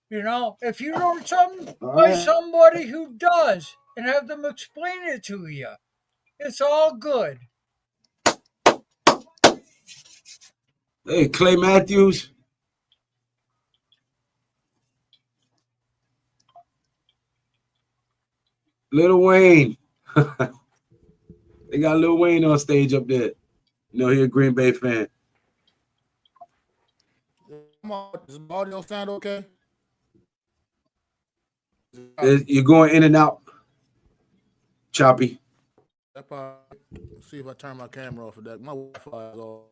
You know, if you learn something, All find right. somebody who does and have them explain it to you. It's all good. Hey, Clay Matthews, Lil Wayne. They got Lil Wayne on stage up there. You know, he a Green Bay fan. Does my audio sound okay? You're going in and out, choppy. See if I turn my camera off of that. My Wi-Fi is off.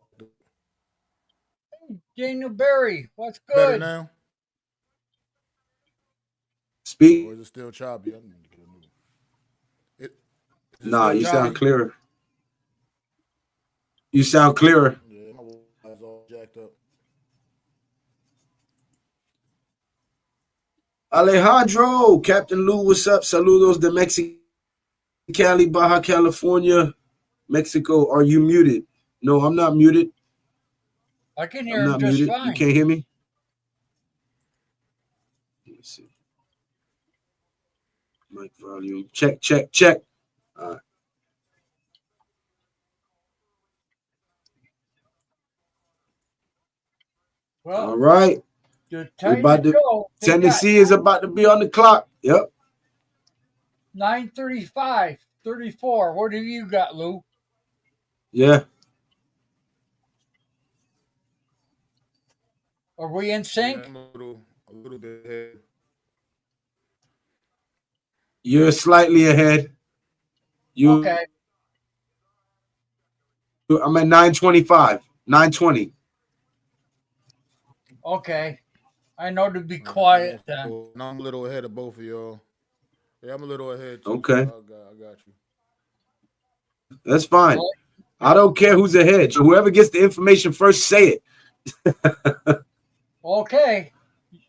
Daniel Berry, what's Better good? now? Speak. Or is it still choppy? I need to get a new. Is it Nah, still you choppy? sound clearer. You sound clearer. Yeah, my Wi-Fi is all jacked up. Alejandro, Captain Lou, what's up? Saludos de Mexicali, Baja California, Mexico. Are you muted? No, I'm not muted. I can I'm hear him not just muted. You fine. can't hear me? Let me see. Mic volume. Check, check, check. All right. Well, All right. the We time to about to go. They got Tennessee is about to be on the clock. Yep. 9:35, 34. What have you got, Lou? Yeah. Are we in Yeah, sync? I'm a little bit ahead. You're slightly ahead. You Okay. I'm at 925. 920. Okay. I know to be All right, quiet then. I'm a little ahead of both of y'all. Yeah, I'm a little ahead too. Okay. So I got you. That's fine. Well, I don't care who's ahead. Whoever gets the information first, say it. okay.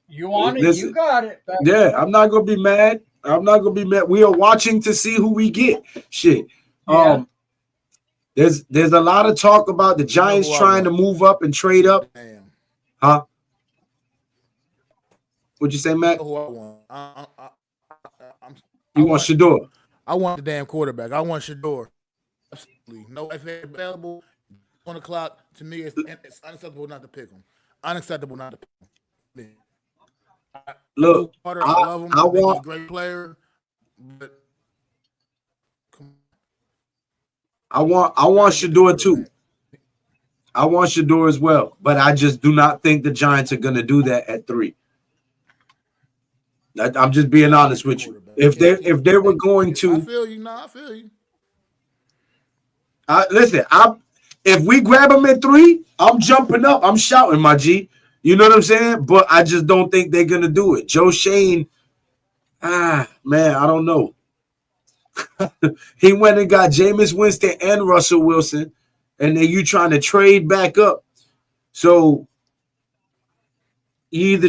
You want it? You Listen, got it. yeah, I'm not gonna be mad. I'm not gonna be mad. We are watching to see who we get. Shit. Yeah. There's a lot of talk about the You know Giants who I trying to want. move up and trade up. Damn. Huh? What'd you say, You Matt? know who I want. You want Shador? I want the damn quarterback. I want Shador. Absolutely. No FA available. 1 o'clock. To me, it's unacceptable not to pick him. Unacceptable not to pick him. Look, Carter, I love him. I think he's a great player. But I want Shador too. I want Shador as well, but I just do not think the Giants are gonna do that at 3. I'm just being honest with you. If they were going to, I feel you. No, I feel you. listen, if we grab him at 3, I'm jumping up. I'm shouting, my G. You know what I'm saying? But I just don't think they're gonna do it. Joe Shane, man, I don't know. He went and got Jameis Winston and Russell Wilson, and then you trying to trade back up. So you either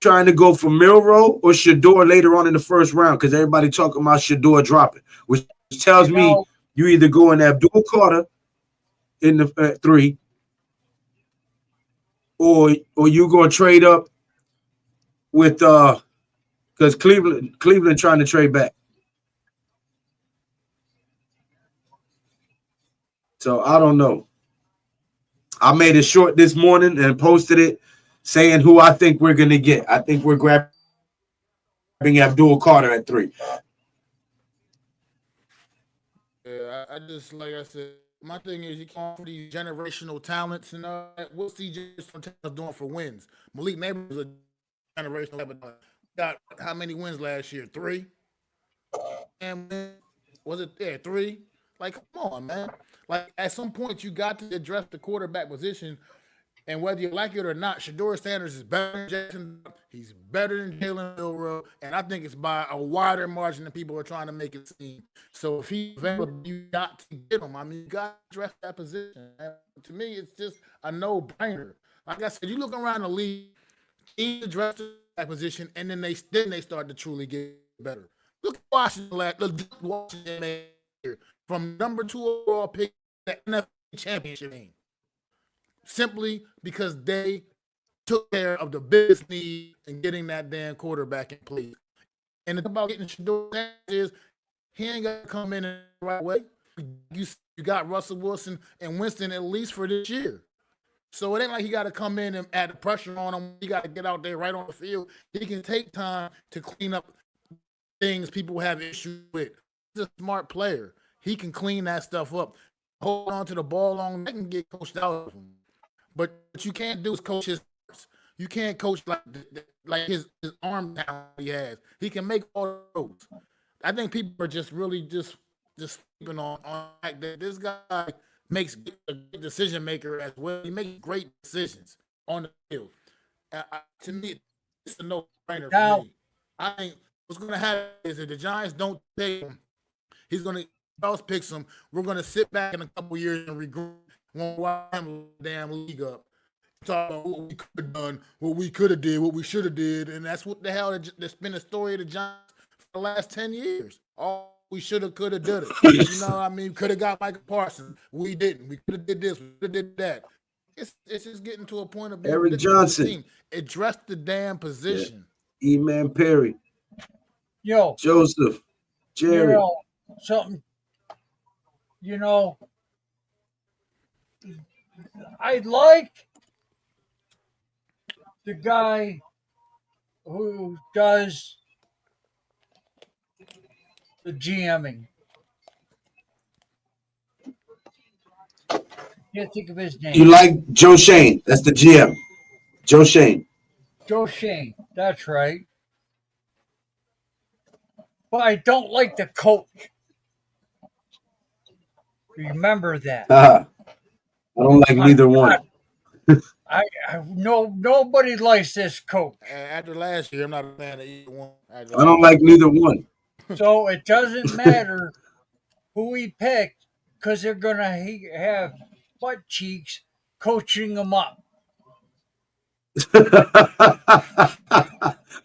trying to go for Milrow or Shador later on in the first round because everybody talking about Shador dropping, which tells me you either go in Abdul Carter in the 3, or you gonna trade up with because Cleveland trying to trade back. So I don't know. I made it short this morning and posted it saying who I think we're gonna get. I think we're grabbing Abdul Carter at 3. Yeah, I just like I said, my thing is you can't for these generational talents and what's CJ sometimes doing for wins. Malik Neighbors was a generational talent. Got how many wins last year? 3. And was it 3? Like, come on, man. Like at some point you got to address the quarterback position. And whether you like it or not, Shador Sanders is better than Jackson. He's better than Jalen Milrow. And I think it's by a wider margin than people are trying to make it seem. So if he's available, you got to get him. I mean, you got to address that position. And to me, it's just a no-brainer. Like I said, you look around the league, he addressed that position, and then they start to truly get better. Look at Washington from number 2 overall pick the NFL championship game. Simply because they took care of the biggest need in getting that damn quarterback in place. And the thing about getting Shedeur is he ain't got to come in the right way. You got Russell Wilson and Winston at least for this year. So it ain't like he got to come in and add the pressure on him. He got to get out there right on the field. He can take time to clean up things people have issues with. He's a smart player. He can clean that stuff up. Hold on to the ball long. They can get coached out of him. But what you can't do is coach his. You can't coach like his arm talent he has. He can make all those. I think people are just really just sleeping on like that. This guy makes a good decision maker as well. He makes great decisions on the field. To me, it's a no-brainer for me. I think what's going to happen is if the Giants don't take him, he's going to Charles picks him. We're going to sit back in a couple years and regret. Won't watch him damn league up. Talk about what we could have done, what we could have did, what we should have did, and that's what the hell that's been the story of the Giants for the last 10 years. All we should have, could have, did it. You know what I mean? Could have got Michael Parsons. We didn't. We could have did this. We could have did that. It's just getting to a point of being Eric Johnson. Address the damn position. Yeah. E-Man Perry. Yo. Joseph. Jerry. You know, something. You know, I like the guy who does the GMing. Can't think of his name. You like Joe Shane? That's the GM. Joe Shane. Joe Shane. That's right. But I don't like the coach. Remember that. I don't like neither one. Nobody likes this coach. After last year, I'm not a fan of either one. I don't like neither one. So it doesn't matter who he picked because they're going to have butt cheeks coaching them up.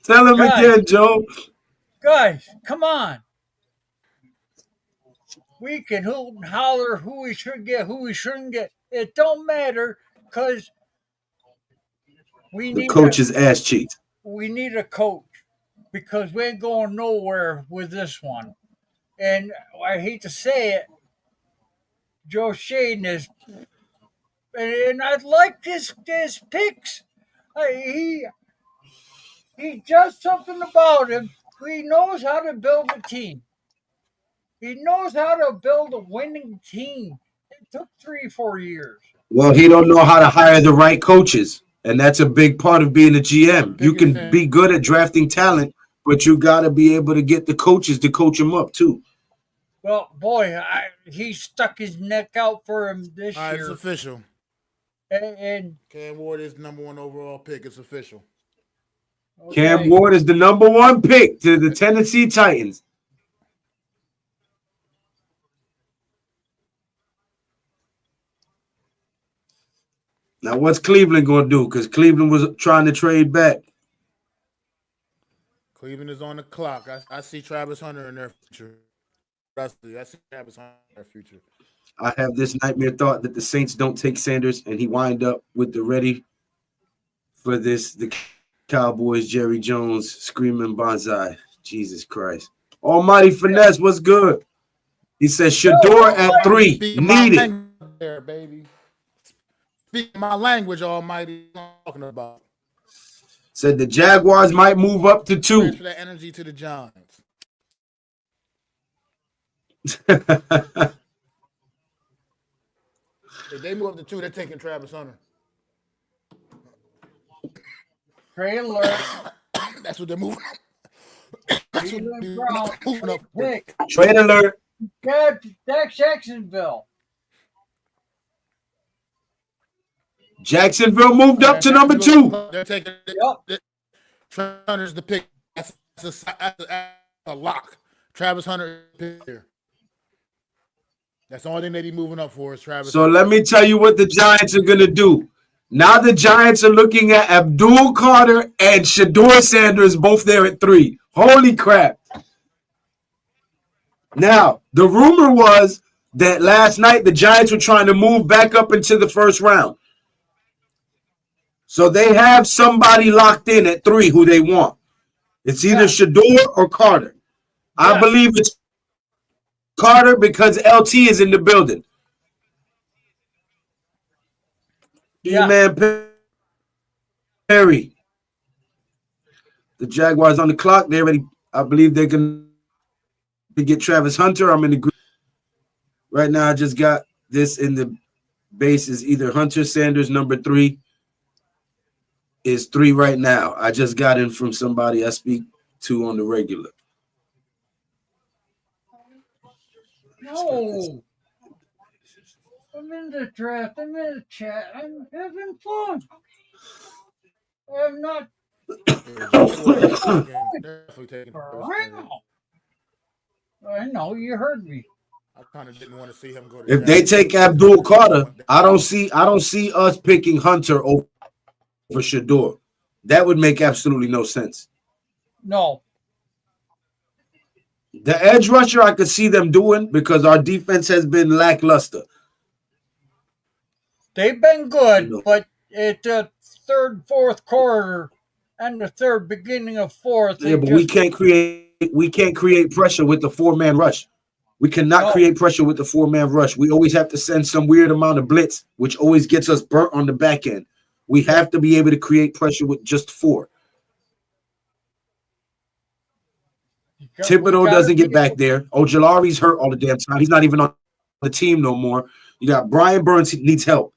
Tell him again, Joe. Guys, come on. We can hoot and holler who we should get, who we shouldn't get. It don't matter because we need the coach's ass cheeks. We need a coach because we ain't going nowhere with this one. And I hate to say it, Joe Shane is, and I like his picks. He does something about him. He knows how to build a team. He knows how to build a winning team. It took 3-4 years. Well, he don't know how to hire the right coaches, and that's a big part of being a GM. You can be good at drafting talent, but you got to be able to get the coaches to coach them up too. Well, boy, he stuck his neck out for him this year. It's official. And Cam Ward is the #1 overall pick. It's official. Okay. Cam Ward is the #1 pick to the Tennessee Titans. Now, what's Cleveland going to do? Because Cleveland was trying to trade back. Cleveland is on the clock. I see Travis Hunter in their future. I see Travis Hunter in their future. I have this nightmare thought that the Saints don't take Sanders and he wind up with the ready for this, the Cowboys, Jerry Jones, screaming bonsai. Jesus Christ. Almighty Finesse, what's good? He says Shedeur at 3. Needed. There, baby. Speak my language, Almighty. I'm talking about. Said the Jaguars might move up to 2. Transfer that energy to the Giants. If they move up to 2, they're taking Travis Hunter. Trey alert. That's what they're moving up. That's what they're moving up. Pick. Trade alert. Dak Jacksonville. Jacksonville moved up to number 2. They're taking Travis Hunter's the pick. That's a lock. Travis Hunter is here. That's the only thing they be moving up for is Travis. So let me tell you what the Giants are going to do. Now the Giants are looking at Abdul Carter and Shedeur Sanders, both there at 3. Holy crap. Now, the rumor was that last night the Giants were trying to move back up into the first round. So they have somebody locked in at 3 who they want. It's either Shedeur or Carter. I believe it's Carter because LT is in the building. Man, Perry. The Jaguars on the clock. They already, I believe they're going to get Travis Hunter. I'm in the group. Right now, I just got this in the base is either Hunter Sanders, number 3, is 3 right now. I just got in from somebody I speak to on the regular. No. I'm in the draft. I'm in the chat. I'm having fun. I'm not. Definitely taking I know you heard me. I kind of didn't want to see him go to. If they take Abdul Carter, I don't see us picking Hunter over Shedeur. That would make absolutely no sense. No. The edge rusher I could see them doing because our defense has been lackluster. They've been good, but at the third, fourth quarter and the third, beginning of fourth. Yeah, but we can't create pressure with the 4-man rush. We cannot create pressure with the 4-man rush. We always have to send some weird amount of blitz, which always gets us burnt on the back end. We have to be able to create pressure with just 4. Thibodeau doesn't get back there. Ojulari's hurt all the damn time. He's not even on the team no more. You got Brian Burns needs help.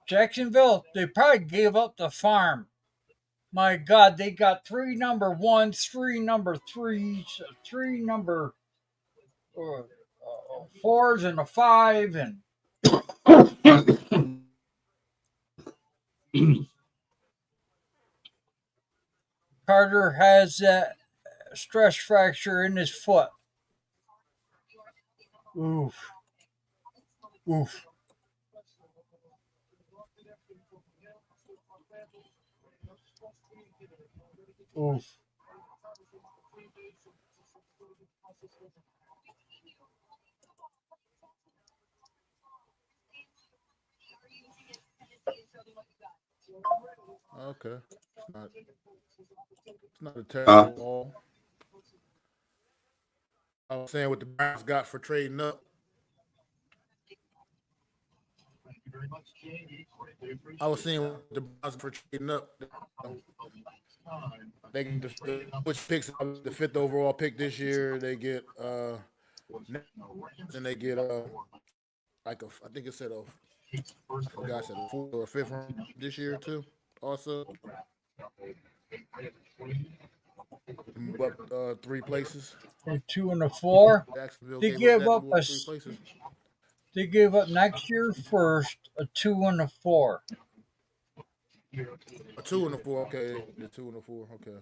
Jacksonville, they probably gave up the farm. My God, they got 3 number 1s, 3 number 3s, 3 number 4s, and a 5, and Carter has that stress fracture in his foot. Oof. Oof. Oof. Okay. It's not a terrible ball. I was saying what the Browns got for trading up. I was seeing what the Browns for trading up. They get which picks the 5th overall pick this year. They get and they get I think it said a 4th or 5th round this year too. Also, move up 3 places. A 2 and a 4. Jacksonville They gave up 3 places. They gave up next year first a 2 and a 4. A 2 and a 4. Okay, the 2 and a 4. Okay.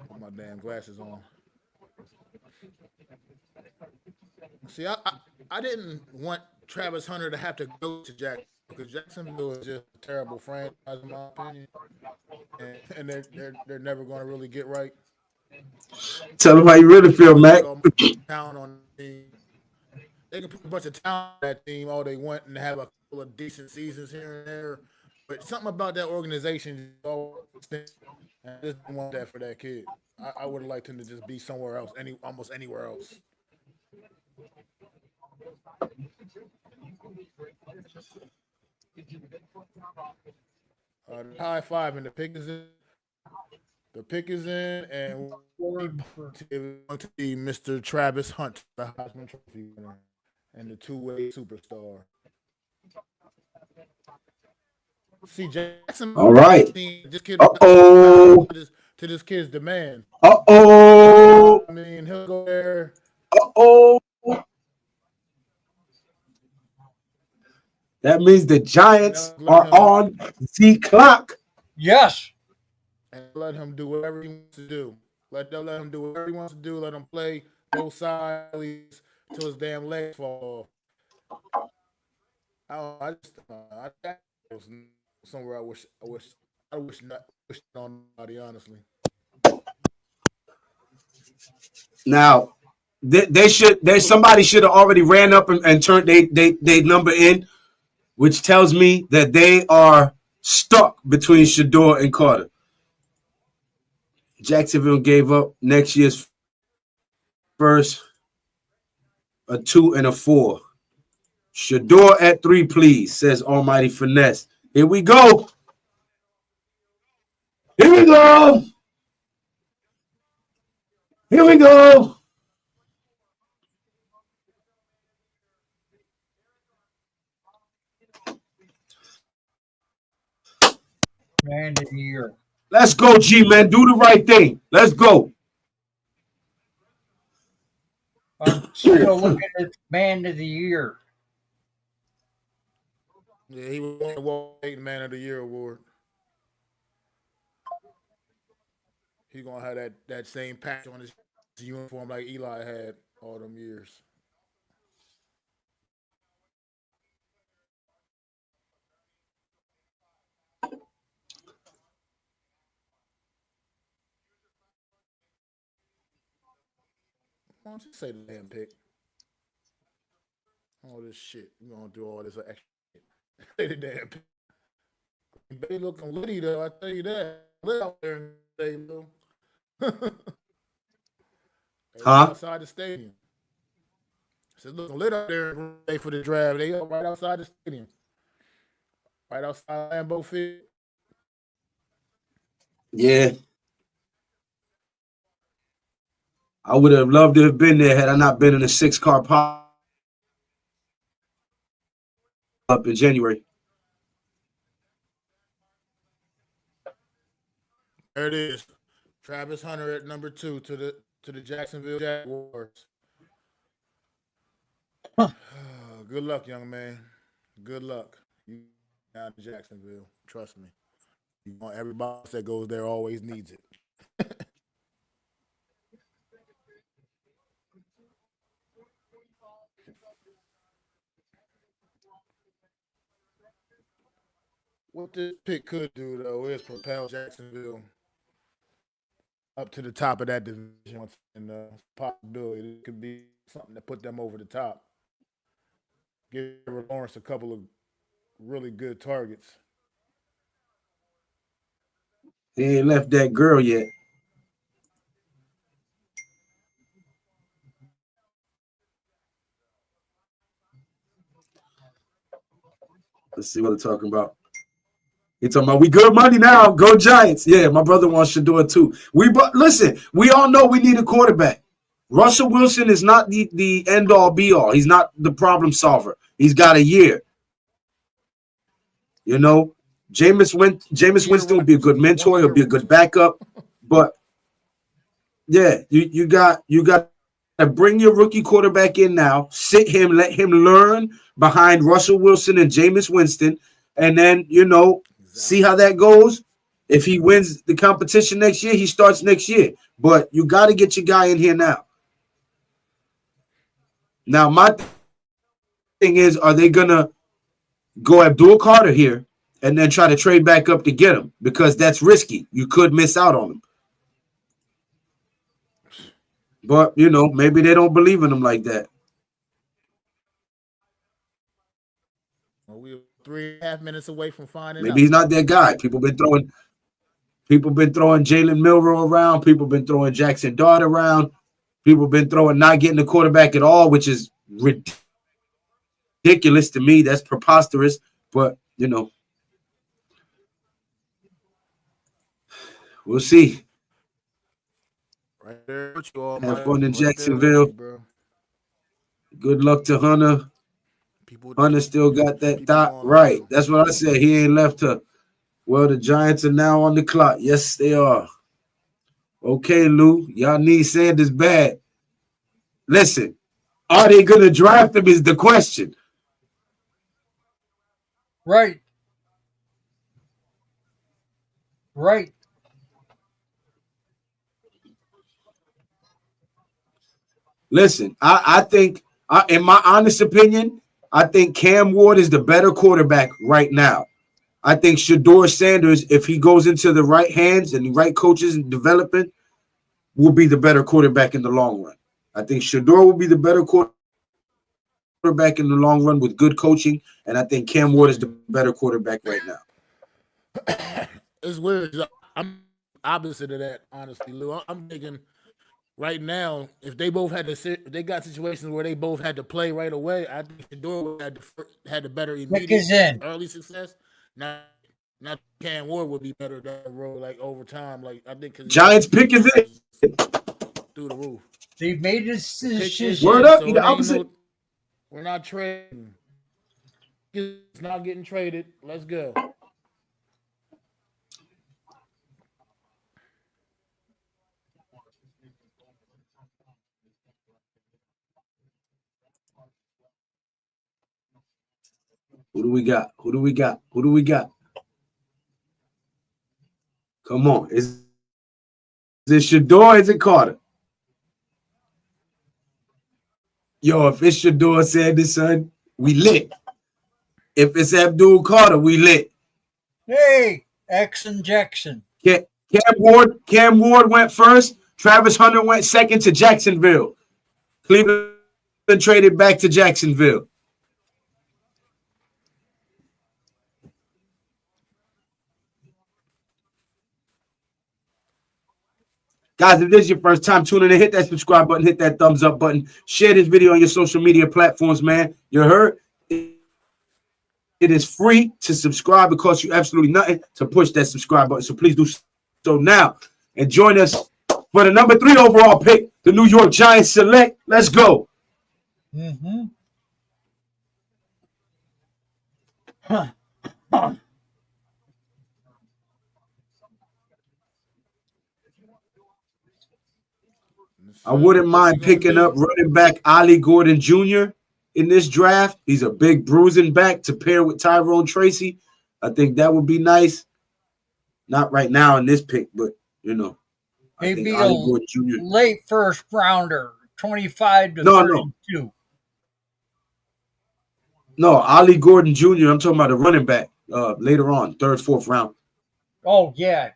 Put my damn glasses on. See, I didn't want Travis Hunter to have to go to Jacksonville because Jacksonville is just a terrible franchise in my opinion, and they're never going to really get right. Tell them how you really feel, Mac. Talent on the team. They can put a bunch of talent on that team all they want and have a couple of decent seasons here and there, but something about that organization, I just didn't want that for that kid. I would have liked him to just be somewhere else, almost anywhere else. High 5 and the pick is in. The pick is in, and it's going to be Mr. Travis Hunt, the Heisman Trophy winner, and the 2-way superstar. See, Jackson. All right. To this kid's demand. Uh-oh. I mean, he'll go there. Uh-oh. That means the Giants are on the clock. Yes. And let him do whatever he wants to do. Let him do whatever he wants to do. Let him play both sides till his damn legs fall off. I just that was somewhere I wish not wish on nobody honestly. Now, somebody should have already ran up and turned they number in, which tells me that they are stuck between Shador and Carter. Jacksonville gave up next year's first, a 2 and a 4. Shador at 3, please, says Almighty Finesse. Here we go. Here we go. Here we go. Man of the year. Let's go, G-Man. Do the right thing. Let's go. I'm still looking at man of the year. Yeah, he won the Walton Man of the Year award. He gonna have that same patch on his uniform like Eli had all them years. Why don't you say the damn pick? All this shit. You gonna do all this extra shit. Say the damn pick. They looking litty though, I tell you that. Lit out there today, Lou. Huh? Outside the stadium. It's looking lit out there for the draft. They up right outside the stadium. Right outside Lambeau Field. Yeah. I would have loved to have been there had I not been in a 6-car pop up in January. There it is. Travis Hunter at number 2 to the Jacksonville Jaguars. Good luck, young man. Good luck. You down to Jacksonville. Trust me. Everybody else that goes there always needs it. What this pick could do, though, is propel Jacksonville up to the top of that division. And possibility it could be something to put them over the top. Give Lawrence a couple of really good targets. He ain't left that girl yet. Let's see what they're talking about. He talking about we good money now. Go Giants. Yeah, my brother wants to do it too. Listen, we all know we need a quarterback. Russell Wilson is not the end all be all. He's not the problem solver. He's got a year. You know, Jameis Winston will be a good mentor. He'll be a good backup. But yeah, you got to bring your rookie quarterback in now. Sit him, let him learn behind Russell Wilson and Jameis Winston, and then see how that goes. If he wins the competition next year, he starts next year. But you got to get your guy in here now. Now, my thing is, are they going to go Abdul Carter here and then try to trade back up to get him? Because that's risky. You could miss out on him. But, maybe they don't believe in him like that. Well, we're 3.5 minutes away from finding Maybe out. he's not that guy. People been throwing Jalen Milroe around. People been throwing Jackson Dart around. People been throwing not getting a quarterback at all, which is ridiculous to me. That's preposterous. But, we'll see. Right there with you all. Have fun in Jacksonville. Bro. Good luck to Hunter. Hunter still got that thought right. That's what I said. He ain't left her. Well, the Giants are now on the clock. Yes, they are. Okay, Lou. Y'all need Sanders bad. Listen, are they going to draft him is the question. Right. Right. Listen, I think, in my honest opinion, I think Cam Ward is the better quarterback right now. I think Shedeur Sanders, if he goes into the right hands and the right coaches and development, will be the better quarterback in the long run. I think Shedeur will be the better quarterback in the long run with good coaching, and I think Cam Ward is the better quarterback right now. It's weird. I'm opposite of that, honestly, Lou. I'm thinking right now, if they both had if they got situations where they both had to play right away, I think Shedeur had the better immediate early success. Now Cam Ward would be better down the road, like over time. Like I think Giants pick is it through the roof. They made this decision. Word up, the opposite. We're not trading. It's not getting traded. Let's go. Who do we got? Who do we got? Who do we got? Come on. Is it Shedeur? Is it Carter? Yo, if it's Shedeur Sanders, son, we lit. If it's Abdul Carter, we lit. Hey, X injection. Cam Ward went first. Travis Hunter went second to Jacksonville. Cleveland traded back to Jacksonville. Guys, if this is your first time tuning in, hit that subscribe button, hit that thumbs up button, share this video on your social media platforms, man. You heard? It is free to subscribe. It costs you absolutely nothing to push that subscribe button. So please do so now. And join us for the number 3 overall pick, the New York Giants select. Let's go. Mm-hmm. I wouldn't mind picking up running back Ollie Gordon Jr. in this draft. He's a big bruising back to pair with Tyrone Tracy. I think that would be nice. Not right now in this pick, but, you know. He'd be a late first rounder, 25 to 32. No, Ollie Gordon Jr., I'm talking about a running back later on, 3rd, 4th round. Oh, yeah.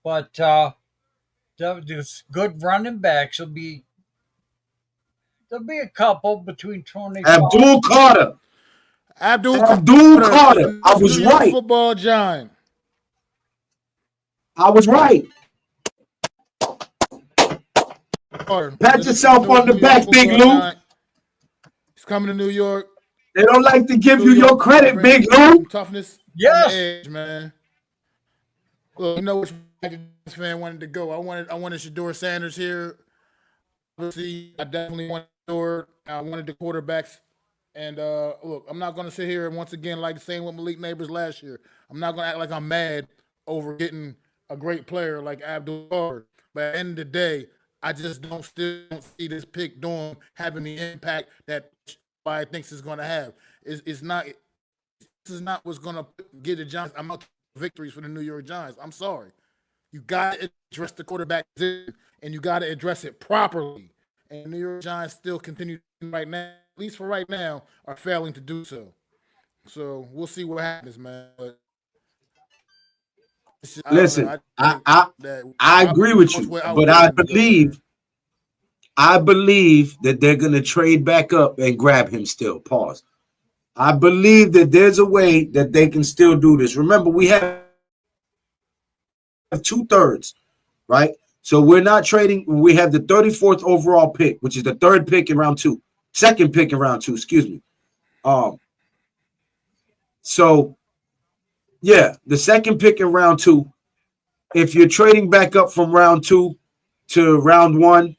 But there's good running backs. There'll be a couple between 25. Abdul Carter. Abdul Carter. I was right. Football giant. I was right. Pat yourself on the back, Big Lou. He's coming to New York. They don't like to give you your credit, Big Lou. Toughness. Yes, edge, man. Look, you know which fan wanted to go. I wanted Shedeur Sanders here. Obviously, I definitely wanted Shedeur. I wanted the quarterbacks. And look, I'm not going to sit here and once again like the same with Malik Neighbors last year. I'm not going to act like I'm mad over getting a great player like Abdul Carter. But at the end of the day, I just don't see this pick having the impact that I think it's going to have. This is not what's going to get the Giants. I'm not victories for the New York Giants. I'm sorry. You got to address the quarterback position, and you got to address it properly. And the New York Giants still continue right now, at least for right now, are failing to do so. So we'll see what happens, man. But listen, I agree with you, but I believe that they're going to trade back up and grab him still. Pause. I believe that there's a way that they can still do this. Remember, we have 2/3, right? So we're not trading. We have the 34th overall pick, which is the 3rd pick in round 2. 2nd pick in round 2, excuse me. So, yeah, the 2nd pick in round 2. If you're trading back up from round 2 to round 1,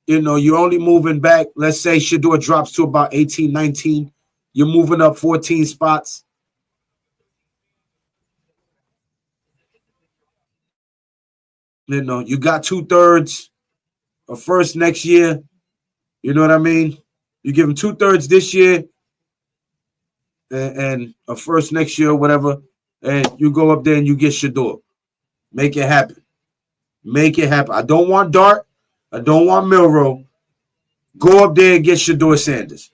you know, you're only moving back. Let's say Shedeur drops to about 18, 19. You're moving up 14 spots. You know, you got 2/3, a first next year. You know what I mean? You give him 2/3 this year and a first next year or whatever, and you go up there and you get Shedeur. Make it happen. Make it happen. I don't want Dart. I don't want Milroe. Go up there and get Shedeur Sanders.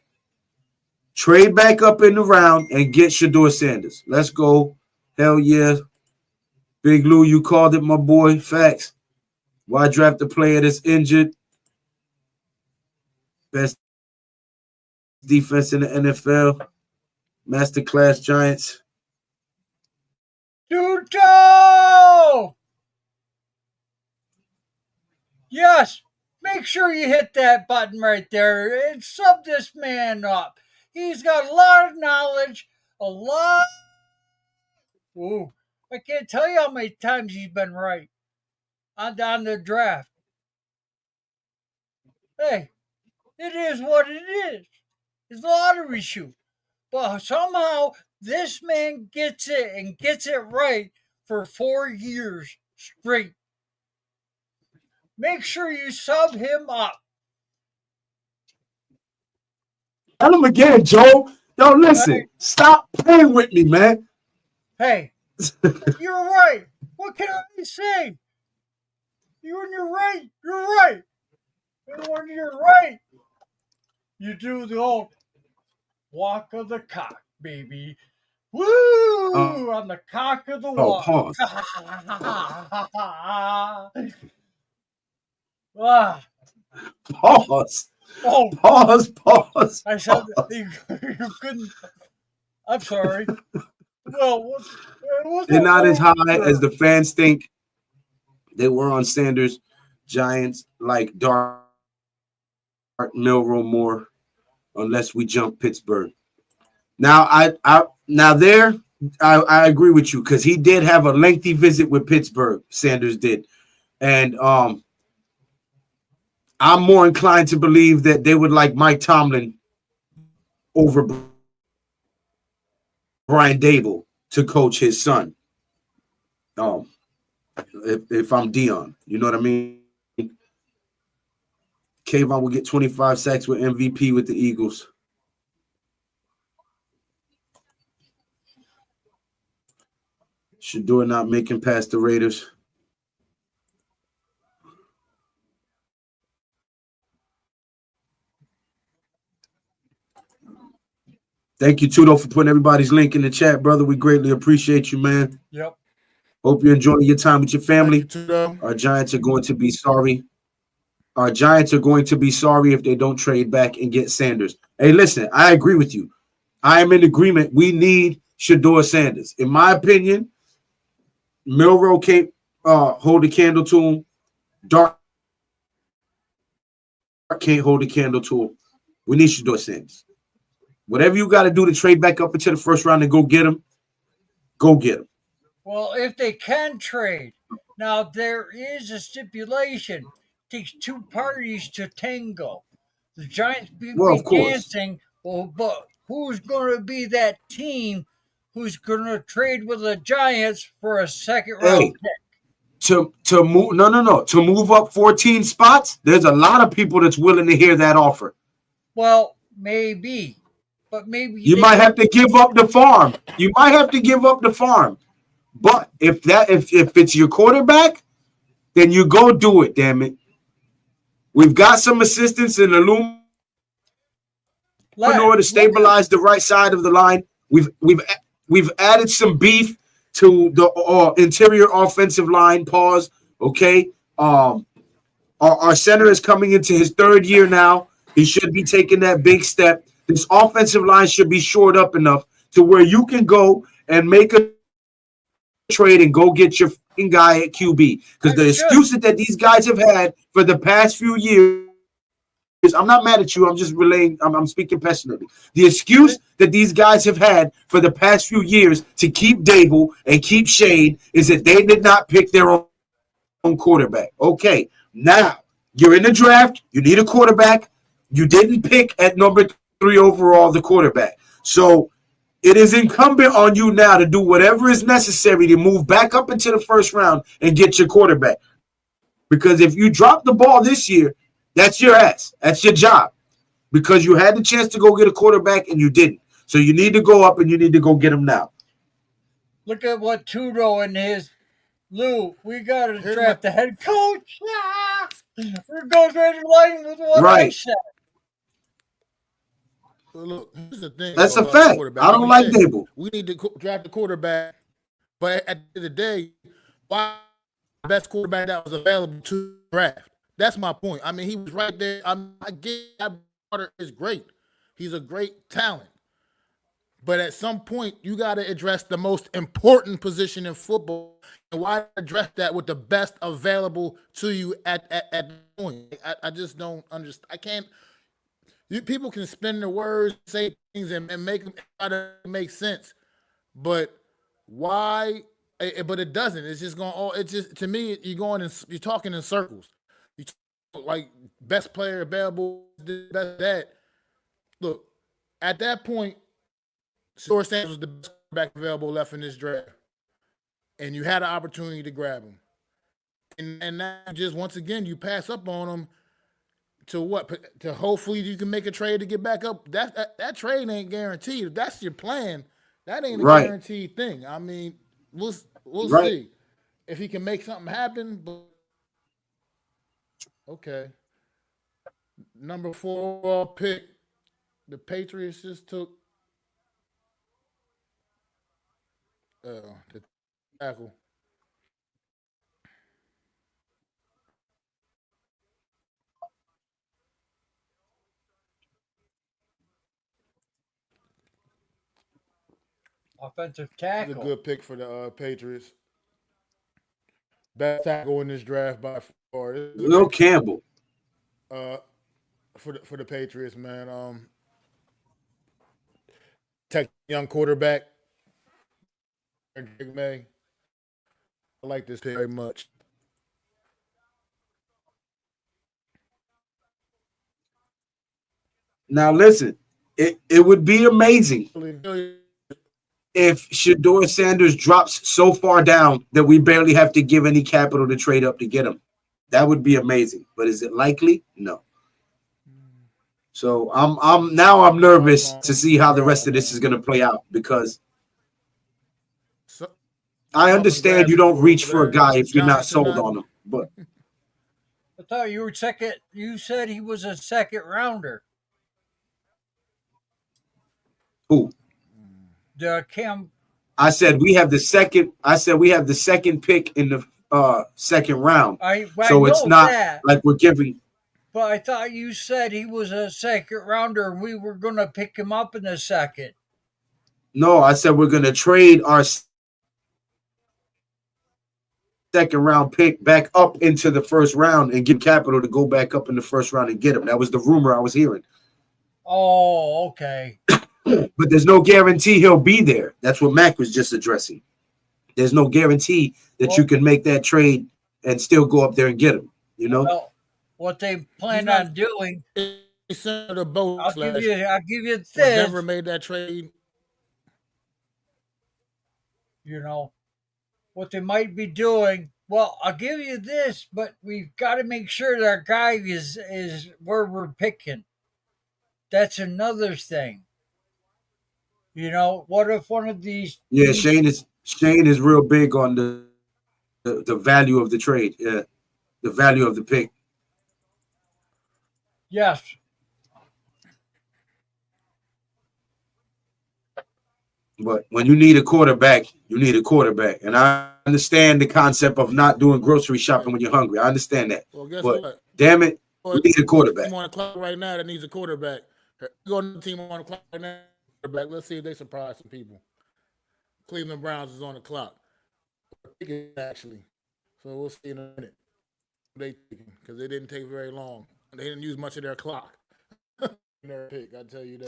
Trade back up in the round and get Shedeur Sanders. Let's go. Hell yeah. Big Lou, you called it, my boy. Facts. Why draft a player that's injured? Best defense in the NFL. Masterclass Giants. Tuto! Yes, make sure you hit that button right there and sub this man up. He's got a lot of knowledge, a lot. Ooh, I can't tell you how many times he's been right on the draft. Hey, it is what it is. It's a lottery shoot. But somehow this man gets it and gets it right for 4 years straight. Make sure you sub him up. Tell him again, Joe. Yo, listen. Hey. Stop playing with me, man. Hey, you're right. What can I say? When you're right, you're right. And when you're right, you do the old walk of the cock, baby. Woo! On the cock of the walk. Pause. Ah, Pause. oh, Pause. I said you couldn't. I'm sorry. Well, They're not as high as the fans think they were on Sanders. Giants like Dark Milroe more, unless we jump Pittsburgh. Now, I agree with you because he did have a lengthy visit with Pittsburgh. Sanders did, and I'm more inclined to believe that they would like Mike Tomlin over Brian Dable to coach his son. If I'm Dion, you know what I mean? Kayvon will get 25 sacks with MVP with the Eagles. Shedeur not making past the Raiders. Thank you, Tudo, for putting everybody's link in the chat, brother. We greatly appreciate you, man. Yep. Hope you're enjoying your time with your family. Thank you, Tudo. Our Giants are going to be sorry. Our Giants are going to be sorry if they don't trade back and get Sanders. Hey, listen, I agree with you. I am in agreement. We need Shedeur Sanders. In my opinion, Milroe can't hold a candle to him. Dark can't hold a candle to him. We need Shedeur Sanders. Whatever you got to do to trade back up into the first round and go get him, go get him. Well, if they can trade, now there is a stipulation. It takes two parties to tango. The Giants be Of course. dancing. Well, but who's going to be that team who's going to trade with the Giants for a second round pick? To move to move up 14 spots, there's a lot of people that's willing to hear that offer. Well, maybe. But maybe you might have to give up the farm. You might have to give up the farm. But if it's your quarterback, then you go do it, damn it. We've got some assistance in Illuminor to stabilize the right side of the line. We've added some beef to the interior offensive line. Pause. Okay. Our center is coming into his third year now. He should be taking that big step. This offensive line should be shored up enough to where you can go and make a trade and go get your guy at QB. Because the excuses that these guys have had for the past few years, I'm not mad at you. I'm just relaying. I'm speaking passionately. The excuse that these guys have had for the past few years to keep Dable and keep Shane is that they did not pick their own quarterback. Okay, now you're in the draft. You need a quarterback. You didn't pick at number 3 overall the quarterback. So it is incumbent on you now to do whatever is necessary to move back up into the first round and get your quarterback. Because if you drop the ball this year, that's your ass. That's your job. Because you had the chance to go get a quarterback and you didn't. So you need to go up and you need to go get him now. Look at what Tudo and his Lou. We got to draft the head coach. It goes right in line with what I Right. said. Look, here's the thing. That's a about fact. quarterback. I Like don't we like said, Dable. we need to draft the quarterback, but at the end of the day, why the best quarterback that was available to draft? That's my point. I mean, he was right there. I get that Carter is great. He's a great talent. But at some point, you got to address the most important position in football. And why address that with the best available to you at the point? I just don't understand. I can't. People can spin their words, say things, and make them try to make sense. But why? But it doesn't. It's just going. Oh, it's just to me. You're talking in circles. You talk like best player available, best that. Look, at that point, Shedeur Sanders was the best quarterback available left in this draft, and you had an opportunity to grab him. And now just once again you pass up on him to what? To hopefully you can make a trade to get back up. That trade ain't guaranteed. If that's your plan, that ain't a Right. guaranteed thing. I mean, we'll Right. see if he can make something happen. But okay, number 4 pick, the Patriots just took the tackle. Offensive It's a tackle. good pick for the Patriots. Best tackle in this draft by far. Will Campbell. For the Patriots, man. Tech young quarterback. Drake May. I like this pick very much. Now listen, it would be amazing Really, if Shedeur Sanders drops so far down that we barely have to give any capital to trade up to get him. That would be amazing. But is it likely? No. So I'm nervous to see how the rest of this is going to play out, because So, I understand you don't reach for a guy if you're not sold on him. But I thought you were second. You said he was a second rounder. who? The Cam. I said we have the second. I said we have the second pick in the second round. So it's not like we're giving. But I thought you said he was a second rounder and we were going to pick him up in the second. No, I said we're going to trade our second round pick back up into the first round and give capital to go back up in the first round and get him. That was the rumor I was hearing. Oh, okay. But there's no guarantee he'll be there. That's what Mac was just addressing. There's no guarantee that you can make that trade and still go up there and get him. You know? Well, what they plan on doing, the boat. I'll give you this. Denver made that trade. You know, what they might be doing. Well, I'll give you this, but we've got to make sure that our guy is where we're picking. That's another thing. You know, what if one of these? Yeah, Shane is real big on the value of the trade. Yeah, the value of the pick. Yes. But when you need a quarterback, you need a quarterback. And I understand the concept of not doing grocery shopping when you're hungry. I understand that. Well, guess but what? Damn it, we need a quarterback. Team on the clock right now that needs a quarterback. Go on the team on the clock right now. Let's see if they surprise some people. Cleveland Browns is on the clock. Actually. So we'll see in a minute. They because they didn't take very long. They didn't use much of their clock. Their pick, I tell you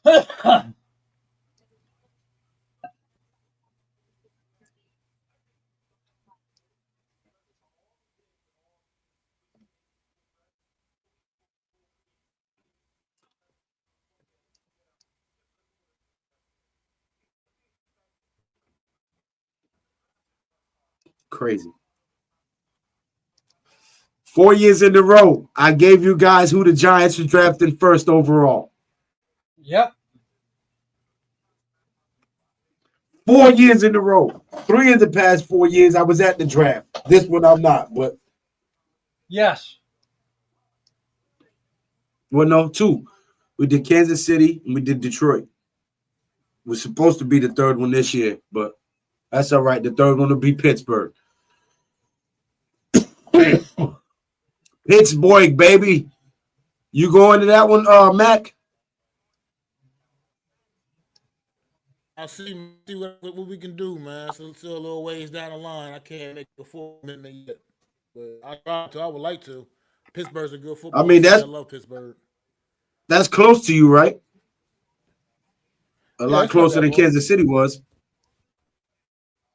that. Crazy. 4 years in a row, I gave you guys who the Giants were drafting first overall. Yep. 4 years in a row. 3 of the past 4 years, I was at the draft. This one, I'm not. But yes. Well, no, 2. We did Kansas City and we did Detroit. We're supposed to be the third one this year, but that's all right. The third one will be Pittsburgh. Pittsburgh, baby. You going to that one, Mac? I'll see what we can do, man. So still a little ways down the line. I can't make a full commitment yet, but I would like to. Pittsburgh's a good football. I mean, team. I love Pittsburgh. That's close to you, right? A Yeah, lot it's not closer that than close. Kansas City was.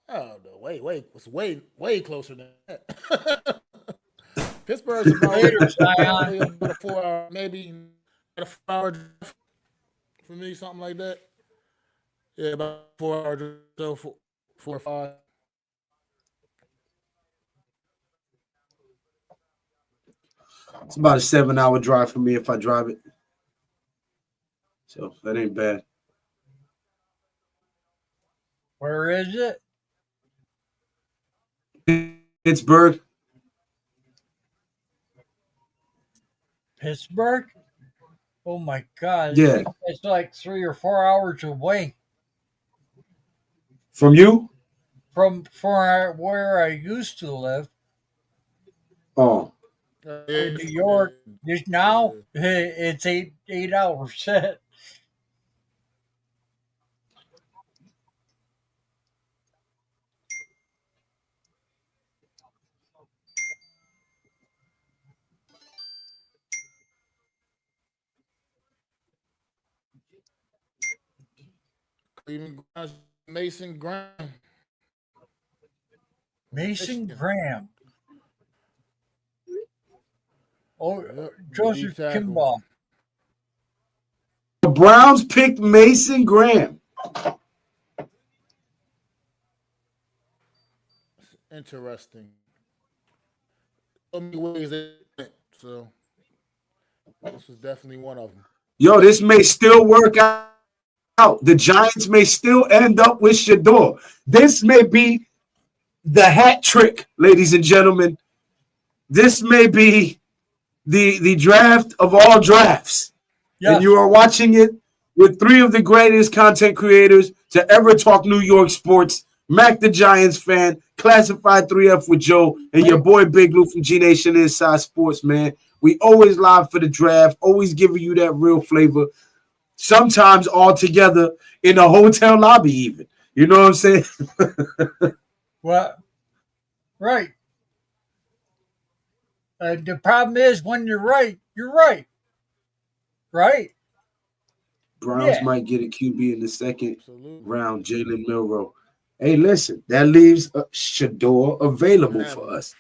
Oh no, it's way closer than that. Pittsburgh's about Later, Zion. probably about a 4 hour, maybe a 4 hour drive for me, something like that. Yeah, about 4 hour drive, so 4 or 5. It's about a 7-hour drive for me if I drive it. So that ain't bad. Where is it? Pittsburgh. Pittsburgh? Oh my God. Yeah. It's like 3 or 4 hours away From you? from where I used to live. Oh. In New York. Just now, it's 8 hours. Cleveland Browns, Mason Graham. Mason Michigan. Graham. Oh, Yep, Joseph deep tackle. Kimball. The Browns picked Mason Graham. Interesting. So many ways they went, so this was definitely one of them. Yo, this may still work out. The Giants may still end up with Shador. This may be the hat trick, ladies and gentlemen. This may be the draft of all drafts. Yes. And you are watching it with 3 of the greatest content creators to ever talk New York sports. Mac the Giants fan, Classified 3F with Joe, and your boy Big Lou from G Nation Inside Sports, man. We always live for the draft, always giving you that real flavor. Sometimes all together in a hotel lobby, even. You know what I'm saying? Well, right. The problem is when you're right, you're right. Right? Browns Yeah. might get a QB in the second Absolutely. round, Jalen Milroe. Hey, listen, that leaves Shador available for us.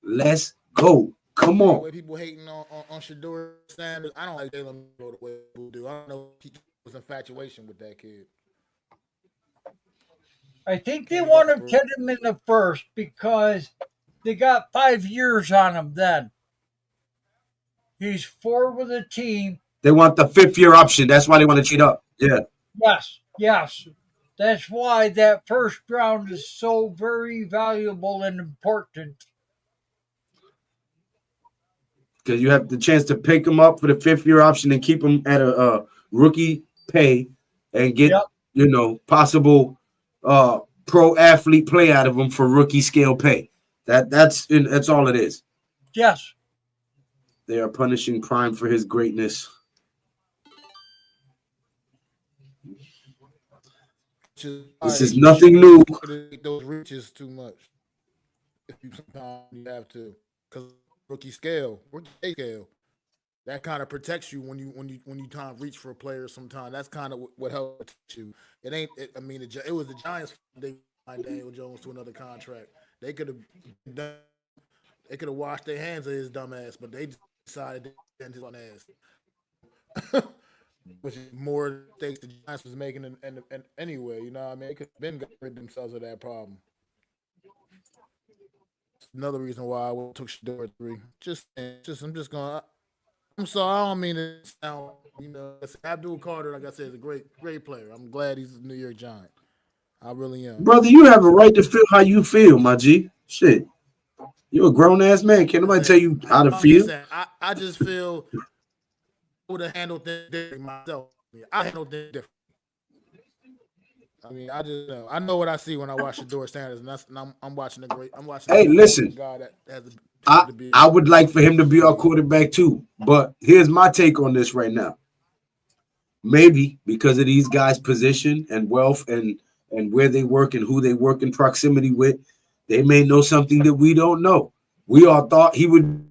Let's go. Come The on. way people hating on Shador Sanders, I don't like Jalen Milroe the way people do. I don't know if he was infatuation with that kid. I think they want to get him in the first because they got 5 years on him then. He's 4 with the team. They want the 5th-year option. That's why they want to cheat up. Yeah. Yes. That's why that first round is so very valuable and important. Because you have the chance to pick him up for the 5th-year option and keep him at a rookie pay and get, possible pro athlete play out of him for rookie scale pay. That's all it is. Yes. They are punishing Prime for his greatness. This is nothing new. Those reaches too much. If you sometimes you have to, because rookie scale, that kind of protects you when you kind of reach for a player. Sometimes that's kind of what helps you. It ain't. It was the Giants. They signed Daniel Jones to another contract. They could have washed their hands of his dumb ass, but they decided to end his own ass. Which is more mistakes the Giants was making, and anyway, you know what I mean? They could have been got rid themselves of that problem. Another reason why I took Shador at 3. I'm sorry, I don't mean to sound, Abdul Carter, like I said, is a great player. I'm glad he's a New York Giant. I really am. Brother, you have a right to feel how you feel, my G. Shit. You're a grown ass man. Can't nobody tell you how to I'm feel. just saying, I just feel I would have handled things differently myself. I handled things different. I mean, I just know. I know what I see when I watch Shedeur Sanders, and I'm watching I'm watching Hey, listen, a guy that has the I potential to be. I would like for him to be our quarterback too. But here's my take on this right now. Maybe because of these guys' position and wealth and where they work and who they work in proximity with, they may know something that we don't know. We all thought he would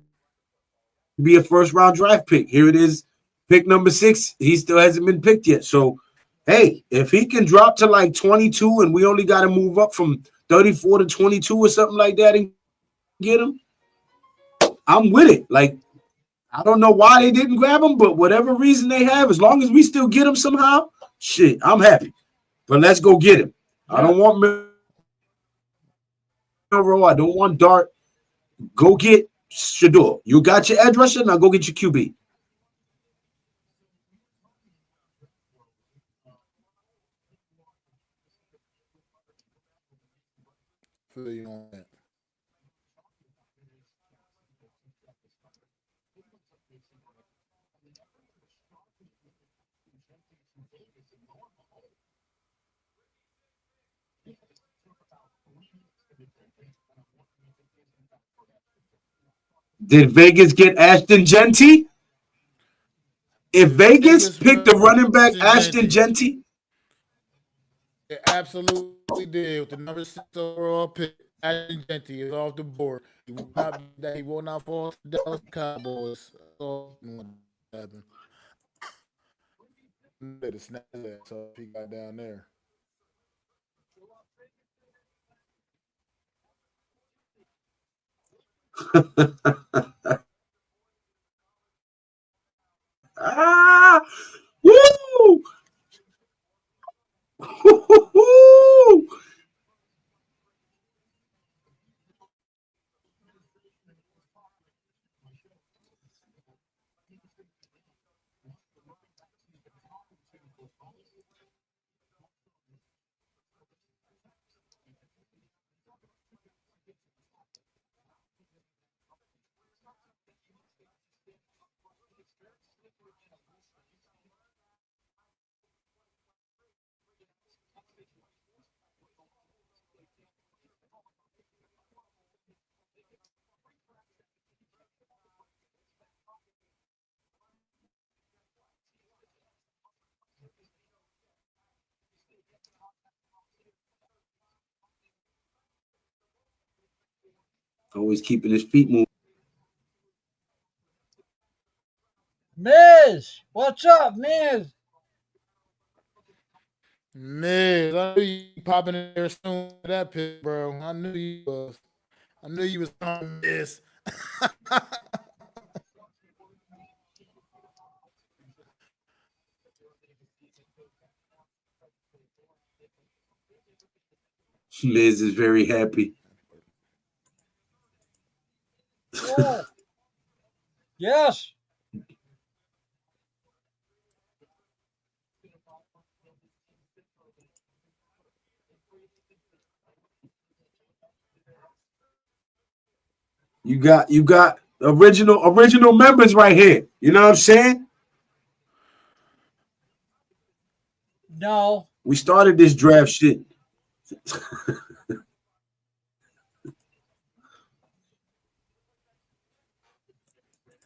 be a first round draft pick. Here it is, pick number 6. He still hasn't been picked yet. So, hey, if he can drop to like 22 and we only got to move up from 34 to 22 or something like that and get him, I'm with it. Like, I don't know why they didn't grab him, but whatever reason they have, as long as we still get him somehow, shit, I'm happy. But let's go get him. I don't want Milrow. I don't want Dart. Go get Shedeur. You got your edge rusher, now go get your QB. Feel you on that. Did Vegas get Ashton Genty? If Vegas picked the running back Ashton Genty, it absolutely did. With the number 6 overall pick, Ashton Genty is off the board. He will not fall to the Dallas Cowboys. So happen. To snap that, so he got down there. woo! Always keeping his feet moving. Miz, what's up, Miz? Miz, I knew you popping in there soon with that pick, bro. I knew you was. I knew you was on this. Miz is very happy. Oh. Yes. You got original members right here. You know what I'm saying? No. We started this draft shit.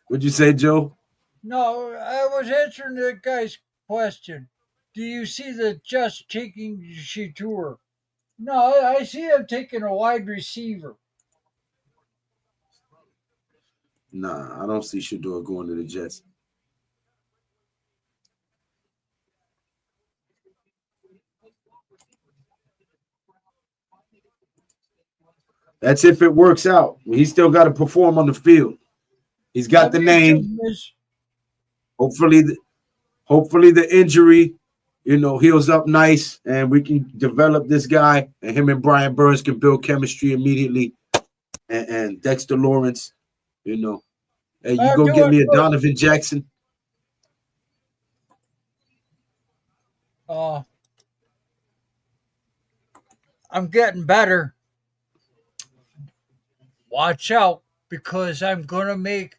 What'd you say, Joe? No, I was answering the guy's question. Do you see the just taking Shedeur? No, I see him taking a wide receiver. Nah, I don't see Shedeur going to the Jets. That's if it works out. He's still got to perform on the field. He's got the name. Hopefully the injury, heals up nice, and we can develop this guy. And him and Brian Burns can build chemistry immediately. And Dexter Lawrence, hey, you go get me a Donovan Jackson. I'm getting better. watch out because I'm gonna make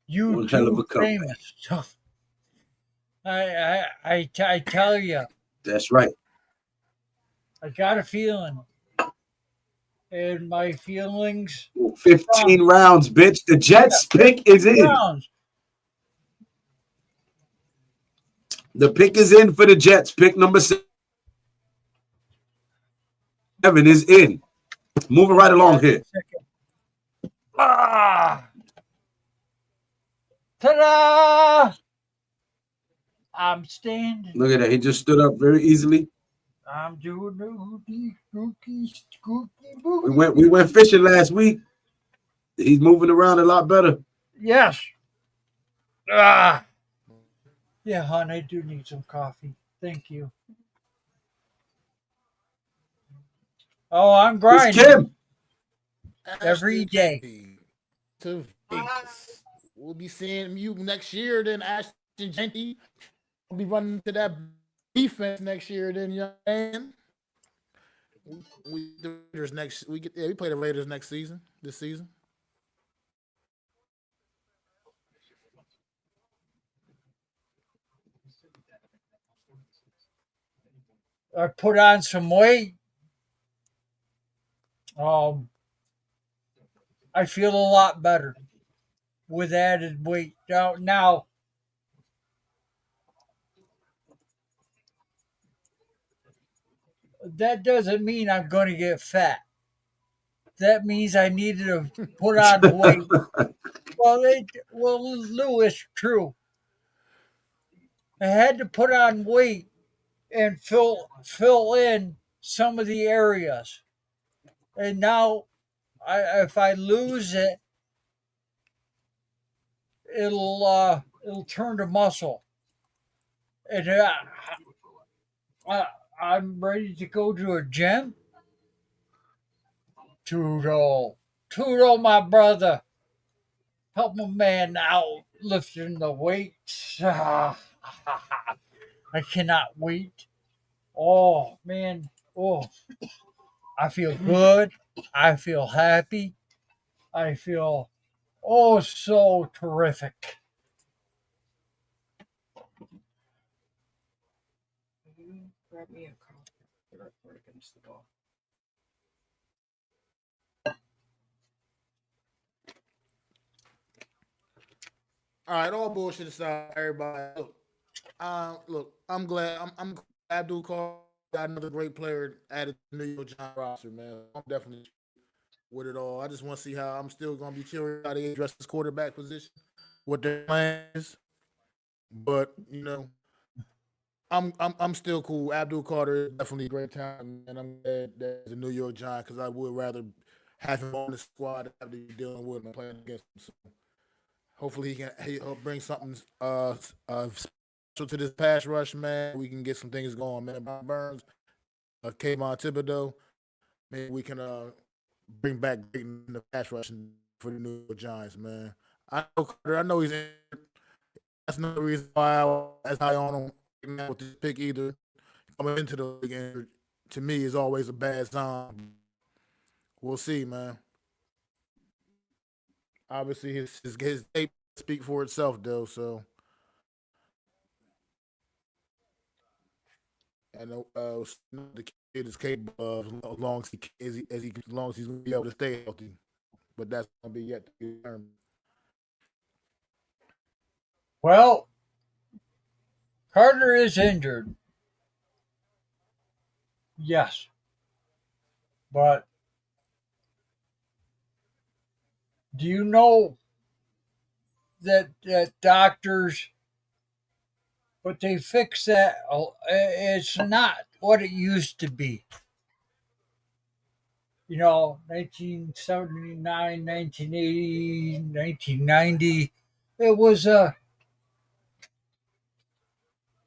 you One hell of a too comeback. famous. I tell you, That's right. I got a feeling, and my feelings 15 rounds, bitch. The Jets pick is in. rounds. The pick is in for the Jets. Pick number 7 is in. Moving right along here. Ah! Ta-da! I'm standing. Look at that. He just stood up very easily. I'm doing the hooky, spooky, We went fishing last week. He's moving around a lot better. Yes. Ah. Yeah, hon, I do need some coffee. Thank you. Oh, I'm It's grinding Kim. every Ashton day. Jeanty to Vegas. We'll be seeing you next year. Then Ashton Jeanty will be running to that defense next year. Then young man. We the Raiders next. We play the Raiders next season. This season. I put on some weight. I feel a lot better with added weight. Now that doesn't mean I'm going to get fat. That means I needed to put on weight. Well, Lewis, true. I had to put on weight and fill in some of the areas. And now, if I lose it, it'll turn to muscle. And I'm ready to go to a gym. Toodle, my brother. Help my man out lifting the weights. I cannot wait. Oh man. Oh, I feel good. I feel happy. I feel so terrific. Grab me a coffee. Right against the ball. All right, all bullshit aside, everybody. Look, I'm glad. I'm glad Abdul Carr got another great player added to the New York Giants roster, man. I'm definitely with it all. I just want to see how I'm still going to be curious how they address this quarterback position, what their plan is. But I'm still cool. Abdul Carter is definitely a great talent, and I'm glad that he's a New York Giant because I would rather have him on the squad than have to be dealing with him and playing against him. So hopefully he'll bring something special to this pass rush, man. We can get some things going, man. Brian Burns, Kayvon Thibodeau, maybe we can bring back in the pass rush for the New York Giants, man. I know Carter. I know he's in. That's no reason why I was as high on him with this pick either. Coming into the league, and to me, is always a bad sign. We'll see, man. Obviously, his tape speak for itself, though. So, I know the kid is capable of as long as he's gonna be able to stay healthy. But that's gonna be yet to be determined. Well, Carter is injured. Yes. But do you know that doctors, but they fix that? It's not what it used to be. 1979, 1980, 1990.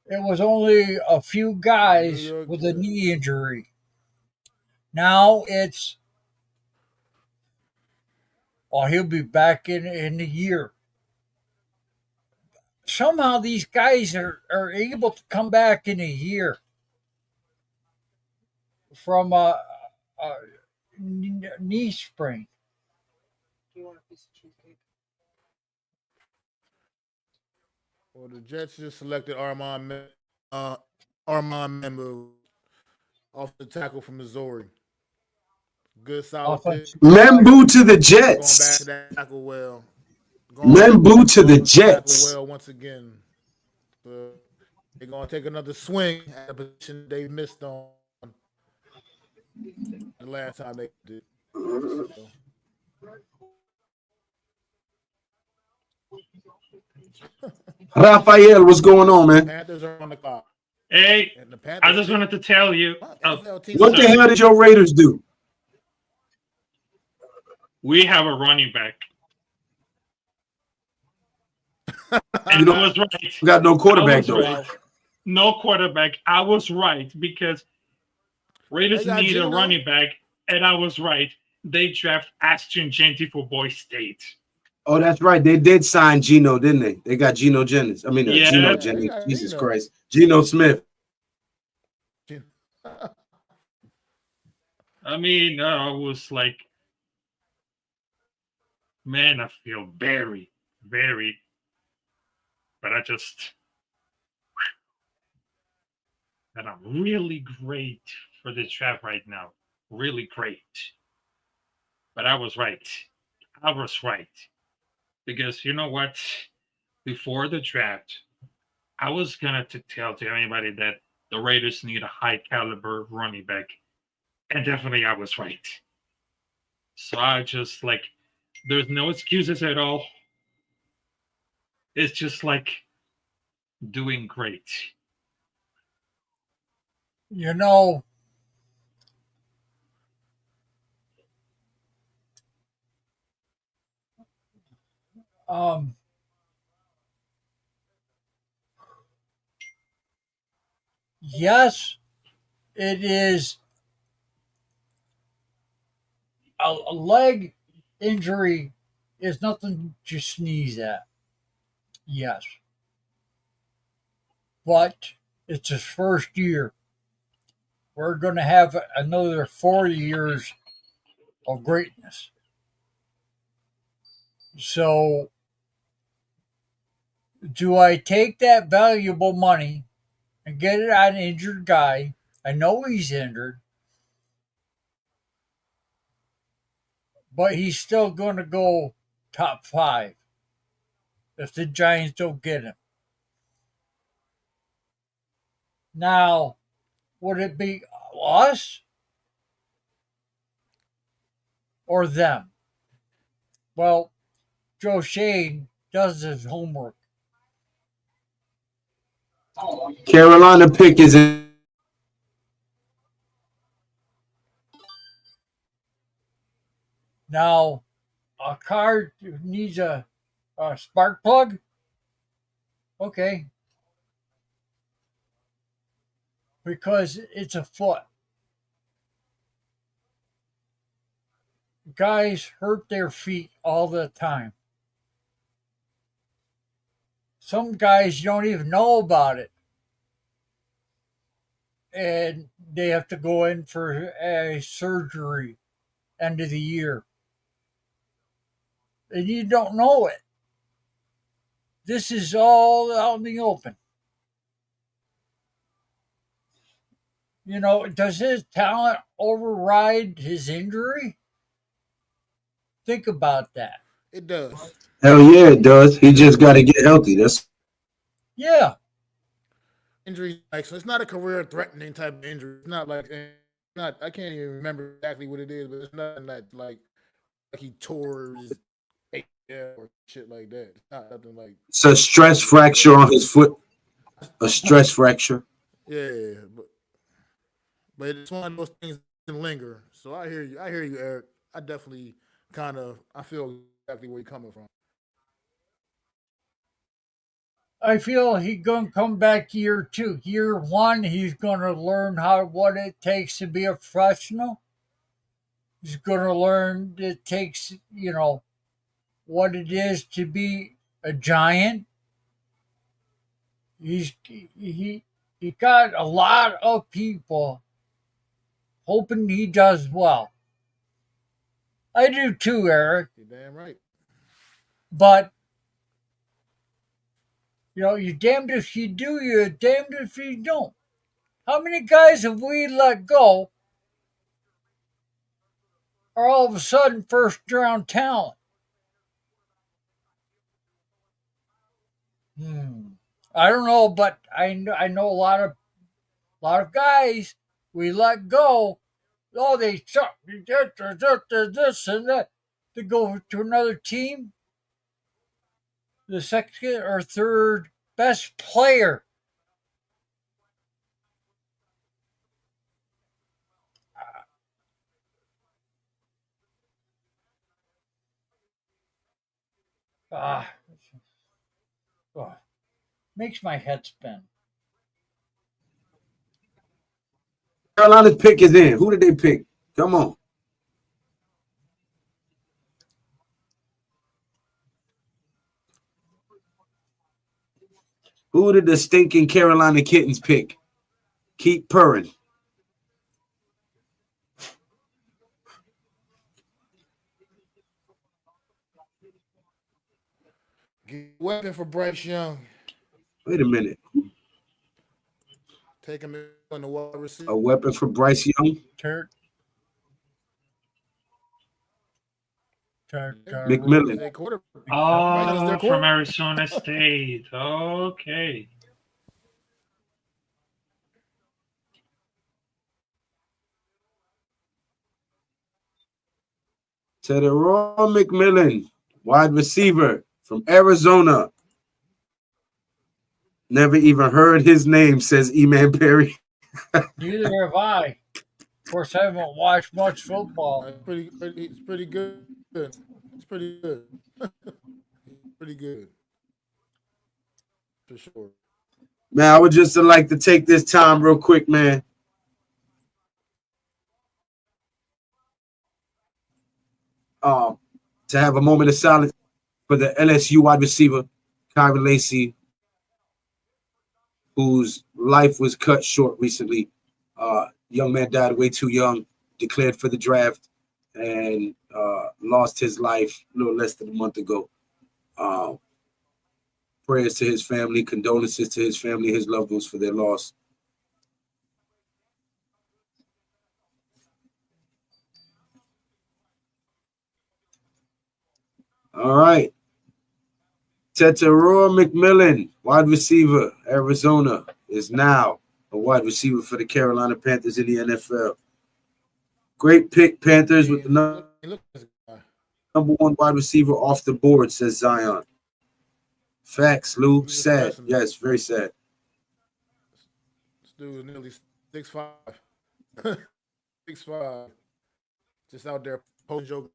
It was only a few guys with a knee injury. Now it's he'll be back in a year. Somehow these guys are able to come back in a year from knee sprain. Do you want a piece of cheesecake? Well, the Jets just selected Armand Member off the tackle from Missouri. Good solid pick. Offensive Membu to the Going back to Jets. that tackle well. Going back Membu to the tackle Jets. well once again. But they're gonna take another swing at a position they missed on the last time they did. So, Rafael, what's going on, man? Panthers are on the clock. Hey, And the I Panthers just wanted to tell you, NFL team What the Sorry. hell did your Raiders do? we have a running back. And You I don't was right. got no quarterback, was though. right. No quarterback. I was right because Raiders They got need a Geno. running back, and I was right. They draft Ashton Jeanty for Boy State. Oh, that's right. They did sign Geno, didn't they? They got Geno Jennings. I mean, Yeah. Geno Yeah, Jennings. they got Jesus Geno. Christ. Geno Smith. I mean, I was like, man, I feel very, very, but I just, and I'm really great for this draft right now. Really great. But I was right. I was right. Because you know what? Before the draft, I was going to tell to anybody that the Raiders need a high caliber running back. And definitely I was right. So I just like, there's no excuses at all. It's just like doing great. You know, um, yes, it is a leg injury is nothing to sneeze at. Yes. But it's his first year. We're going to have another 4 years of greatness. So, do I take that valuable money and get it on an injured guy? I know he's injured, but he's still going to go top 5 if the Giants don't get him. Now, would it be us or them? Well, Joe Shane does his homework. Carolina pick is in. Now, a car needs a spark plug. Okay. Because it's a foot. Guys hurt their feet all the time. Some guys don't even know about it. And they have to go in for a surgery end of the year. And you don't know it. This is all out in the open. You know, does his talent override his injury? Think about that. It does. Hell yeah, it does. He just got to get healthy. That's Yeah. Injury, like, so it's not a career-threatening type of injury. It's not like, not, I can't even remember exactly what it is, but it's nothing that like he tore his ACL or shit like that. It's not nothing like. it's a stress fracture on his foot. A stress fracture. Yeah, but it's one of those things that can linger. So I hear you. I hear you, Eric. I definitely I feel exactly where you're coming from. I feel he's gonna come back year 2. Year 1, he's gonna learn what it takes to be a professional. He's gonna learn it takes, what it is to be a giant. He got a lot of people hoping he does well. I do too, Eric. You're damn right. But you damned if you do, you're damned if you don't. How many guys have we let go are all of a sudden first round talent? I don't know, but I know a lot of guys we let go. Oh, they suck. This and that. To go to another team, the second or third best player. Ah, oh, makes my head spin. Carolina's pick is in. Who did they pick? Come on. Who did the stinking Carolina Kittens pick? Keep purring. Get a weapon for Bryce Young. Wait a minute. Take him in the wide receiver. A weapon for Bryce Young? McMillan. They quarterback. Bryce is Oh, their from quarterback. Arizona State. Okay. Teteroy McMillan, wide receiver from Arizona. Never even heard his name, says E-Man Perry. Neither have I. Of course, I haven't watched much football. It's pretty good. It's pretty good. Pretty good. For sure. Man, I would just like to take this time real quick, man. To have a moment of silence for the LSU wide receiver, Kyron Lacy, whose life was cut short recently. Young man died way too young, declared for the draft, and lost his life a little less than a month ago. Prayers to his family, condolences to his family, his loved ones for their loss. All right. Teteroy McMillan, wide receiver, Arizona, is now a wide receiver for the Carolina Panthers in the NFL. Great pick, Panthers, with the number one wide receiver off the board, says Zion. Facts, Lou. Sad. Yes, very sad. This dude is nearly 6'5". 6'5". Just out there posing joke.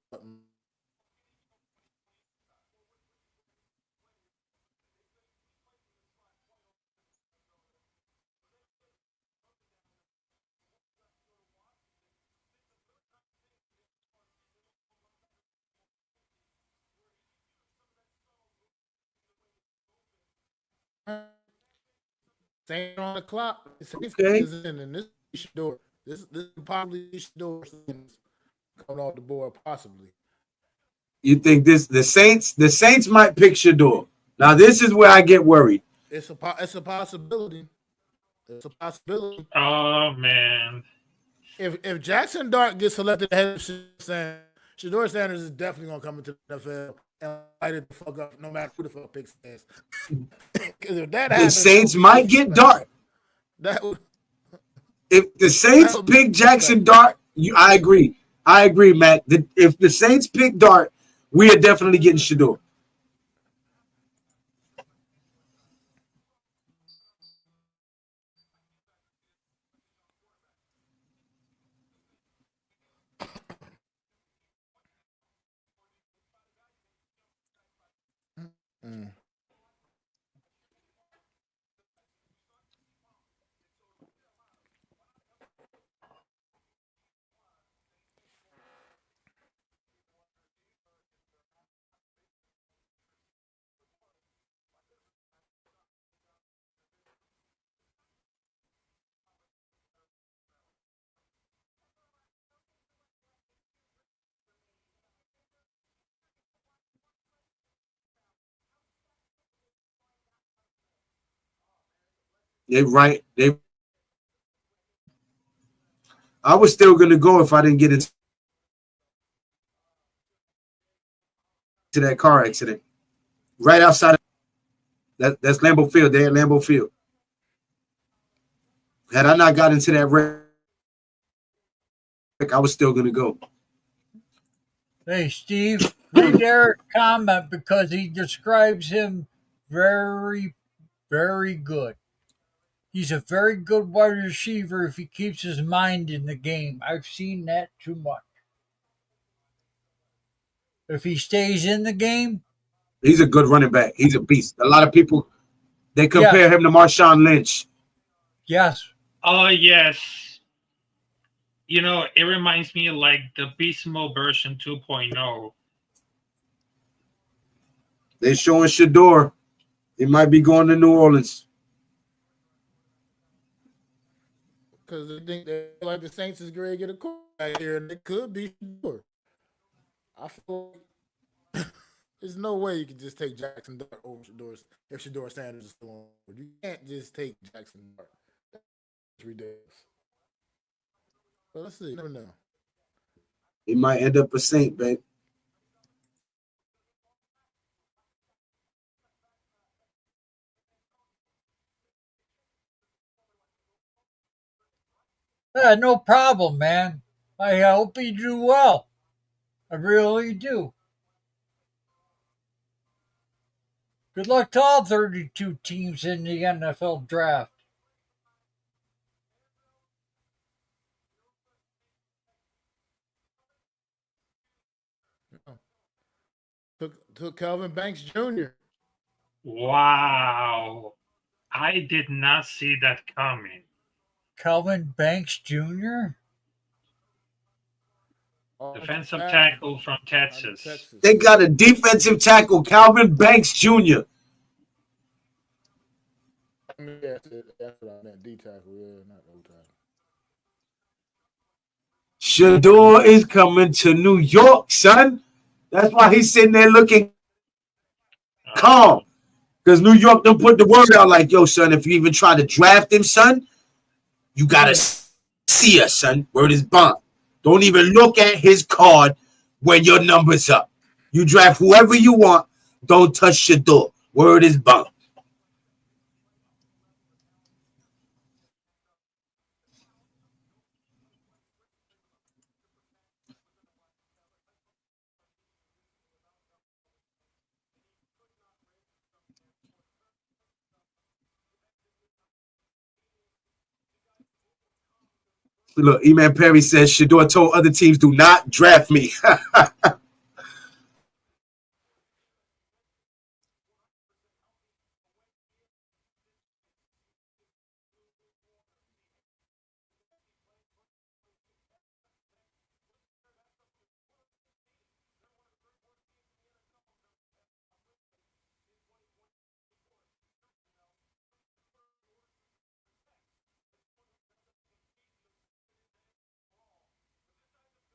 Staying on the clock. Okay. Is in, and this door. This probably door coming off the board possibly. You think the Saints might pick Shador. Now this is where I get worried. It's a possibility. It's a possibility. Oh man. If Jackson Dart gets selected ahead of Shador Sanders is definitely gonna come into the NFL and light it the fuck up no matter who the fuck picks Sanders. Because if that happens, The Saints might get Dart. If the Saints pick Jackson Dart, I agree. I agree, Matt. If the Saints pick Dart, we are definitely getting Shador. They right. I was still gonna go if I didn't get into that car accident right outside. That's Lambeau Field. They at Lambeau Field. Had I not got into that wreck, I was still gonna go. Hey, Steve, read Eric's comment because he describes him very, very good. He's a very good wide receiver if he keeps his mind in the game. I've seen that too much. If he stays in the game, He's a good running back. He's a beast. A lot of people they compare yes, him to Marshawn Lynch. yes, Oh yes. You know, it reminds me of like the Beast Mode version 2.0. They're showing Shador. He might be going to New Orleans. Because they think that like the Saints is going to get a quarterback here, and it could be sure. I feel like there's no way you can just take Jackson Dart over Shador if Shador Sanders is still on. You can't just take Jackson Dart. That's ridiculous. But let's see. You never know. He might end up a Saint, babe. no problem, man. I hope he do well. I really do. Good luck to all 32 teams in the NFL draft. Took Calvin Banks Jr. Wow. I did not see that coming. Calvin Banks Jr.? Defensive tackle from Texas. They got a defensive tackle, Calvin Banks Jr. Yeah, that's what I meant. D tackle, yeah, not O tackle. Shador is coming to New York, son. That's why he's sitting there looking calm. Because New York don't put the word out like, yo, son, if you even try to draft him, son, you got to see us, son. Word is bond. Don't even look at his card when your number's up. You draft whoever you want. Don't touch Shador. Word is bond. Look, E-Man Perry says Shador told other teams, do not draft me.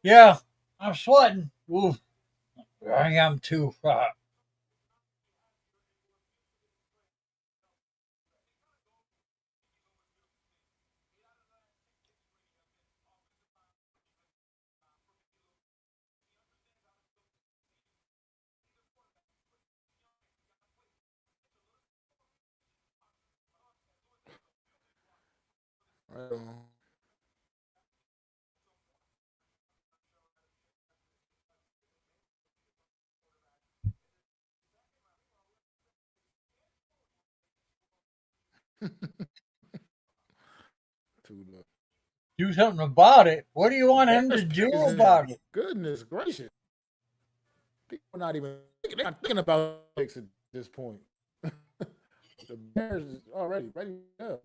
Yeah, I'm sweating. Ooh, I am too. Right on. Too low. Do something about it. What do you want him to Bears do picks in. about it? Goodness gracious. People are not even they're not thinking about picks at this point. The Bears is already ready to go.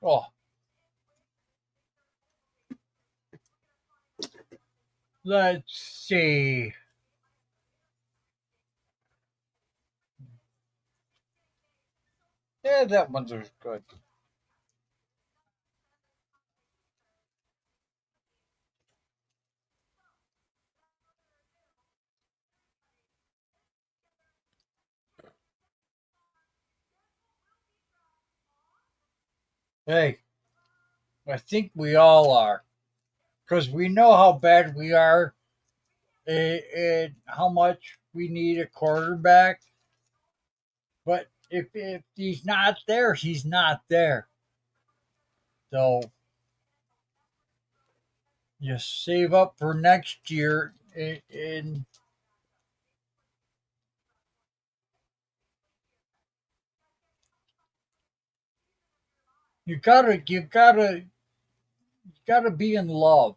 Oh, let's see. Yeah, that one's good. Hey, I think we all are. Because we know how bad we are and how much we need a quarterback. But if he's not there, he's not there. So just save up for next year and you gotta be in love.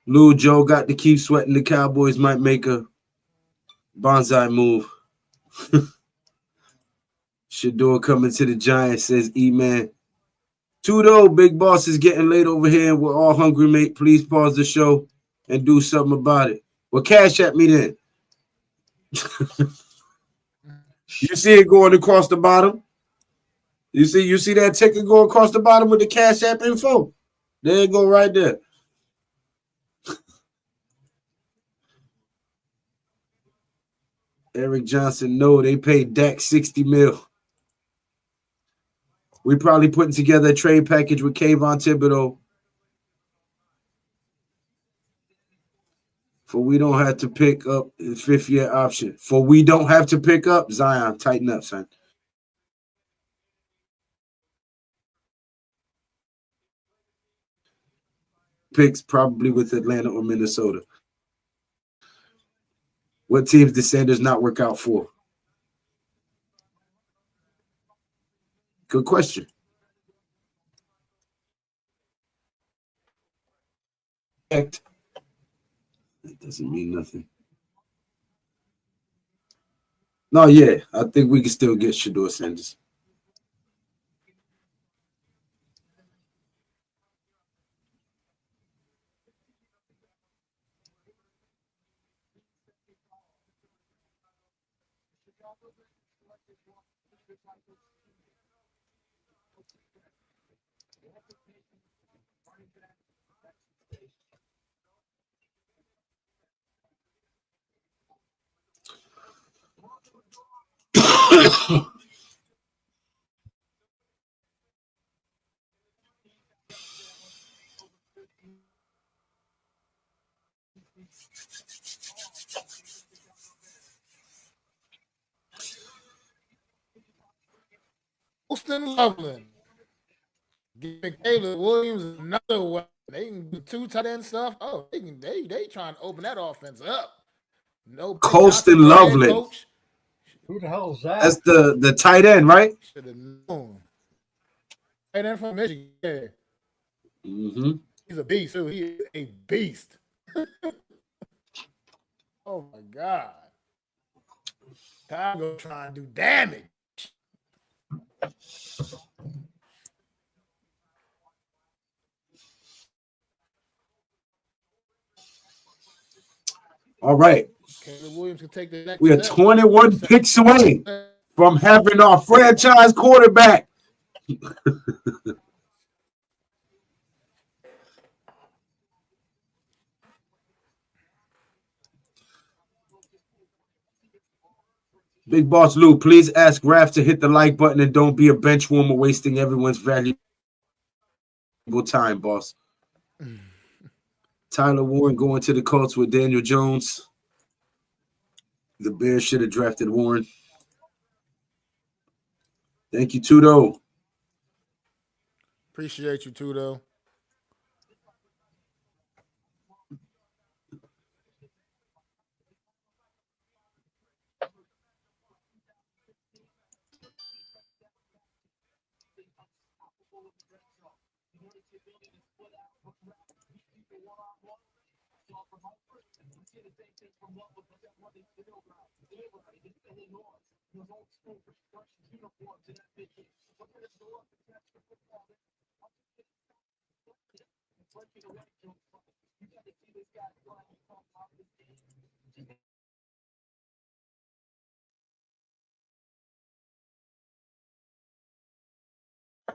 Lou Joe got to keep sweating. The Cowboys might make a bonsai move. Shador coming to the Giants, says E-Man. Tudo, Big Boss is getting late over here. We're all hungry, mate. Please pause the show and do something about it. Well, cash at me then. You see it going across the bottom? You see that ticket go across the bottom with the Cash App info? There it go right there. Eric Johnson, no, they paid Dak 60 mil. We probably putting together a trade package with Kayvon Thibodeau. For we don't have to pick up the 5th-year option. For we don't have to pick up Zion. Tighten up, son. Picks probably with Atlanta or Minnesota. What teams did Sanders not work out for? Good question. That doesn't mean nothing. No, yeah, I think we can still get Shador Sanders. Austin Loveland. Giving Caleb Williams another weapon. They can do 2 tight end stuff. Oh, they trying to open that offense up. No Ben Johnson, Colston no head Loveland. coach. Who the hell is that? That's the tight end, right? Should have known. Tight end from Michigan. Yeah. Mm-hmm. He's a beast too. He is a beast. Oh my God. Chicago trying to do damage. All right. Caleb Williams can take the next We are step. 21 picks away from having our franchise quarterback. Big Boss Lou, please ask Raph to hit the like button and don't be a bench warmer wasting everyone's valuable time, boss. Tyler Warren going to the Colts with Daniel Jones. The Bears should have drafted Warren. Thank you, Tudo. Appreciate you, Tudo.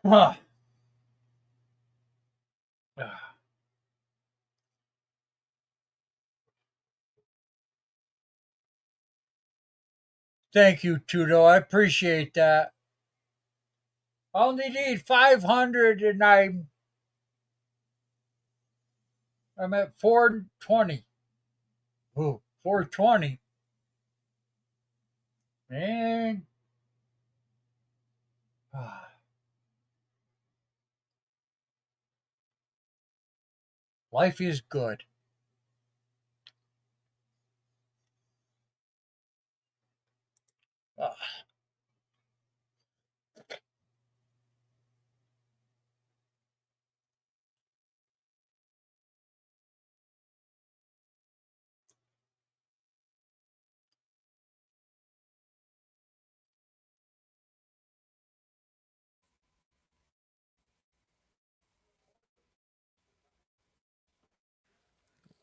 Ah. Thank you, Tudo. I appreciate that. I only need 500 and I'm at 420. Ooh, 420. Man. Life is good. Ah.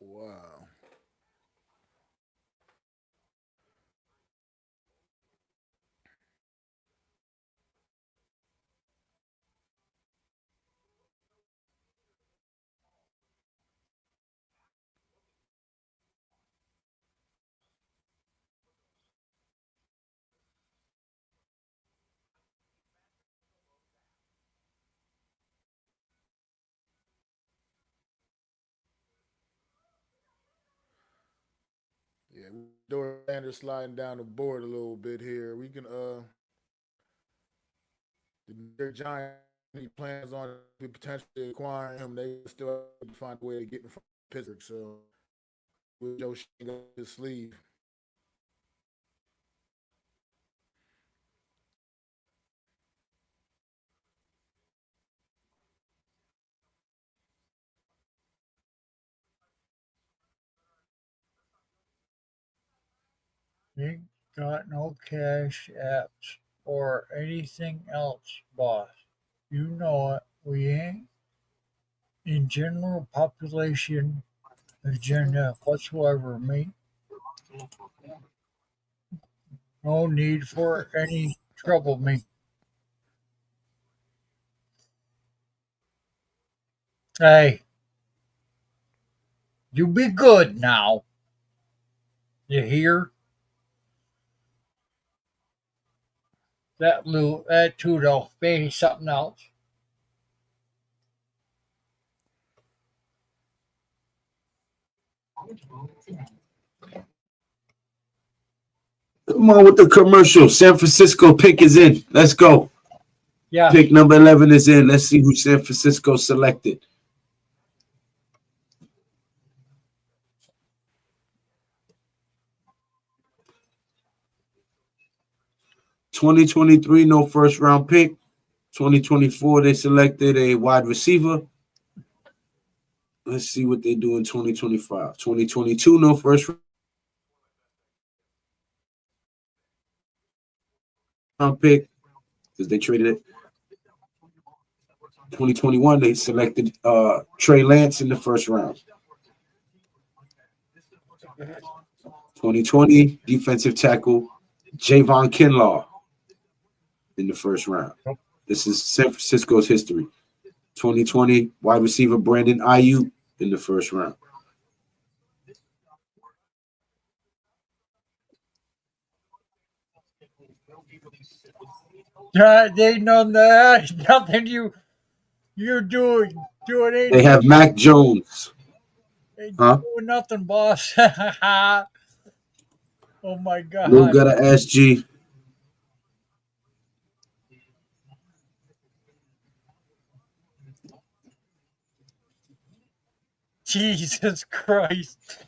Wow. Yeah, Dorander sliding down the board a little bit here. We can the Giants any plans on potentially acquiring him. They still have to find a way to get in front of Pittsburgh. So with Joe Shane up his sleeve. Ain't got no cash apps or anything else, boss. You know it. We ain't in general population agenda whatsoever, mate. No need for any trouble, mate. Hey, you be good now. You hear? That Tudo, maybe something else. Come on with the commercial. San Francisco pick is in. Let's go. Yeah. Pick number 11 is in. Let's see who San Francisco selected. (2023) no first round pick. 2024 they selected a wide receiver. Let's see what they do in 2025. 2022 no first round pick because they traded it. 2021 they selected Trey Lance in the first round. 2020 defensive tackle Javon Kinlaw in the first round. This is San Francisco's history. 2020 wide receiver Brandon Ayuk in the first round. They know that nothing you're doing ain't They have Mac Jones. Huh? doing nothing, boss. Oh my Lou god. gotta SG. Jesus Christ.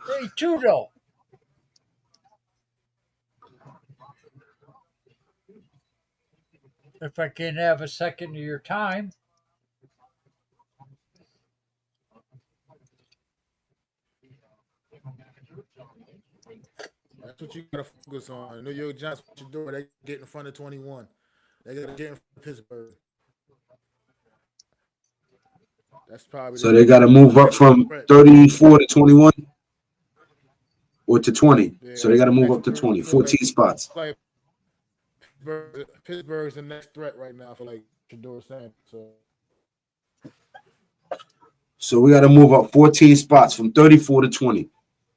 Hey too, though. If I can have a second of your time. That's what you gotta focus on. New York Giants, what you doing? They get in front of 21. They gotta get in front of Pittsburgh. That's probably So they got to move up from 34 to 21 or to 20. Yeah, So they got to move next up to threat. 20, Look like 14 spots. like Pittsburgh's the next threat right now for like Shador saying. So we got to move up 14 spots from 34 to 20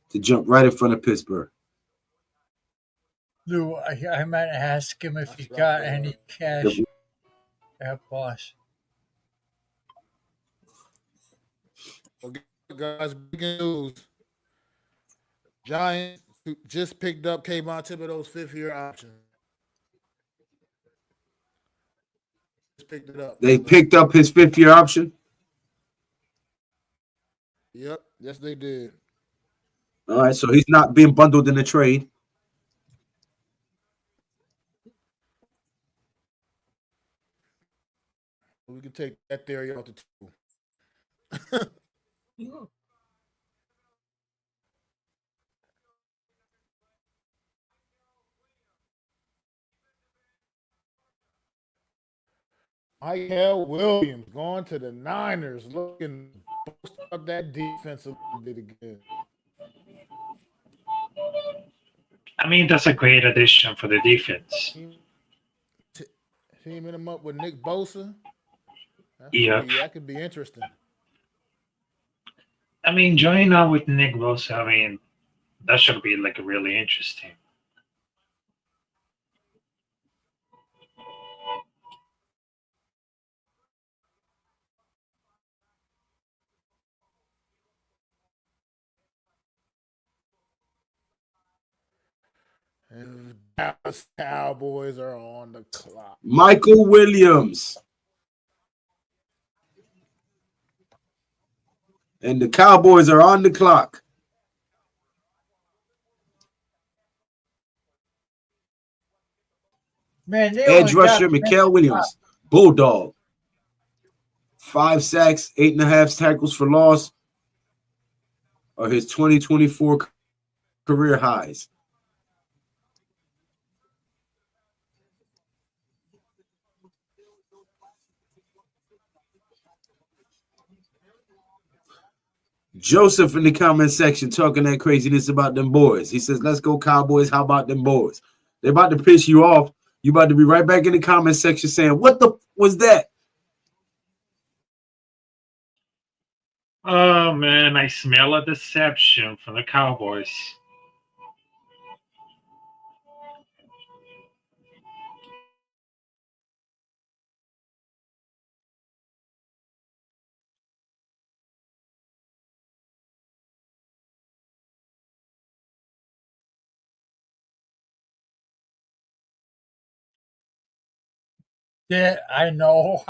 to jump right in front of Pittsburgh. Lou, I might ask him if That's he right, got yeah. any cash at boss. Well, guys, breaking news. Giants just picked up Kayvon Thibodeau's 5th-year option. Just picked it up. They picked up his 5th-year option. Yep. Yes, they did. All right, so he's not being bundled in the trade. We can take that theory off the table. Michael Williams going to the Niners, looking to boost up that defense a little bit again. I mean, that's a great addition for the defense. Teaming him up with Nick Bosa. Yep. That could be interesting. I mean, joining up with Nick Bosa, I mean, that should be like really interesting. And the Dallas Cowboys are on the clock. Michael Williams. And the Cowboys are on the clock. Man, they Edge only rusher, got Mikael Williams. Bulldog. 5 sacks, 8.5 tackles for loss are his 2024 career highs. Joseph in the comment section talking that craziness about them boys. He says, let's go Cowboys. How about them boys? They're about to piss you off. You about to be right back in the comment section saying, what the was that? Oh, man, I smell a deception from the Cowboys. Yeah, I know.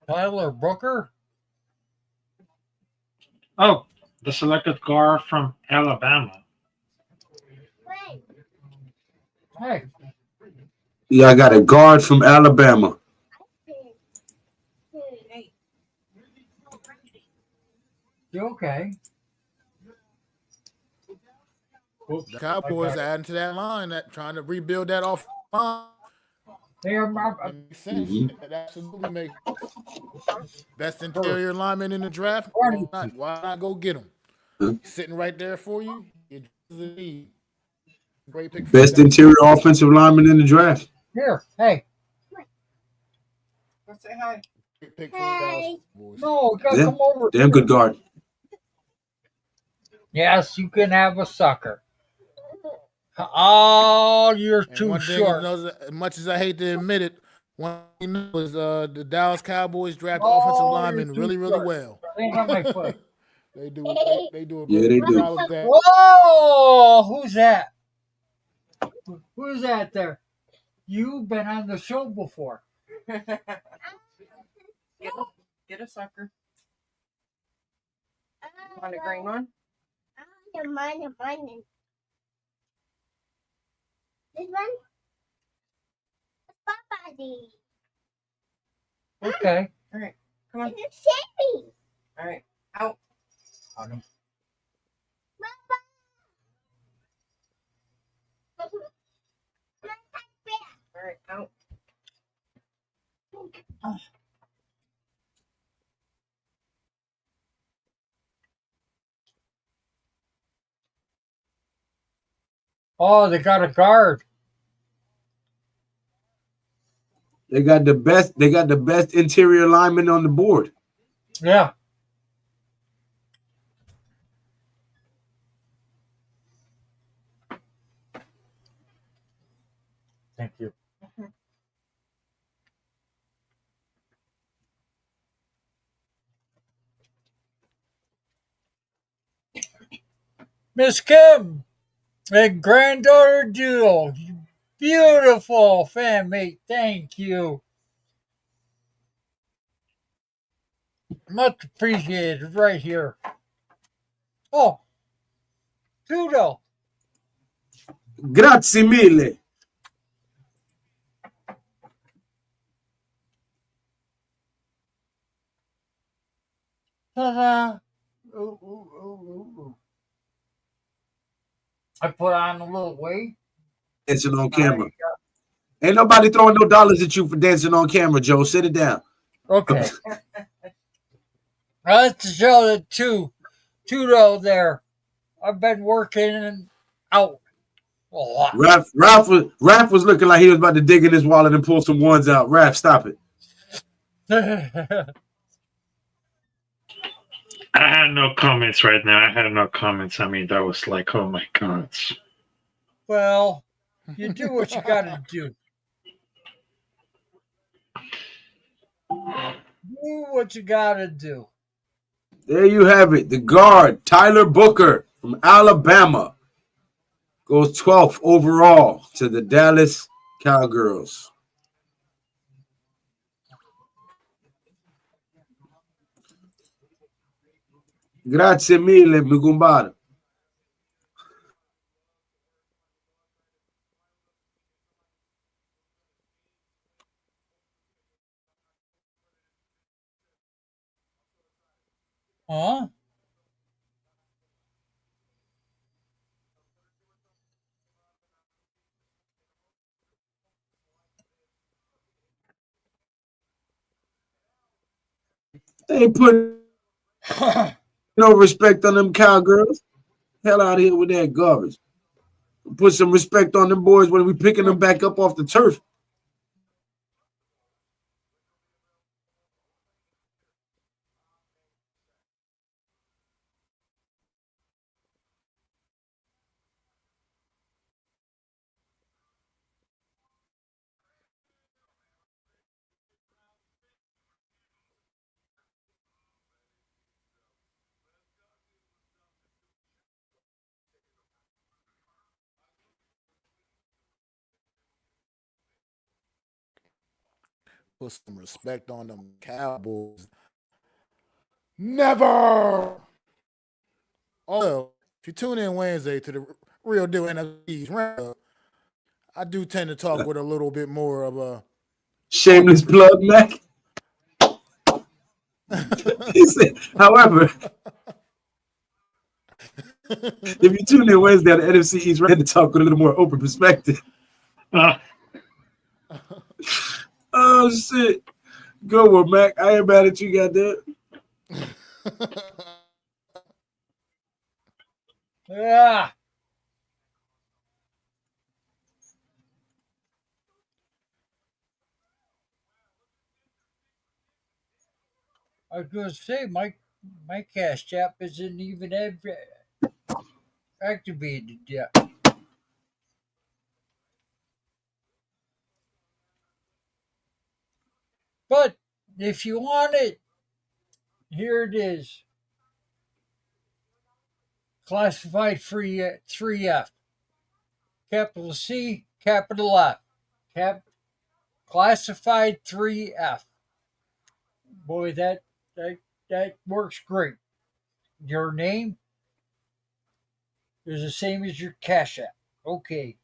Tyler Booker? Oh, the selected guard from Alabama. Hey, Yeah, I got a guard from Alabama. you okay? The Cowboys are adding to that line, that trying to rebuild that off line. They're That makes sense. Mhm. That absolutely makes sense. Best interior lineman in the draft. Why not go get him? He's sitting right there for you. Your draft is a need. Great pick for the Best Bengals. interior offensive lineman in the draft. here. Hey, Go say hi. Great pick for the Dallas Cowboys. no, you gotta Yeah. come over. Damn good guard. Yes, you can have a sucker. Oh, you're And too one thing, short. as much as I hate to admit it, one thing was the Dallas Cowboys draft Oh, offensive you're linemen too really, really short. well. Ain't on my foot. They do. They do a Yeah, very they good do. job of that. Whoa, who's that? Who's that there? You've been on the show before. Get a sucker. Want a green one? This one? Papa. Okay. All right. Come on. It's a Chevy. All right. Out. Honey. All right. Out. Oh, they got a guard. They got the best interior lineman on the board. Yeah. Thank you. Miss Kim and granddaughter Jewel, beautiful family. Thank you. Much appreciated right here. Oh, Tudo. Grazie mille. Ta-da. Ooh, ooh, ooh, ooh. I put on a little weight. Dancing on camera. Ain't nobody throwing no dollars at you for dancing on camera, Joe. Sit it down. Okay. That's to show that Tudo there. I've been working out a lot. Raph was looking like he was about to dig in his wallet and pull some ones out. Raph, stop it. I had no comments right now. I had no comments. I mean, that was like, oh my God. Well, you do what you gotta do. Do what you gotta do. There you have it. The guard, Tyler Booker from Alabama, goes 12th overall to the Dallas Cowgirls. Grazie mille, mi compare. Huh? They ain't putting no respect on them Cowgirls. Hell out of here with that garbage. Put some respect on them boys when we picking them back up off the turf. Put some respect on them Cowboys. Never. Oh, if you tune in Wednesday to the Real Deal NFT's roundup, I do tend to talk with a little bit more of a Shameless plug, Mac. He said, however, if you tune in Wednesday on the NFC East, we're to talk with a little more open perspective. Oh shit. Good one, Mac. I ain't mad at you, goddamn. Yeah. I was gonna say my Cash App isn't even activated yet. But if you want it, here it is. Classified free 3F. Capital C, capital F. Classified 3F. Boy, that works great. Your name is the same as your Cash App. Okay.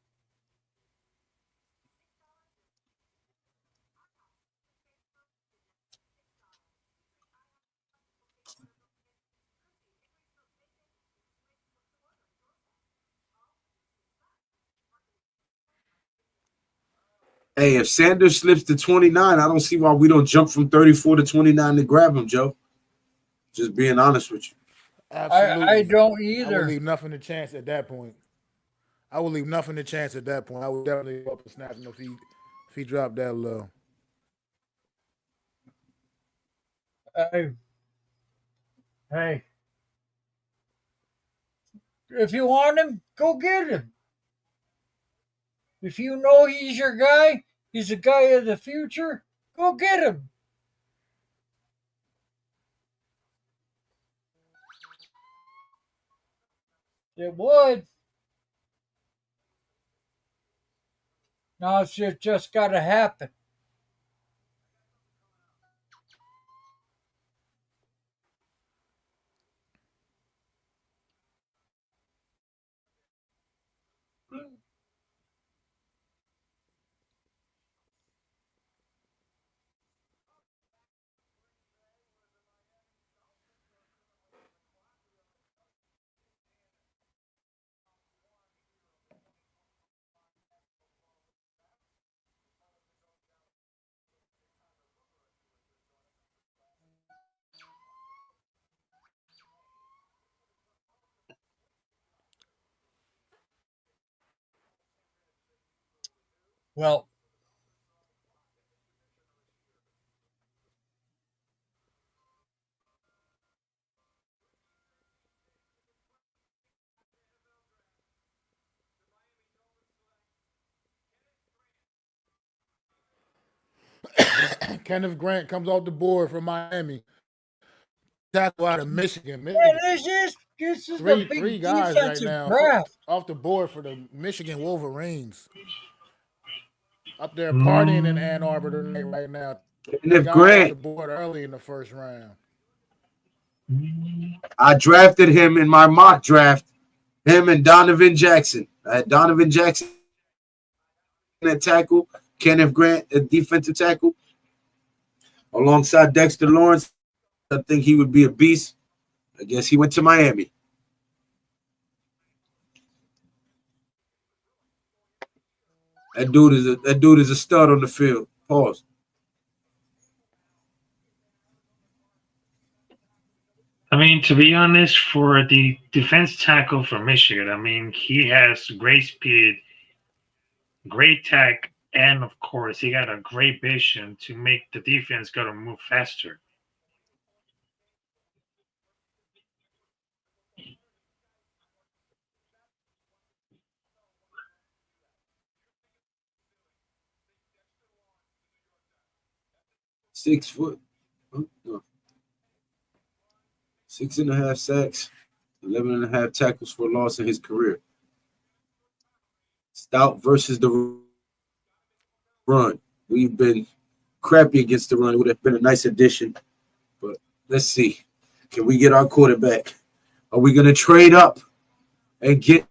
Hey, if Sanders slips to 29, I don't see why we don't jump from 34 to 29 to grab him, Joe. Just being honest with you. Absolutely. I don't I would either. leave nothing to chance at that point. I would leave nothing to chance at that point. I would definitely go up and snap him if he dropped that low. Hey, if you want him, go get him. If you know he's your guy, he's a guy of the future, go get him. It would. Now it's just got to happen. Well, Kenneth Grant comes off the board from Miami. Tackle out of Michigan. man, this is a big Three guys right defensive now draft. off the board for the Michigan Wolverines. Up there partying in Ann Arbor tonight right now. And if Guy off the Grant, board early in the first round. I drafted him in my mock draft, him and Donovan Jackson. I had Donovan Jackson at tackle, Kenneth Grant at defensive tackle, alongside Dexter Lawrence. I think he would be a beast. I guess he went to Miami. That dude is a stud on the field. Pause. I mean, to be honest, for the defense tackle for Michigan, I mean, he has great speed, great tech, and of course, he got a great vision to make the defense go to move faster. $6 foot. No. 6.5 sacks, 11.5 tackles for loss in his career. Stout versus the run. We've been crappy against the run. It would have been a nice addition. But let's see. Can we get our quarterback? Are we going to trade up and get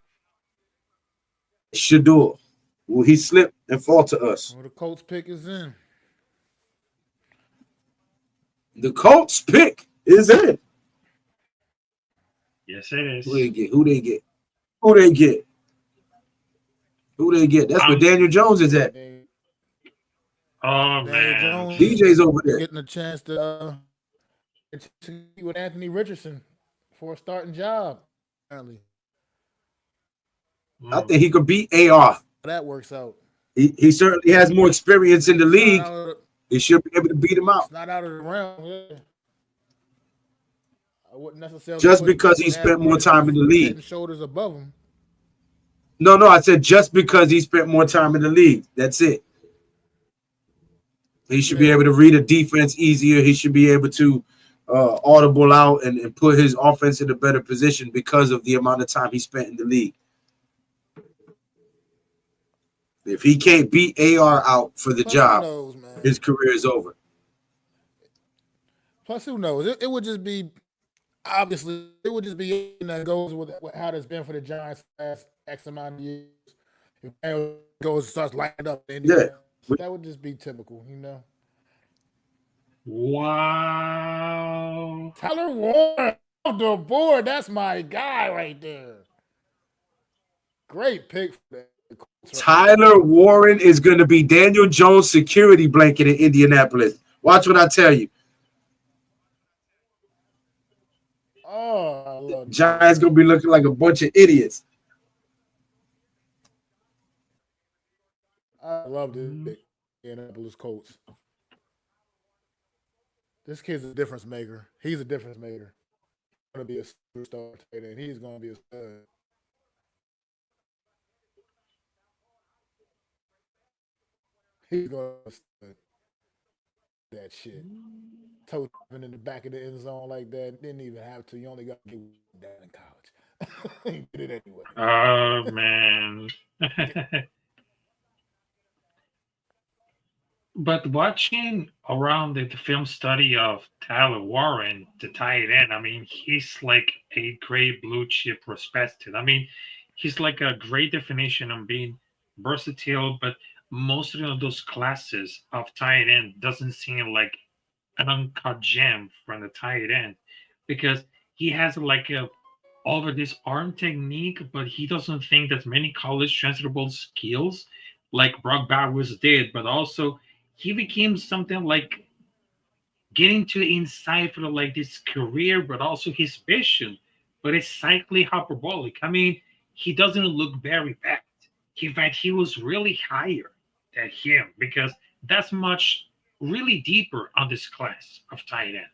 Shador? Will he slip and fall to us? Well, the Colts pick is in. The Colts pick is in. Yes, it is. Who they get? Who they get? Who they get? Who they get? That's where Daniel Jones is at. Oh Daniel man. Jones DJ's over there. getting a chance to compete with Anthony Richardson for a starting job. Apparently, I Mm. think he could beat AR. that works out. He certainly has more experience in the It's not league. out of He should be able to beat him out. it's not out of the realm. Yeah. I wouldn't necessarily Just because he put spent Anthony more time in the Richardson head league. and shoulders above him. No, I said just because he spent more time in the league. That's it. He should be Yeah. able to read a defense easier. He should be able to audible out and put his offense in a better position because of the amount of time he spent in the league. If he can't beat AR out for the Plus, who job, knows, man? his career is over. Plus, who knows? It would just be obviously it would just be that goes with how it's been for the Giants last X amount of years. If Daniel goes and starts lighting up, Yeah. that would just be typical, you know. Wow. Tyler Warren off the board. That's my guy right there. Great pick for that. Tyler Warren is going to be Daniel Jones' security blanket in Indianapolis. Watch what I tell you. Oh, I love that. Giants going to be looking like a bunch of idiots. I love this pick. Indianapolis Colts. This kid's a difference maker. He's a difference maker. He's going to be a superstar tight end. He's going to be a stud. He's going to stud that shit. Toe tapping in the back of the end zone like that. Didn't even have to. You only got to get that in college. He did it anyway. Oh man. But watching around the film study of Tyler Warren, the tight end, I mean, he's like a great blue chip respected. I mean, he's like a great definition of being versatile, but most of those classes of tight end doesn't seem like an uncut gem from the tight end because he has like a over this arm technique, but he doesn't think that many college transferable skills like Brock Bowers did, but also he became something like getting to the inside for like this career, but also his vision. But it's slightly hyperbolic. I mean, he doesn't look very bad. In fact, he was really higher than him because that's much really deeper on this class of tight end.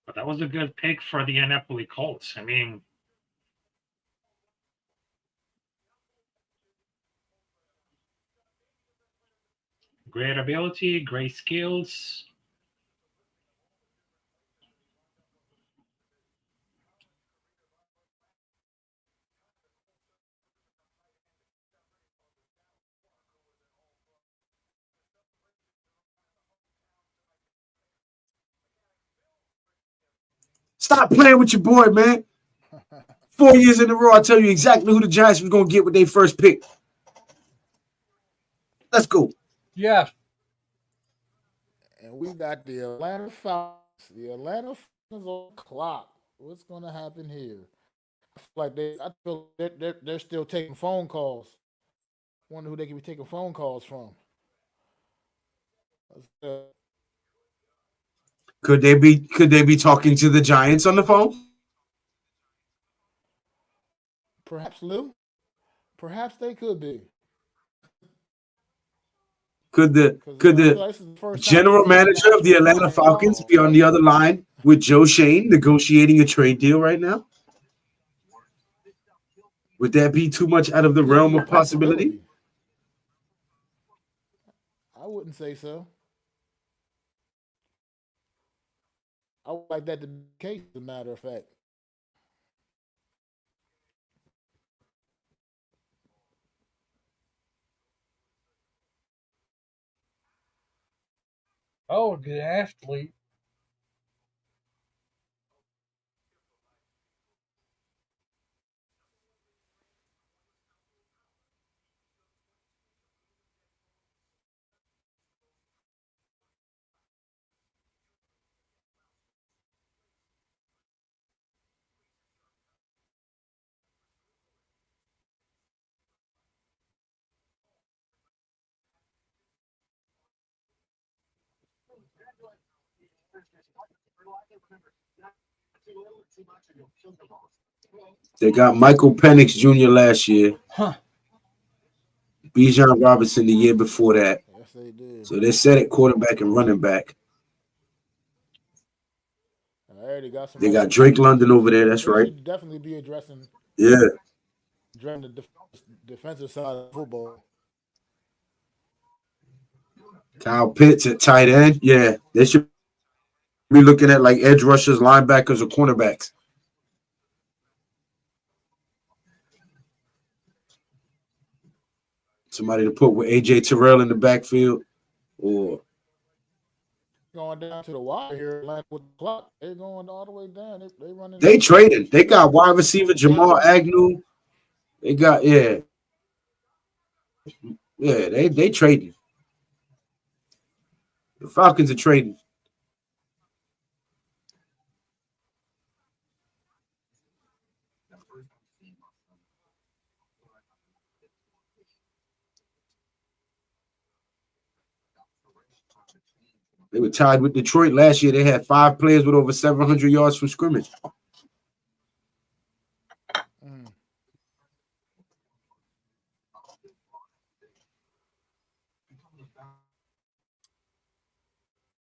But that was a good pick for the Indianapolis Colts. I mean, great ability, great skills. Stop playing with your boy, man. 4 years in a row, I tell you exactly who the Giants were going to get with their first pick. Let's go. Yes. And we got the Atlanta Falcons. The Atlanta Falcons on the clock. What's going to happen here? I feel they're still taking phone calls. Wonder who they could be taking phone calls from. Could they be talking to the Giants on the phone? Perhaps Lou. Perhaps they could be. Could the general manager of the Atlanta Falcons be on the other line with Joe Shane negotiating a trade deal right now? Would that be too much out of the realm of possibility? I wouldn't say so. I would like that to be the case, as a matter of fact. Oh, good athlete. They got Michael Penix Jr. last year. Huh. Bijan Robinson the year before that. Yes, they did. So they set at quarterback and running back. I already got some. They got Drake London over there. That's They right. should definitely be addressing Yeah. the defensive side of football. Kyle Pitts at tight end. Yeah. They should be looking at like edge rushers, linebackers, or cornerbacks. Somebody to put with AJ Terrell in the backfield, or Going down to the wire here, like with the clock, they're going all the way down. They running. they traded. They got wide receiver Jamal Agnew. They got they trading. The Falcons are trading. They were tied with Detroit last year. They had 5 players with over 700 yards from scrimmage. Mm.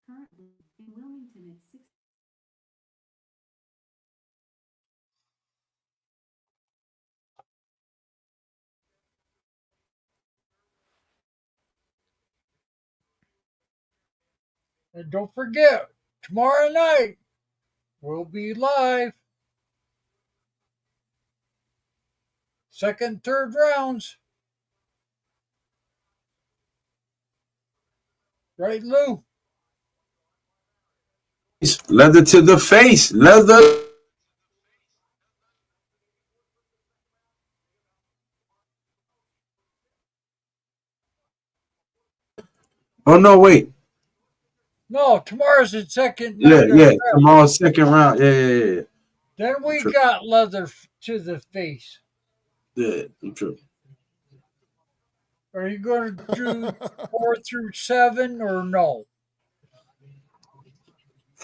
Currently in Wilmington, it's 6. And don't forget, tomorrow night we'll be live. Second, third rounds. Right, Lou? Leather to the face. Leather. Oh, no, wait. No, tomorrow's the second Yeah, night of yeah. round. Tomorrow's second round. Yeah. Then we got leather to the face. Yeah, I'm true. Are you going to do 4 through 7 or no?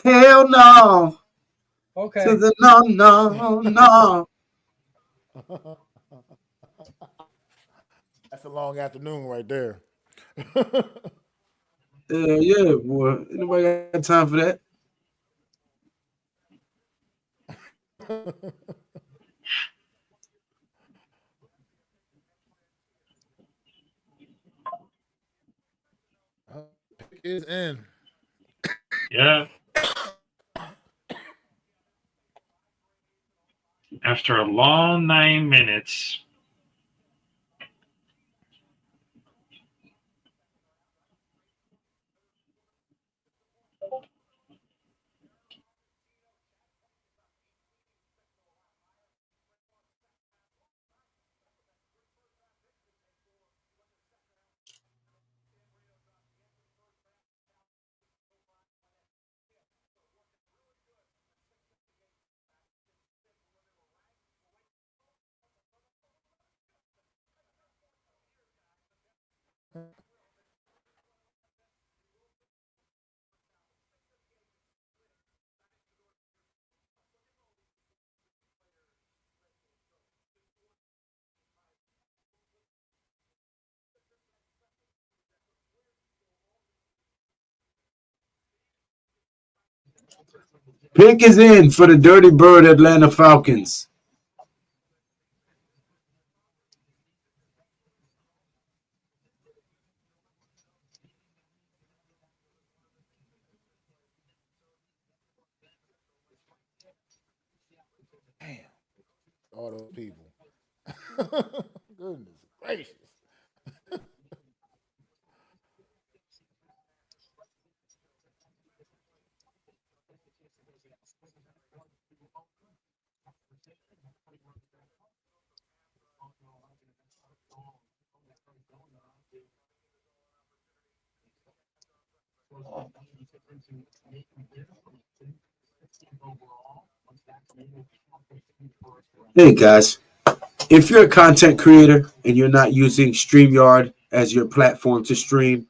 Hell no. Okay. To the no. That's a long afternoon right there. Yeah, boy. Ain't nobody got time for that. Pick is in. Yeah. After a long 9 minutes. Pick is in for the Dirty Bird Atlanta Falcons. Damn. All those people. Goodness gracious. Hey guys, if you're a content creator and you're not using StreamYard as your platform to stream,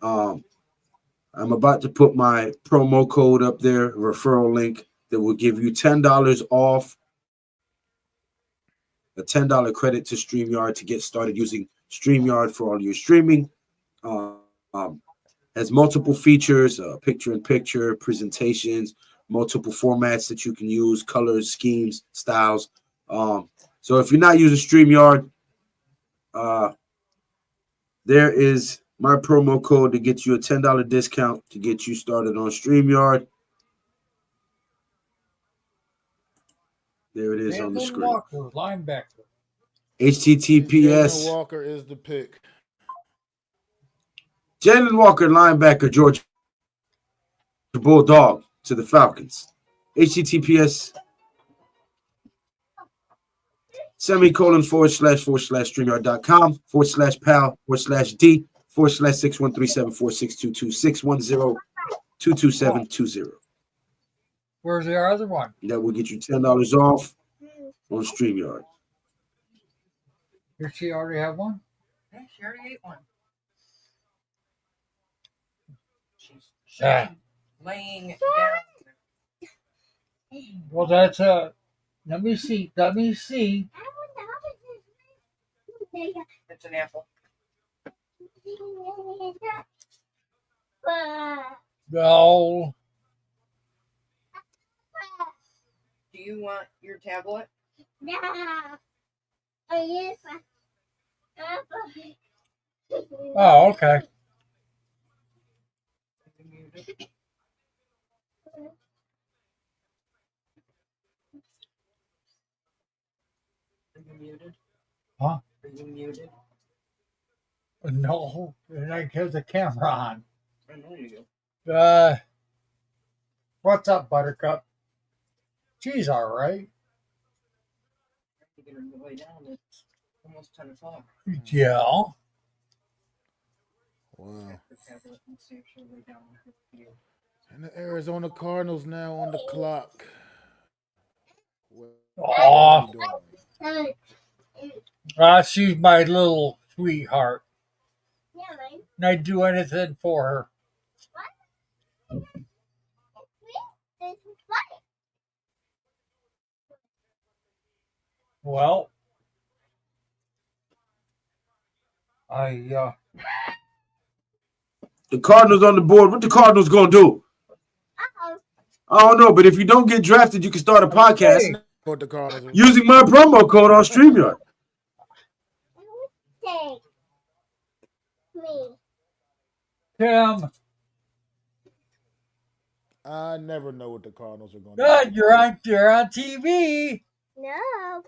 I I'm about to put my promo code up there, referral link that will give you $10 off, a $10 credit to StreamYard to get started using StreamYard for all your streaming. Has multiple features, picture-in-picture, presentations, multiple formats that you can use, colors, schemes, styles. So if you're not using StreamYard, there is my promo code to get you a $10 discount to get you started on StreamYard. There it is on the Jalen screen. Walker, linebacker. Jalen HTTPS. Walker is the pick. Jalen Walker, linebacker, Georgia Bulldog to the Falcons. HTTPS //pal/d/streamyard.com/pal/61374622610227220. Where's the other one? That will get you $10 off on StreamYard. Did she already have one? Yeah, she already ate one. She's Ah. laying down. Well, that's let me see. Let me see. It's an apple. No. Do you want your tablet? Oh, okay. Are you muted? Are you muted? Huh? Are you muted? No, and I have the camera on. I know you. What's up, Buttercup? She's all right. To get her to lay down. It's almost 10 o'clock. Yeah. Wow. Check the tablet and see if she'll lay down with you. And the Arizona Cardinals now on the clock. What Aw. are we doing? She's my little sweetheart. And I'd do anything for her. Well, The Cardinals on the board. What the Cardinals gonna do? I don't know, but if you don't get drafted, you can start a podcast Hey. What the Cardinals are- using my promo code on StreamYard. Tim, I never know what the Cardinals are going to do. you're on TV. No.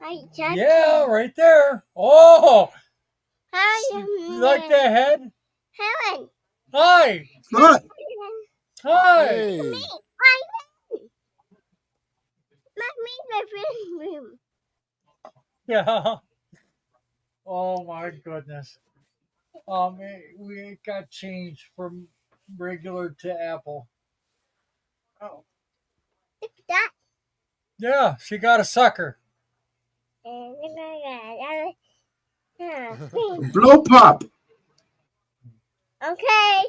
I just Yeah, right there. Oh, Hi, you like that head? Helen. Hi, Huh? hi. Hey, Let me the room. Yeah. Oh my goodness. We got changed from regular to Apple. Oh, Look at that. Yeah, she got a sucker. And look at that. Blow pop. Okay.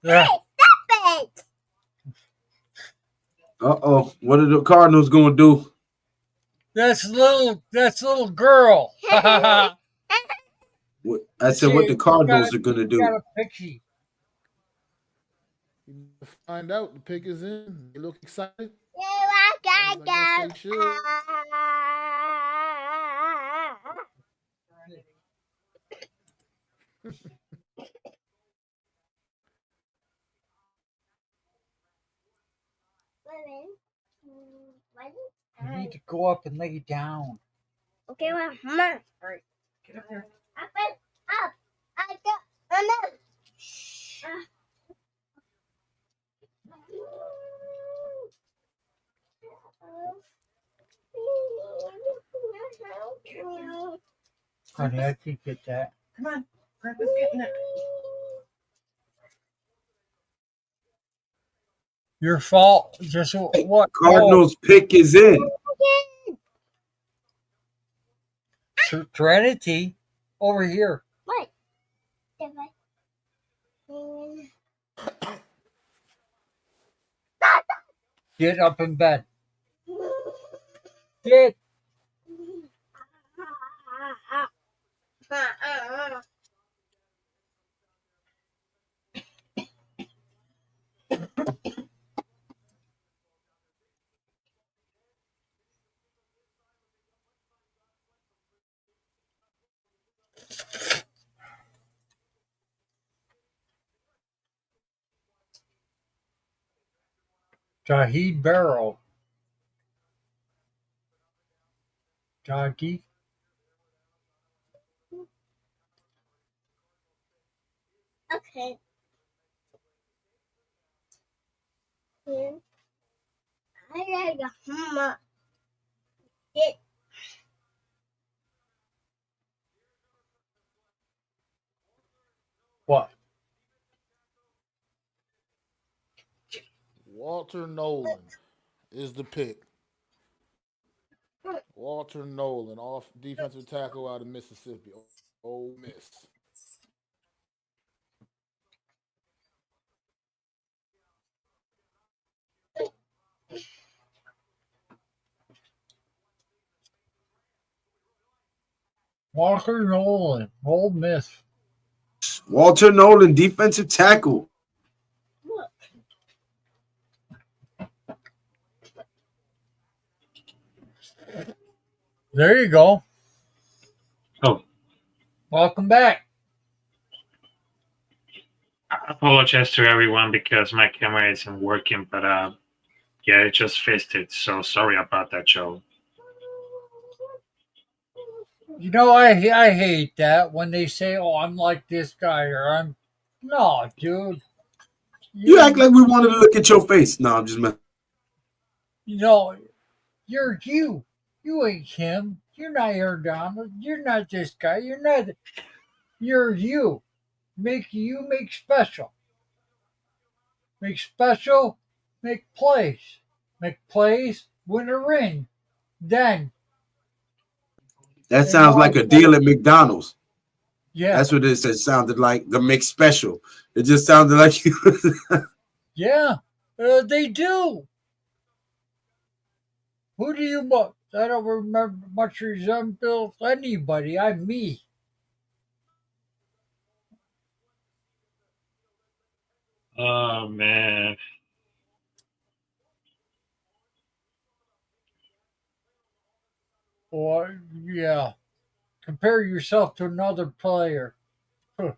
Yeah. Stop it. Uh-oh. What are the Cardinals gonna do? That's little girl. I said what the She Cardinals got- are gonna She do. got a picture. you find out the pick is in. You look excited. I I got guess they should. You need to go up and lay down. Okay, well, Mom. get up there. Up and up. I got enough. Honey, I can get that. Come on. Grandpa's getting it. Your fault. Just what? Cardinals pick is in. Oh, Trinity. Over here. What? Mm. Get up in bed. Get. Jahid Barrow. Jahid. Okay. Here. I gotta go home. Get. What? Walter Nolan is the pick. Walter Nolan, off defensive tackle out of Mississippi. Ole Miss. Walker Nolan. Ole Miss. Walter Nolan, defensive tackle. Look. There you go. Oh, Welcome back. I apologize to everyone because my camera isn't working, but yeah, it just fixed it. So sorry about that, Joe. You know, I hate that when they say, "Oh, I'm like this guy," or "I'm." No, dude. You act like we wanted to look at your face. No, I'm just messing. You know, you're you. You ain't him. You're not Aaron Donald. You're not this guy. You're not. You're you. Make special. Make special. Make plays. Make plays. Win a ring. Then, That sounds like a deal at McDonald's. yeah, That's what it sounded like. The McSpecial. It just sounded like you. yeah, they do. Who do you much? I don't remember much resemble anybody. I'm me. Oh man. Or yeah, compare yourself to another player. Huh.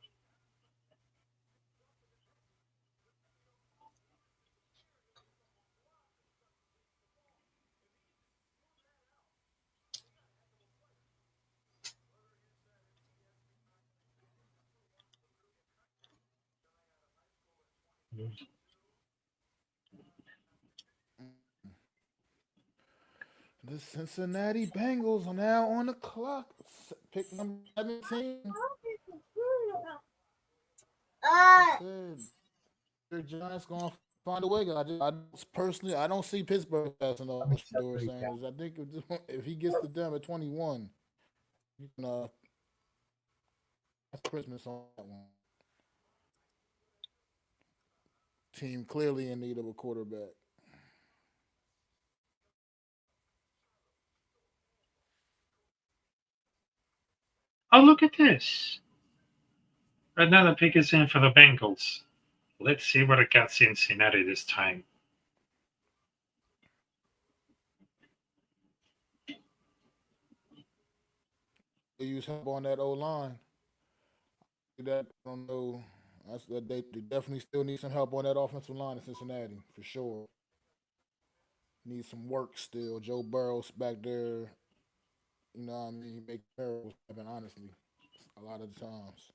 The Cincinnati Bengals are now on the clock. Pick number 17. I said the Giants gonna find a way. I personally, I don't see Pittsburgh passing up Shedeur Sanders. I think if he gets to them at 21, you can that's Christmas on that one. Team clearly in need of a quarterback. Oh, look at this. Another pick is in for the Bengals. Let's see what it got Cincinnati this time. They use help on that O line. That I don't know. They definitely still need some help on that offensive line in Cincinnati for sure. Need some work still. Joe Burrow's back there. You know what I mean? He make miracles happen, honestly, a lot of the times.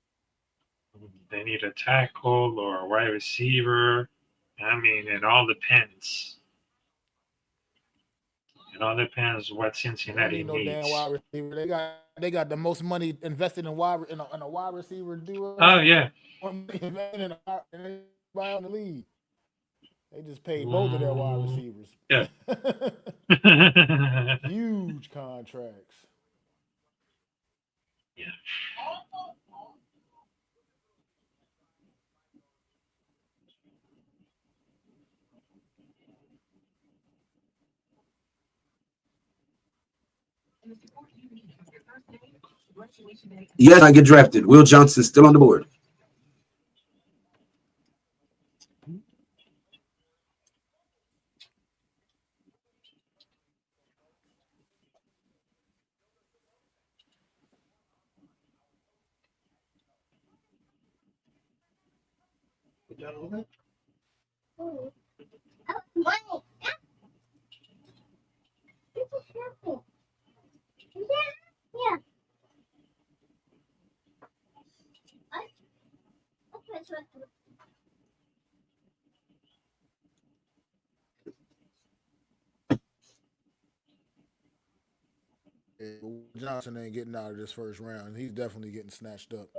They need a tackle or a wide receiver. I mean, it all depends. It all depends what They don't Cincinnati need no damn needs. wide receiver. They got the most money invested in a wide receiver duo. Oh yeah. More money invested in anybody in the league. They just paid both of their wide receivers. Yeah. Huge contracts. Yeah. Yes, I get drafted. Will Johnson still on the board. Oh, money. People shopping. Yeah. Okay, so Yeah, but Will Johnson ain't getting out of this first round. He's definitely getting snatched up.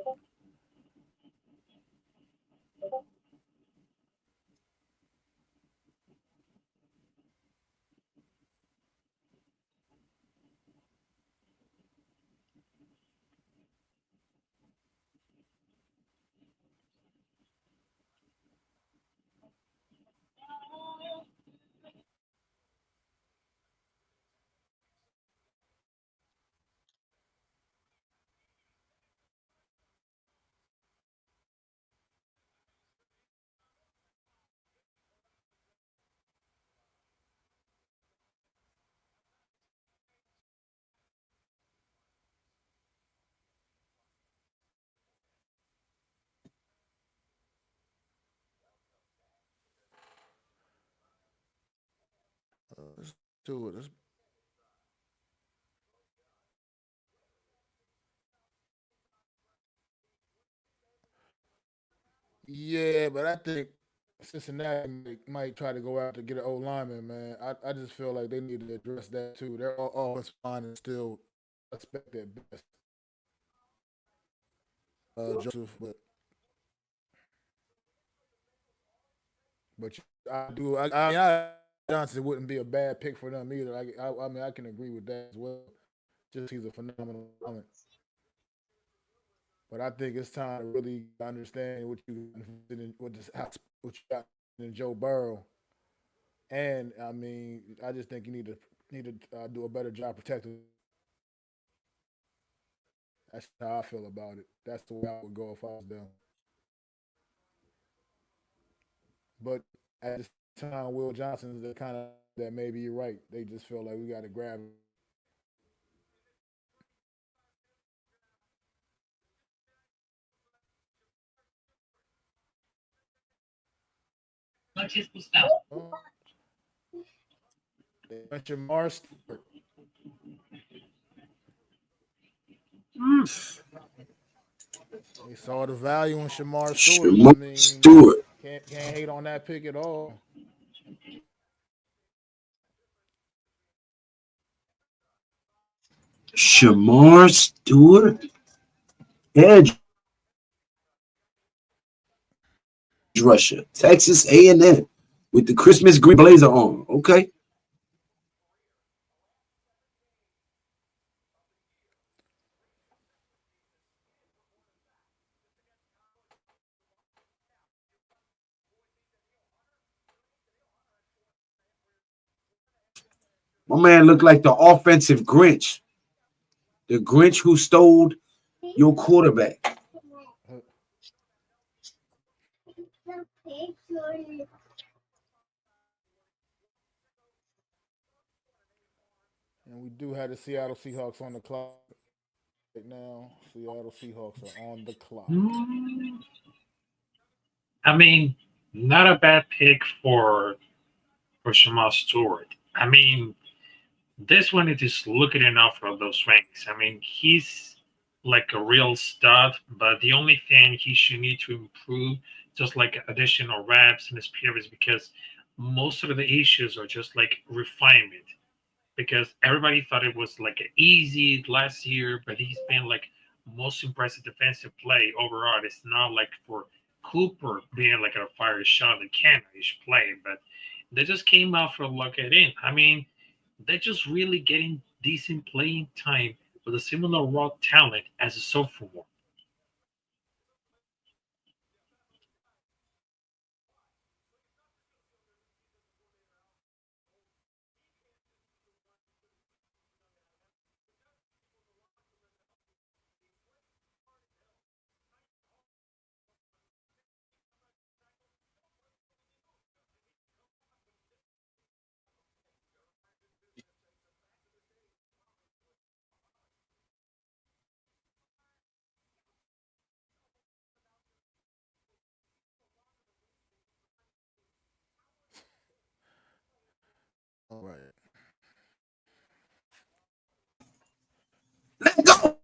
Let's do it. Yeah, but I think Cincinnati might try to go out to get an old lineman, man. I just feel like they need to address that too. Their offensive line is still suspect at best. Joseph, but I do. Johnson wouldn't be a bad pick for them either. I mean, I can agree with that as well. Just he's a phenomenal talent. But I think it's time to really understand what you got in Joe Burrow. And I mean, I just think you need to do a better job protecting. That's how I feel about it. That's the way I would go if I was them. But at the same time, Will Johnson is the kind of that maybe you're right. They just feel like we got to grab him. Oh, they went Jamar Stewart. They saw the value in Shamar Stewart. I Shamar mean, Stewart. can't hate on that pick at all. Shamar Stewart. Edge rusher. Texas A&M with the Christmas green blazer on. Okay. My man looked like the offensive Grinch. The Grinch who stole your quarterback. the picture. And we do have the Seattle Seahawks on the clock right now. Seattle Seahawks are on the clock. Mm, I mean, not a bad pick for Shamal Stewart. I mean, this one is just looking enough for those ranks. I mean, he's like a real stud, but the only thing he should need to improve, just like additional reps in his periods, because most of the issues are just like refinement. Because everybody thought it was like an easy last year, but he's been like most impressive defensive play overall. It's not like for Cooper being like a fire shot that can play, but they just came out for lock it in. I mean, they're just really getting decent playing time with a similar raw talent as a sophomore. All right. Let's go.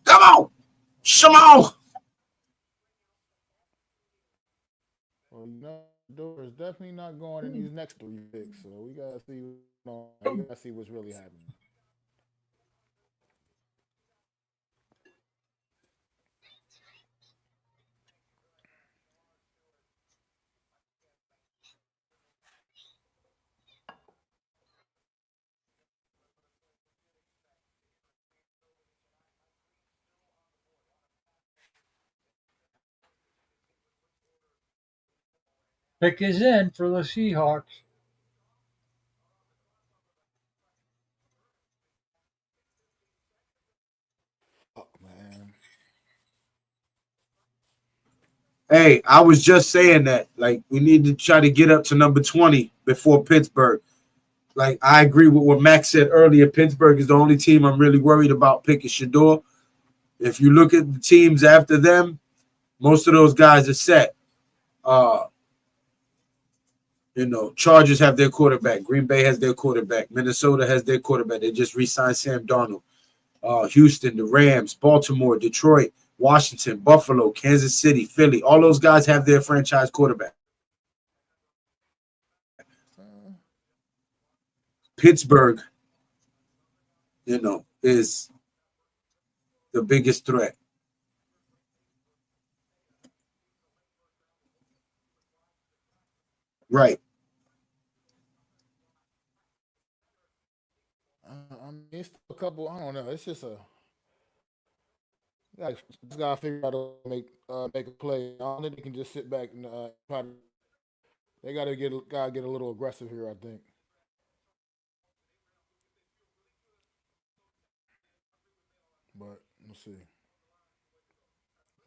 Come on. Shimon. Well, Door is definitely not going in these next 3 picks, so we gotta see. We gotta see what's really happening. Pick is in for the Seahawks. Oh man. Hey, I was just saying that. Like, we need to try to get up to number 20 before Pittsburgh. Like, I agree with what Max said earlier. Pittsburgh is the only team I'm really worried about picking Shador. If you look at the teams after them, most of those guys are set. Chargers have their quarterback. Green Bay has their quarterback. Minnesota has their quarterback. They just re-signed Sam Darnold. Houston, the Rams, Baltimore, Detroit, Washington, Buffalo, Kansas City, Philly. All those guys have their franchise quarterback. Pittsburgh, is the biggest threat. Right. I mean, it's a couple. I don't know. It's just a. Just gotta figure out to make a play. I don't think they can just sit back and try to. They gotta get a little aggressive here. I think. But we'll see.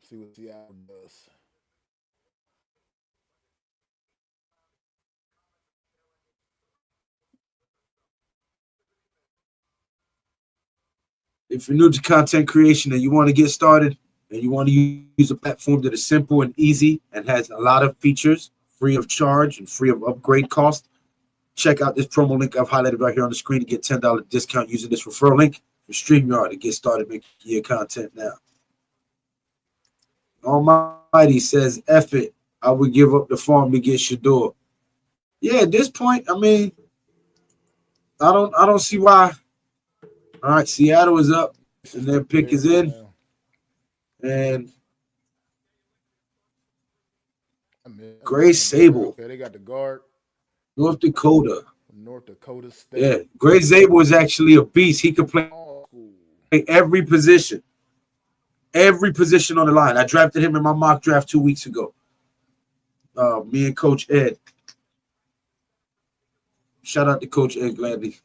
See what Seattle does. If you're new to content creation and you want to get started and you want to use a platform that is simple and easy and has a lot of features free of charge and free of upgrade cost, check out this promo link I've highlighted right here on the screen to get $10 discount using this referral link for StreamYard to get started making your content now. Almighty says, F it. I would give up the farm to get Shador. Yeah, at this point, I mean, I don't see why. All right, Seattle is up, and their pick is in. And Gray Sable. Okay, they got the guard. North Dakota. North Dakota State. Yeah, Gray Sable is actually a beast. He could play every position. Every position on the line. I drafted him in my mock draft 2 weeks ago. Me and Coach Ed. Shout out to Coach Ed Gladly.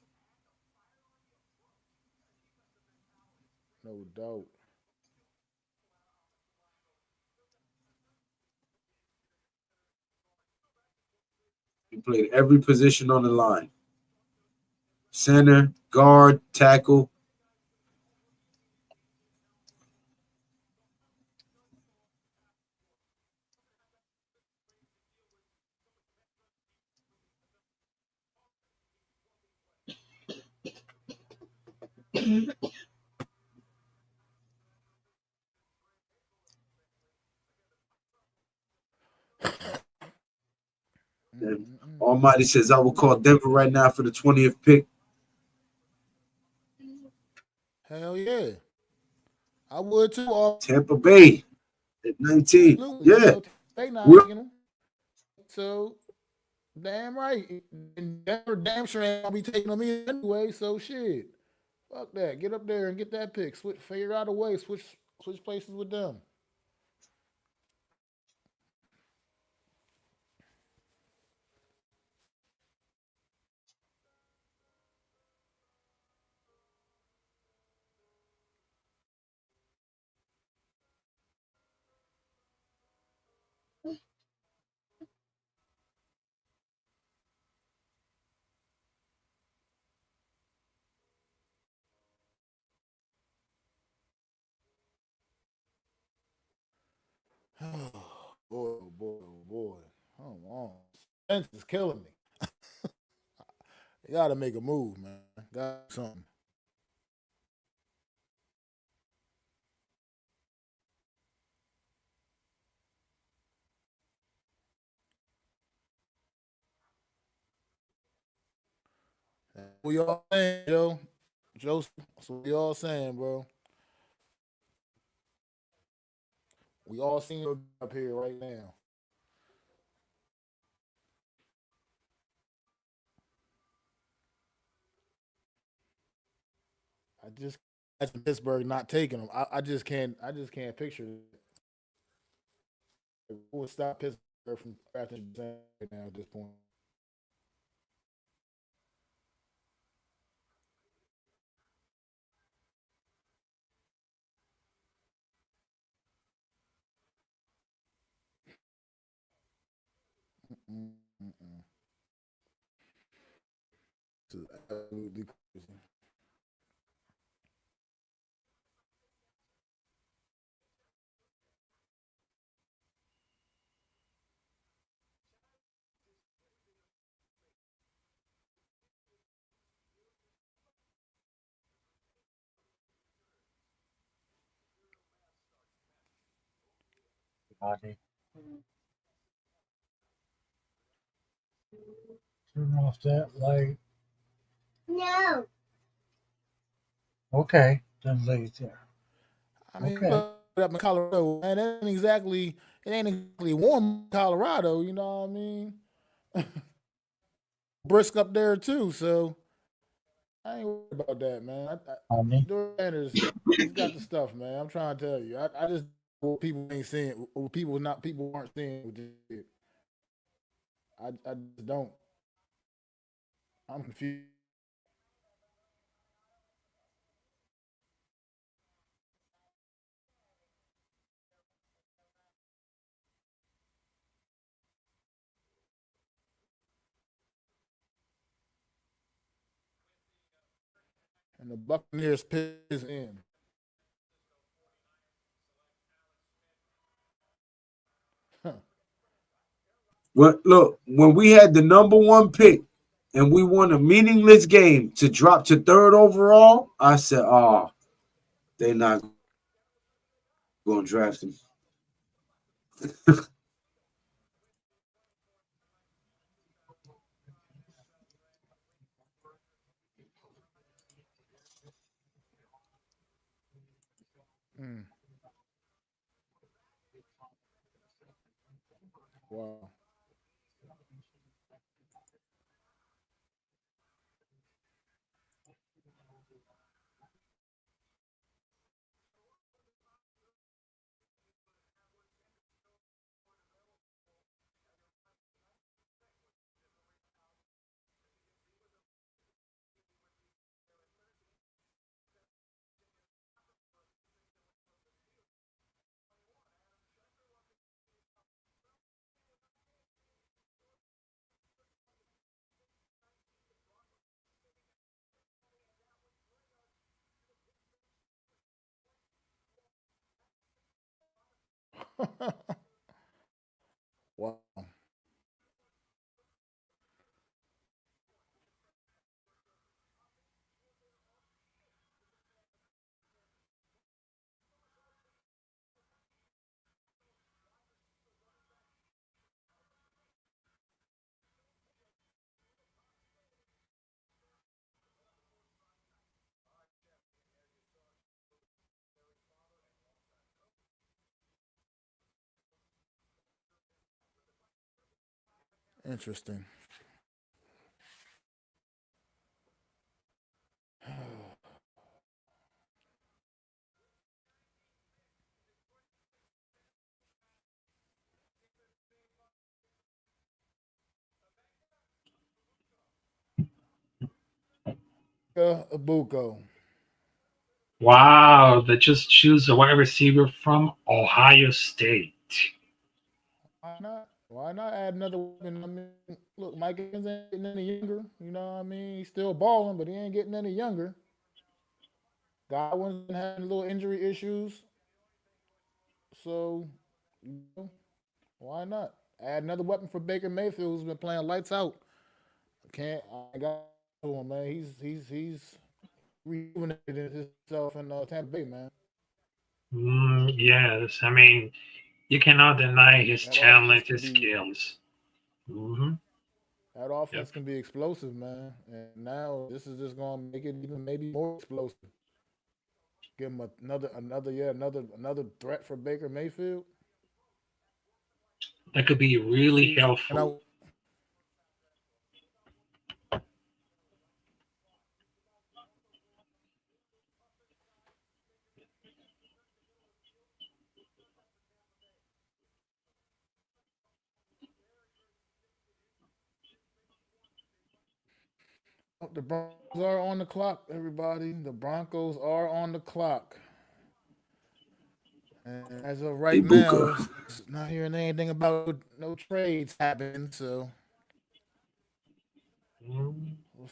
No doubt. He played every position on the line. Center, guard, tackle. Almighty says, I will call Denver right now for the 20th pick. Hell yeah. I would too. Tampa Bay at 19. Absolutely. Yeah. So, damn right. And Denver damn sure ain't gonna be taking them in anyway, so shit. Fuck that. Get up there and get that pick. Switch, figure out a way. Switch places with them. Oh boy, oh boy, oh boy. Come on. Spence is killing me. You gotta make a move, man. Got something. We all saying, Joe. Joseph, that's what we all saying, bro. We all seen him up here right now. I just imagine Pittsburgh not taking him. I just can't. I just can't picture it. Who would stop Pittsburgh from drafting right now at this point? Mm-mm. This is absolutely crazy. Body. Turn off that light. No. Okay, then leave it there. I mean, Okay. up in Colorado, and it ain't exactly warm in Colorado. You know what I mean? Brisk up there too, so I ain't worried about that, man. Honey. Dorian Sanders, he's got the stuff, man. I'm trying to tell you. I just what people ain't seeing, what people aren't seeing with this shit. I just don't. I'm confused. And the Buccaneers piss in. Huh. Well, look, when we had the number one pick and we won a meaningless game to drop to third overall, I said, "Oh, they're not going to draft him." Mm, wow. Wow. Interesting. Abuko. Wow, they just choose a wide receiver from Ohio State. Why not? Why not add another weapon? I mean, look, Mike Evans ain't getting any younger. You know what I mean? He's still balling, but he ain't getting any younger. Godwin's been having little injury issues. So, you know, why not? Add another weapon for Baker Mayfield, who's been playing lights out. I got to him, man. He's rejuvenated himself in Tampa Bay, man. Yes, I mean, you cannot deny his That offense talent, can his be skills. Hmm. that Yep. offense can be explosive, man. And now this is just gonna make it even maybe more explosive. Give him another threat for Baker Mayfield. That could be really See, and helpful. the Broncos are on the clock, everybody. The Broncos are on the clock. And as of right Ibuka. now, not hearing anything about no trades happening. So Mm, we'll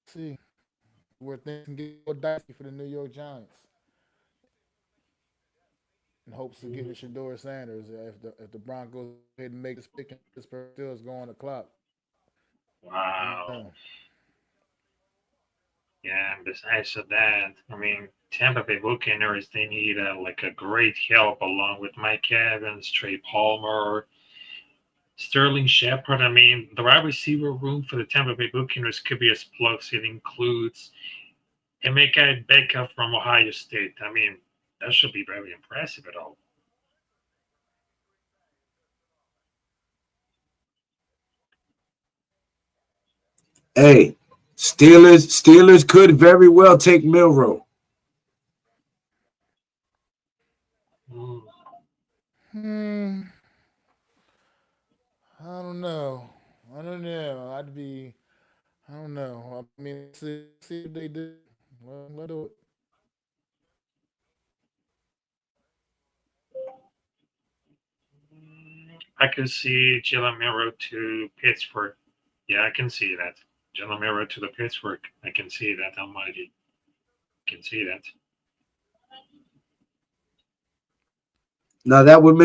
see where things can get more dicey for the New York Giants in hopes of getting mm. Shador Sanders. If the Broncos go ahead and make this pick and Pittsburgh Steelers go on the clock. I don't Wow. know. Yeah, and besides of that, I mean, Tampa Bay Buccaneers, they need like a great help along with Mike Evans, Trey Palmer, Sterling Shepard. I mean, the wide receiver room for the Tampa Bay Buccaneers could be explosive. It includes Emeka Becca from Ohio State. I mean, that should be very impressive at all. Hey, Steelers could very well take Milrow. Mm. Hmm. I don't know. I don't know. I'd be. I don't know. I mean, see what they do. Well, let do it. I could see Jalen Milrow to Pittsburgh. Yeah, I can see that. Jalen Milrow to the Pittsburgh. I can see that. Almighty. I can see that. Now that would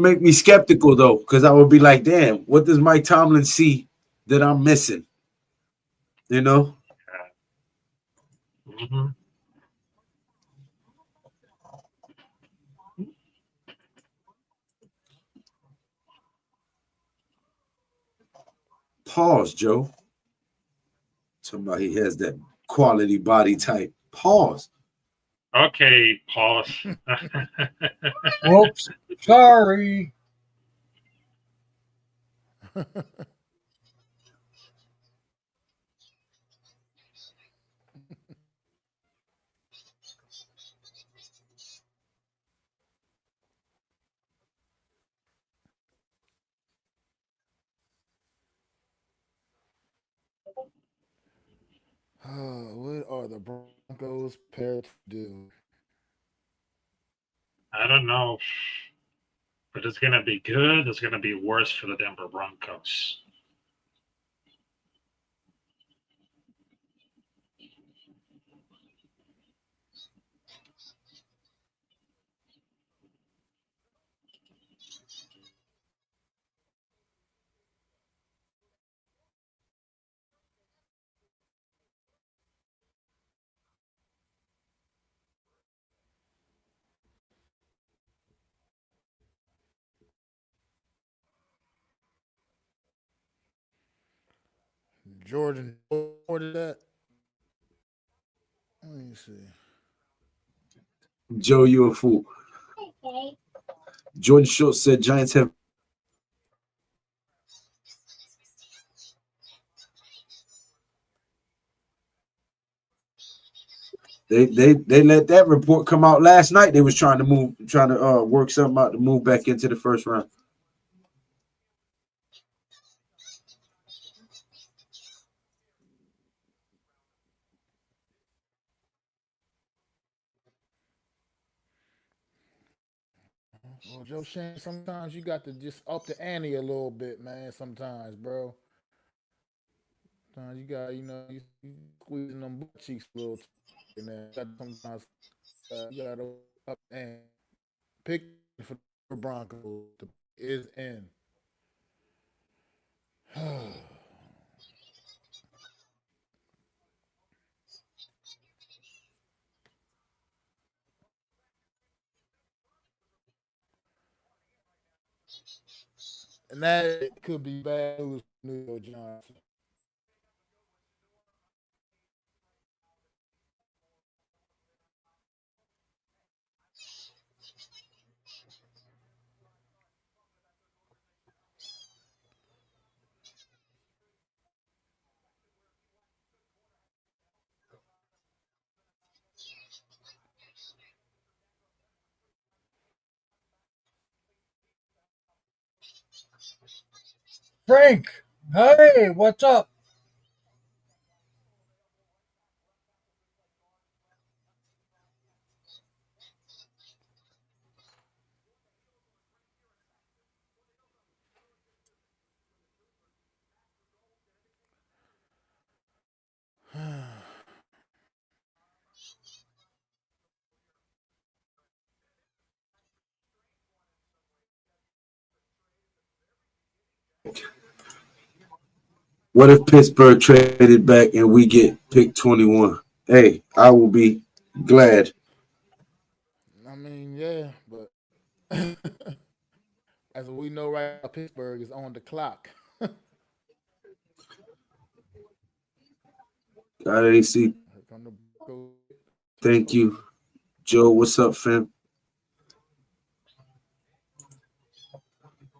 make me skeptical though, because I would be like, damn, what does Mike Tomlin see that I'm missing? You know? Hmm. Pause, Joe. Somebody has that quality body type. Pause. Okay, pause. Whoops. Sorry. What are the Broncos prepared to do? I don't know, but it's gonna be good. It's gonna be worse for the Denver Broncos. Jordan ordered that. Let me see. Joe, you a fool. Okay. Jordan Schultz said Giants have they let that report come out last night. They was trying to work something out to move back into the first round. Well, Joe Shane, sometimes you got to just up the ante a little bit, man. Sometimes, bro. Sometimes you got, you squeezing them butt cheeks a little too. And then sometimes you got to up and pick for the Broncos. The is in. And that could be bad news for New York Giants. Frank, hey, what's up? What if Pittsburgh traded back and we get pick 21? Hey, I will be glad. I mean, yeah, but as we know right now, Pittsburgh is on the clock. Got AC. Here come the Broncos. Thank you. Joe, what's up, fam?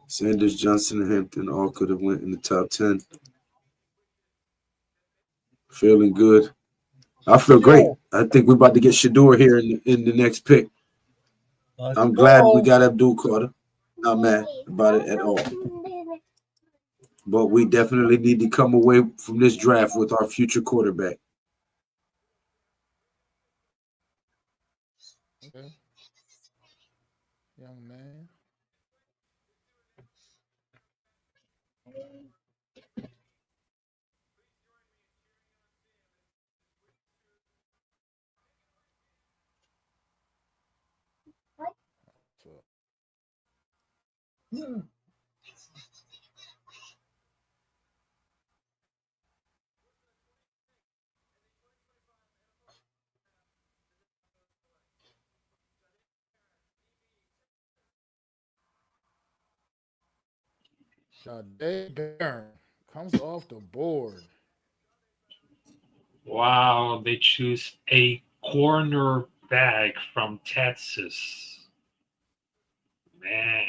Sanders, Johnson, and Hampton all could have went in the top 10. Feeling good. I feel great. I think we're about to get Shador here in the next pick. I'm glad we got Abdul Carter. Not mad about it at all. But we definitely need to come away from this draft with our future quarterback. Okay. Young man. So, Jade Barron comes off the board. Wow, they choose a cornerback from Texas. Man.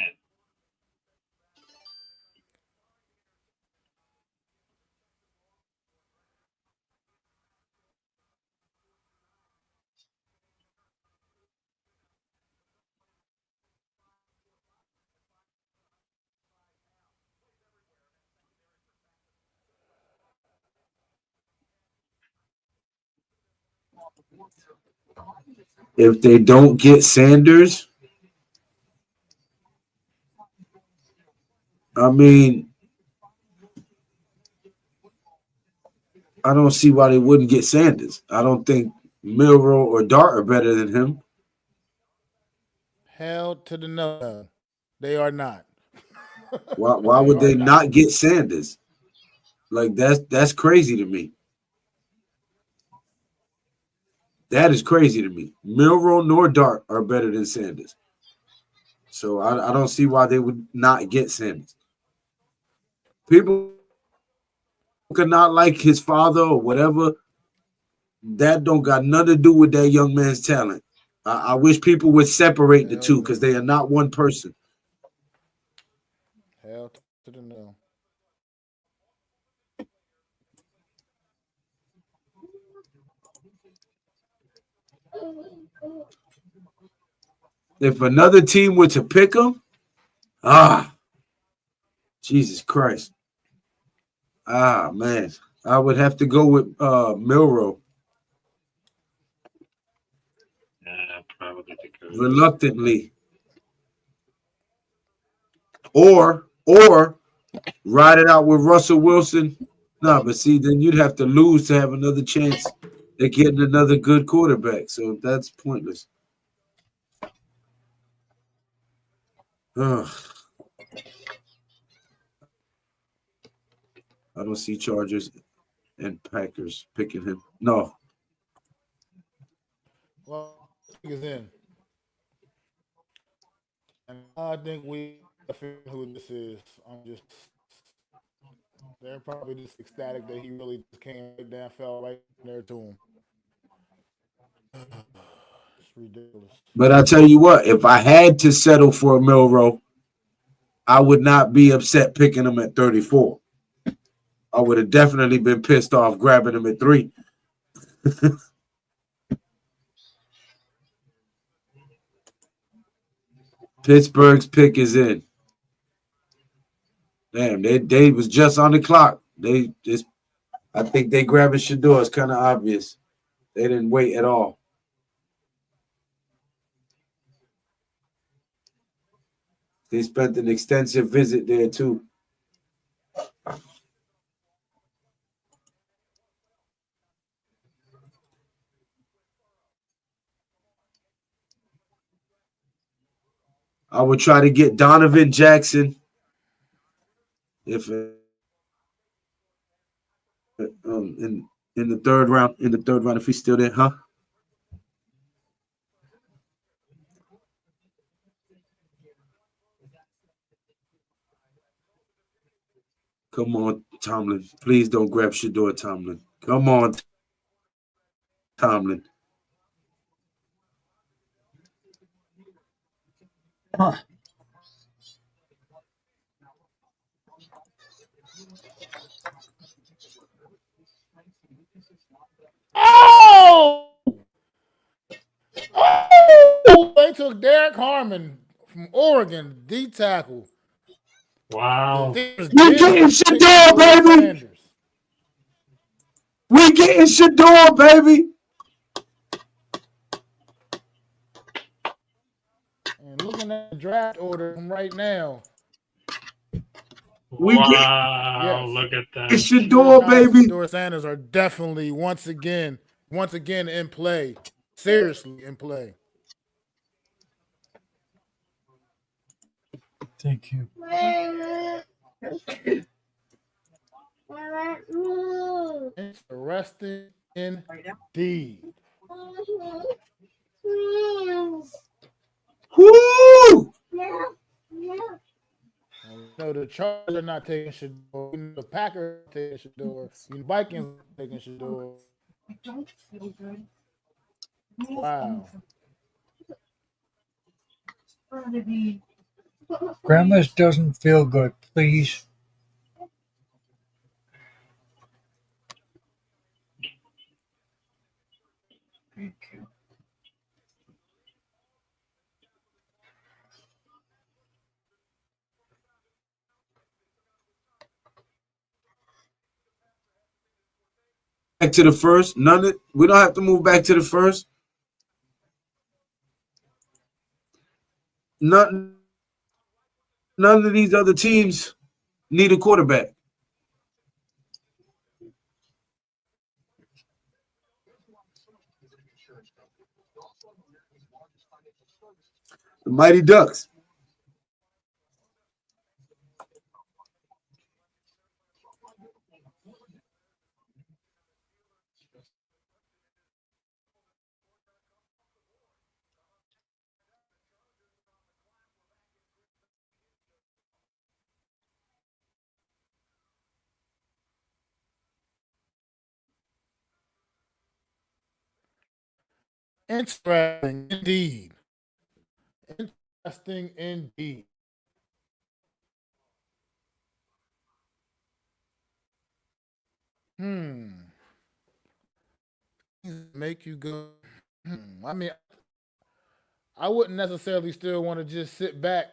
If they don't get Sanders, I mean, I don't see why they wouldn't get Sanders. I don't think Milrow or Dart are better than him. Hell to the no. They are not. Why would they not get Sanders? Like that's crazy to me. That is crazy to me. Milrow nor Dart are better than Sanders. So I don't see why they would not get Sanders. People could not like his father or whatever. That don't got nothing to do with that young man's talent. I wish people would separate the two because they are not one person. Hell to the no. If another team were to pick him, Jesus Christ. Man. I would have to go with Milrow. Yeah, probably the good. Reluctantly. or ride it out with Russell Wilson. No, but see, then you'd have to lose to have another chance at getting another good quarterback. So that's pointless. Ugh. I don't see Chargers and Packers picking him. No. Well, pick is in. And I think we figure who this is. They're probably just ecstatic that he really just came right down, fell right there to him. It's ridiculous. But I tell you what, if I had to settle for a Milrow, I would not be upset picking him at 34. I would have definitely been pissed off grabbing him at 3. Pittsburgh's pick is in. Damn, they was just on the clock. I think they grabbing Shador. It's kind of obvious. They didn't wait at all. They spent an extensive visit there too. I would try to get Donovan Jackson if in the third round. In the third round, if he's still there, huh? Come on, Tomlin. Please don't grab Shador, Tomlin. Come on, Tomlin. Oh! Oh! They took Derek Harmon from Oregon, D tackle. Wow. We getting Shador, baby. We getting Shador, baby. And looking at the draft order from right now. Wow, yes. Look at that. It's Shador, baby. Shador Sanders are definitely once again in play. Seriously in play. Thank you. Interesting indeed. Woo! No, the Chargers are not taking Shador. The Packers are taking Shador. The Vikings are taking Shador. I don't feel good. Wow. Grandma's doesn't feel good, please. Thank you. Back to the first. We don't have to move back to the first. None of these other teams need a quarterback. The Mighty Ducks. Interesting indeed. Interesting indeed. Make you go. I mean, I wouldn't necessarily still want to just sit back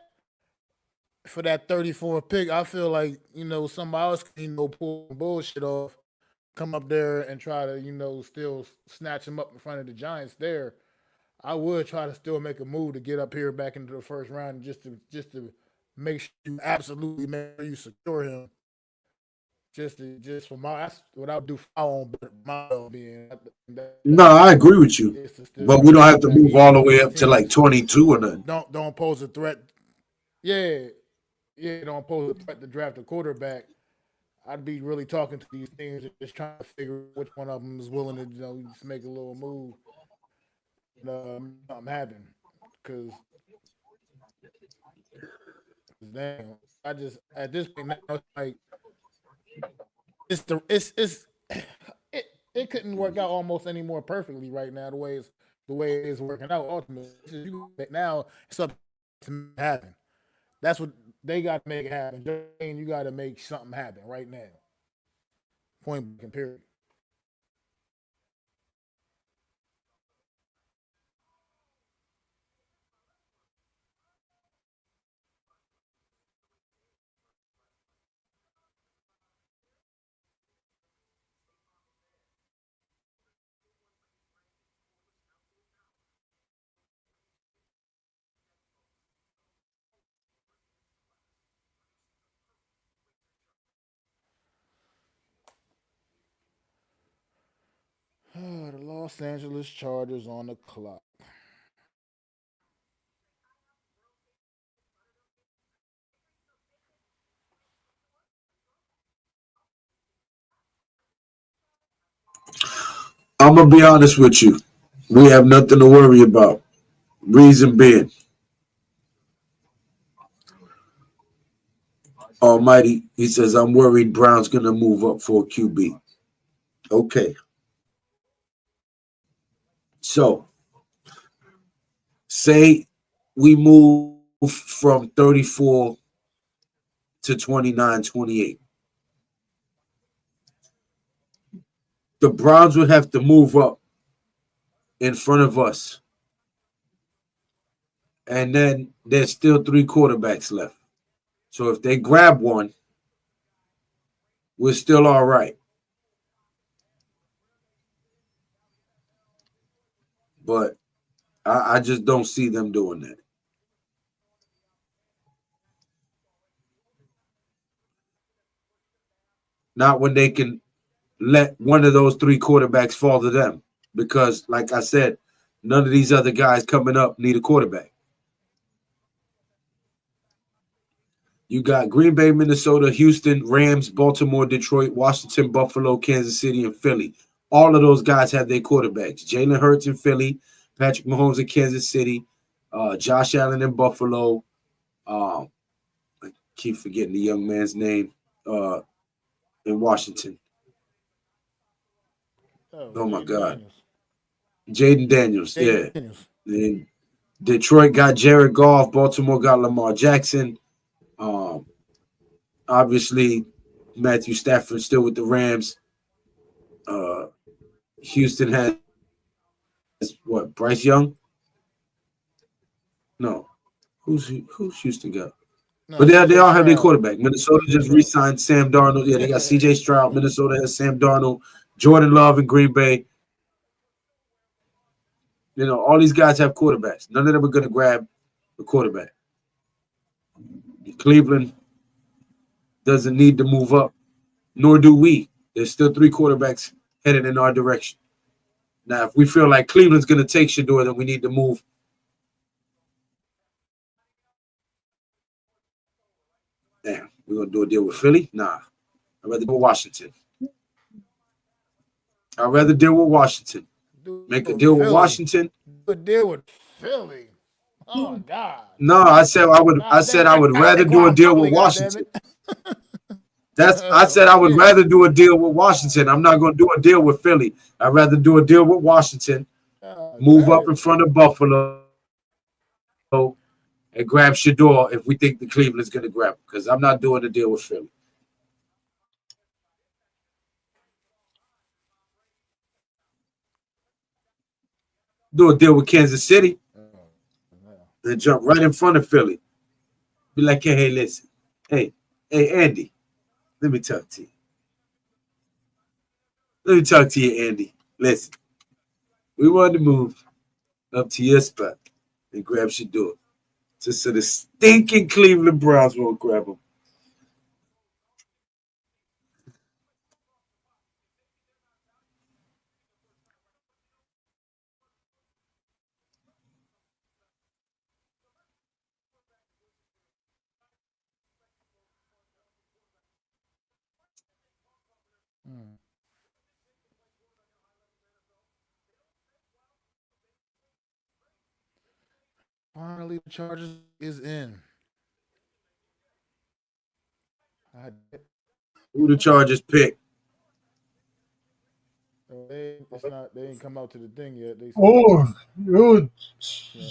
for that 34 pick. I feel like, somebody else can, pull bullshit off, come up there and try to, still snatch him up in front of the Giants there. I would try to still make a move to get up here back into the first round just to make sure you absolutely make sure you secure him. Just for my, that's what I would do for my own well-being. No, I agree with you, Is to still but get we a don't have to quarterback, move even all the if way these up to like teams 22 or nothing. don't pose a threat. Yeah, don't pose a threat to draft a quarterback. I'd be really talking to these teams and just trying to figure out which one of them is willing to, just make a little move and something happen. Because damn, I just at this point now it's like it couldn't work out almost any more perfectly right now the way it is working out ultimately. Now it's up to make it happen. That's what they got to make it happen. Jane, you got to make something happen right now. Point blank period. The Los Angeles Chargers on the clock. I'm gonna be honest with you. We have nothing to worry about. Reason being, Almighty, he says, I'm worried Brown's gonna move up for a QB. Okay. So say we move from 34 to 29, 28. The Browns would have to move up in front of us. And then there's still 3 quarterbacks left. So if they grab one, we're still all right. But I just don't see them doing that. Not when they can let one of those 3 quarterbacks fall to them. Because, like I said, none of these other guys coming up need a quarterback. You got Green Bay, Minnesota, Houston, Rams, Baltimore, Detroit, Washington, Buffalo, Kansas City, and Philly. All of those guys have their quarterbacks. Jalen Hurts in Philly, Patrick Mahomes in Kansas City, Josh Allen in Buffalo. I keep forgetting the young man's name in Washington. Oh my God. Jaden Daniels, yeah. And Detroit got Jared Goff. Baltimore got Lamar Jackson. Obviously, Matthew Stafford still with the Rams. Houston has what? Bryce Young? No. Who's Houston got? No, but they all have their quarterback. Minnesota just re-signed Sam Darnold. Yeah, they got C.J. Stroud. Minnesota has Sam Darnold, Jordan Love in Green Bay. You know, all these guys have quarterbacks. None of them are going to grab a quarterback. Cleveland doesn't need to move up, nor do we. There's still 3 quarterbacks headed in our direction. Now, if we feel like Cleveland's going to take Shedeur, then we need to move. Damn, we're going to do a deal with Philly? Nah. I'd rather deal with Washington. I'd rather deal with Washington. Make a deal with Washington. A deal with Philly. Oh my God. No, I said I would. I said I would rather do a deal with Washington. I said I would rather do a deal with Washington. I'm not going to do a deal with Philly. I'd rather do a deal with Washington. Move up in front of Buffalo and grab Shedeur if we think the Cleveland's going to grab him. Because I'm not doing a deal with Philly. Do a deal with Kansas City and jump right in front of Philly. Be like, hey, listen. Hey, Andy, let me talk to you. Let me talk to you, Andy. Listen, we want to move up to your spot and grab Shedeur. Just so the stinking Cleveland Browns won't grab him. Hmm. Finally, the Chargers is in. I, Who the Chargers pick? it's not. They ain't come out to the thing yet. They Oh, you. yeah.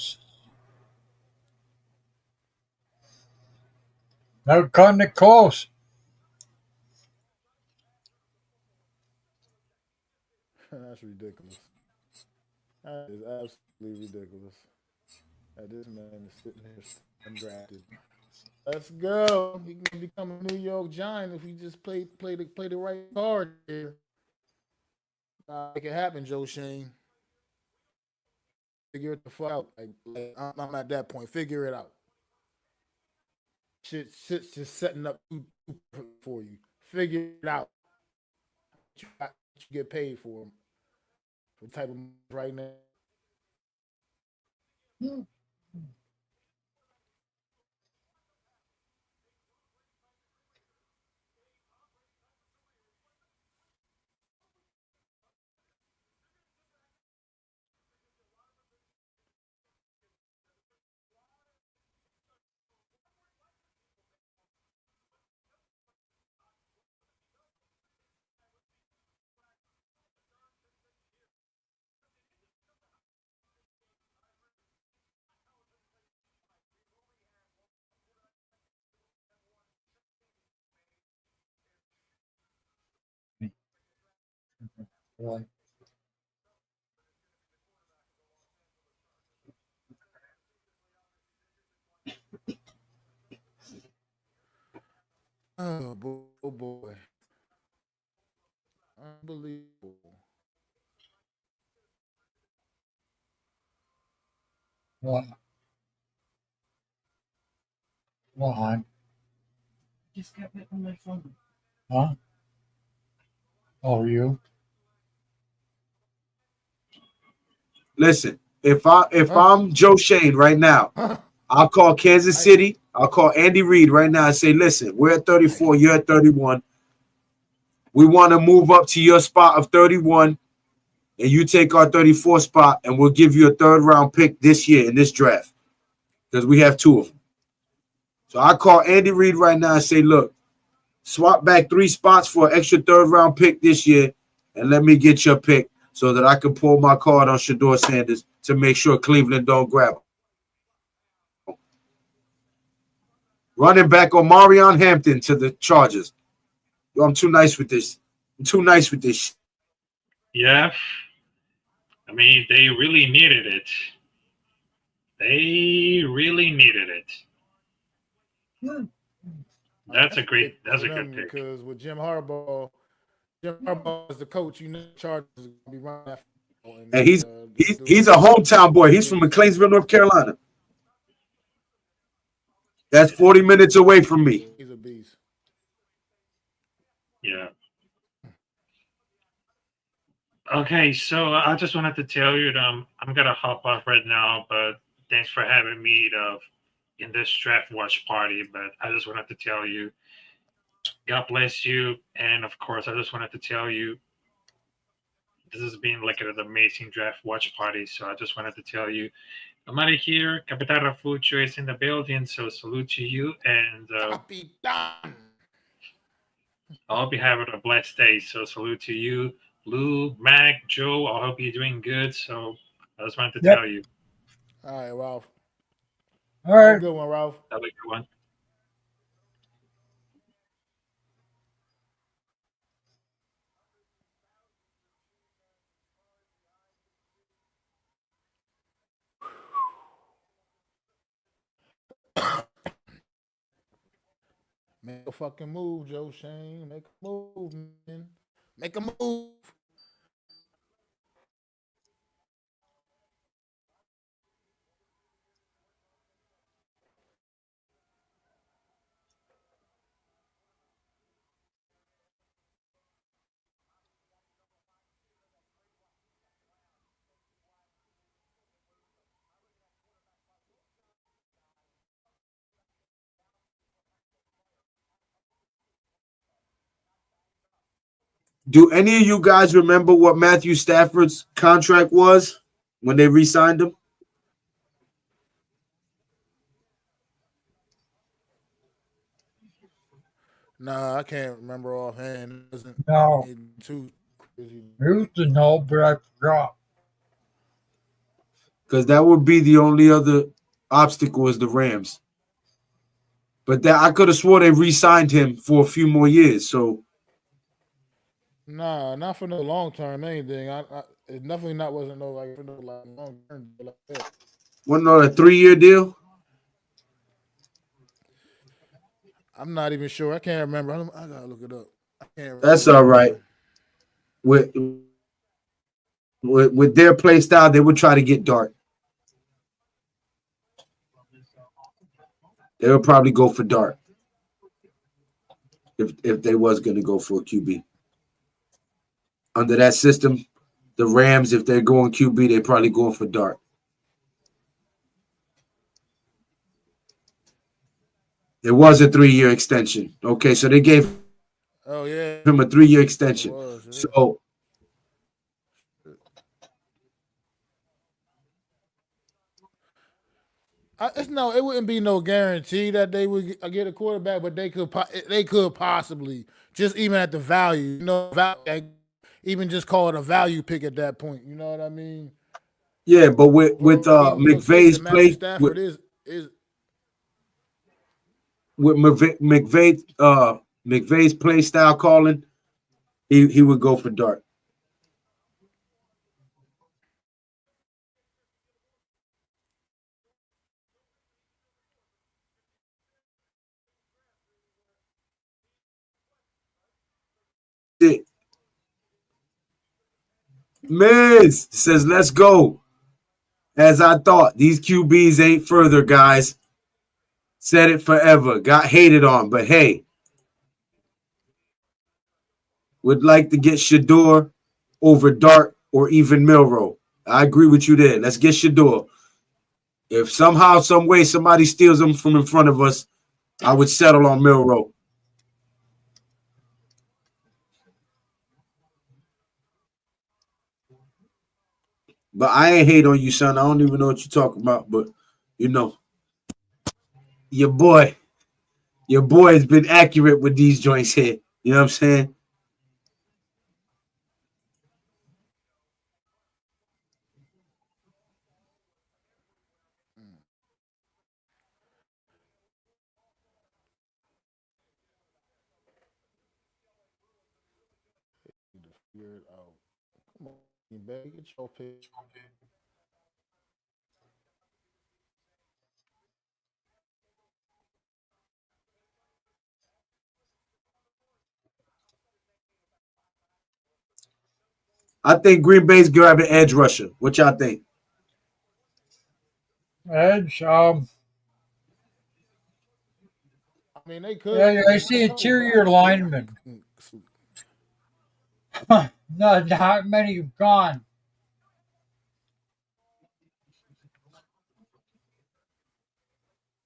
They're cutting it close. That's ridiculous. That is absolutely ridiculous. That this man is sitting here undrafted. Let's go. He can become a New York Giant if he just play the right card here. Make it happen, Joe Shane. Figure it the fuck out. I'm at that point. Figure it out. Shit's just setting up too perfect for you. Figure it out. What you get paid for type of right now. Really? Oh boy, oh boy. Unbelievable. What? What? Just got bit on my phone. Huh? Oh, you? Listen, if I'm Joe Shane right now, Huh? I'll call Kansas City. I'll call Andy Reid right now and say, listen, we're at 34, you're at 31. We want to move up to your spot of 31, and you take our 34 spot, and we'll give you a third round pick this year in this draft because we have two of them. So I call Andy Reid right now and say, look, swap back 3 spots for an extra third round pick this year, and let me get your pick so that I can pull my card on Shedeur Sanders to make sure Cleveland don't grab him. Running back on Marion Hampton to the Chargers. Yo, I'm too nice with this. I'm too nice with this. Yeah, I mean, they really needed it. They really needed it. That's a good pick. Because with Jim Harbaugh is the coach. You know, Chargers is gonna be running that. And he's a hometown boy. He's from McLeansville, North Carolina. That's 40 minutes away from me. He's a beast. Yeah. Okay, so I just wanted to tell you that I'm gonna hop off right now, but thanks for having me in this draft watch party. But I just wanted to tell you, God bless you, and of course, I just wanted to tell you, this has been like an amazing draft watch party. So I just wanted to tell you, I'm out of here. Capitan Rafucho is in the building, so salute to you, and Capitan. I hope you're having a blessed day. So salute to you, Lou, Mac, Joe. I hope you're doing good. So I just wanted to tell you. All right, Ralph. All right. Have a good one, Ralph. Have a good one. Make a fucking move, Joe Shane. Make a move, man. Make a move. Do any of you guys remember what Matthew Stafford's contract was when they re-signed him? Nah, I can't remember offhand. It wasn't No, too crazy. used to know, but I forgot. Because that would be the only other obstacle is the Rams. But that I could have swore they re-signed him for a few more years. So Nah, not for no long term anything. It definitely not wasn't no like for no like long term like that. wasn't on a 3-year deal. I'm not even sure. I can't remember. I gotta look it up. I can't That's remember. all right. With with their play style, they would try to get Dart. They would probably go for Dart if they was going to go for a QB. Under that system, the Rams, if they're going QB, they're probably going for Dart. It was a 3-year extension. Okay, so they gave Oh yeah, him a 3-year it extension. was. Yeah. So It's no, it wouldn't be no guarantee that they would get a quarterback, but they could possibly just even at the value, like, even just call it a value pick at that point. You know what I mean? yeah, but with But let's face McVay's it, Matthew play Stafford is with McVay's play style calling, he would go for Dart. Miz says, let's go. As I thought, these QBs ain't further, guys. Said it forever. Got hated on, but hey, would like to get Shador over Dart or even Milrow. I agree with you there. Let's get Shador. If somehow, some way, somebody steals him from in front of us, I would settle on Milrow. But I ain't hate on you, son. I don't even know what you're talking about. But you know, your boy has been accurate with these joints here. You know what I'm saying? figure it out. Come on, baby, get your pick. I think Green Bay's grabbing edge rusher. What y'all think? Edge, I mean, they could. yeah, I see interior linemen. Not many have gone.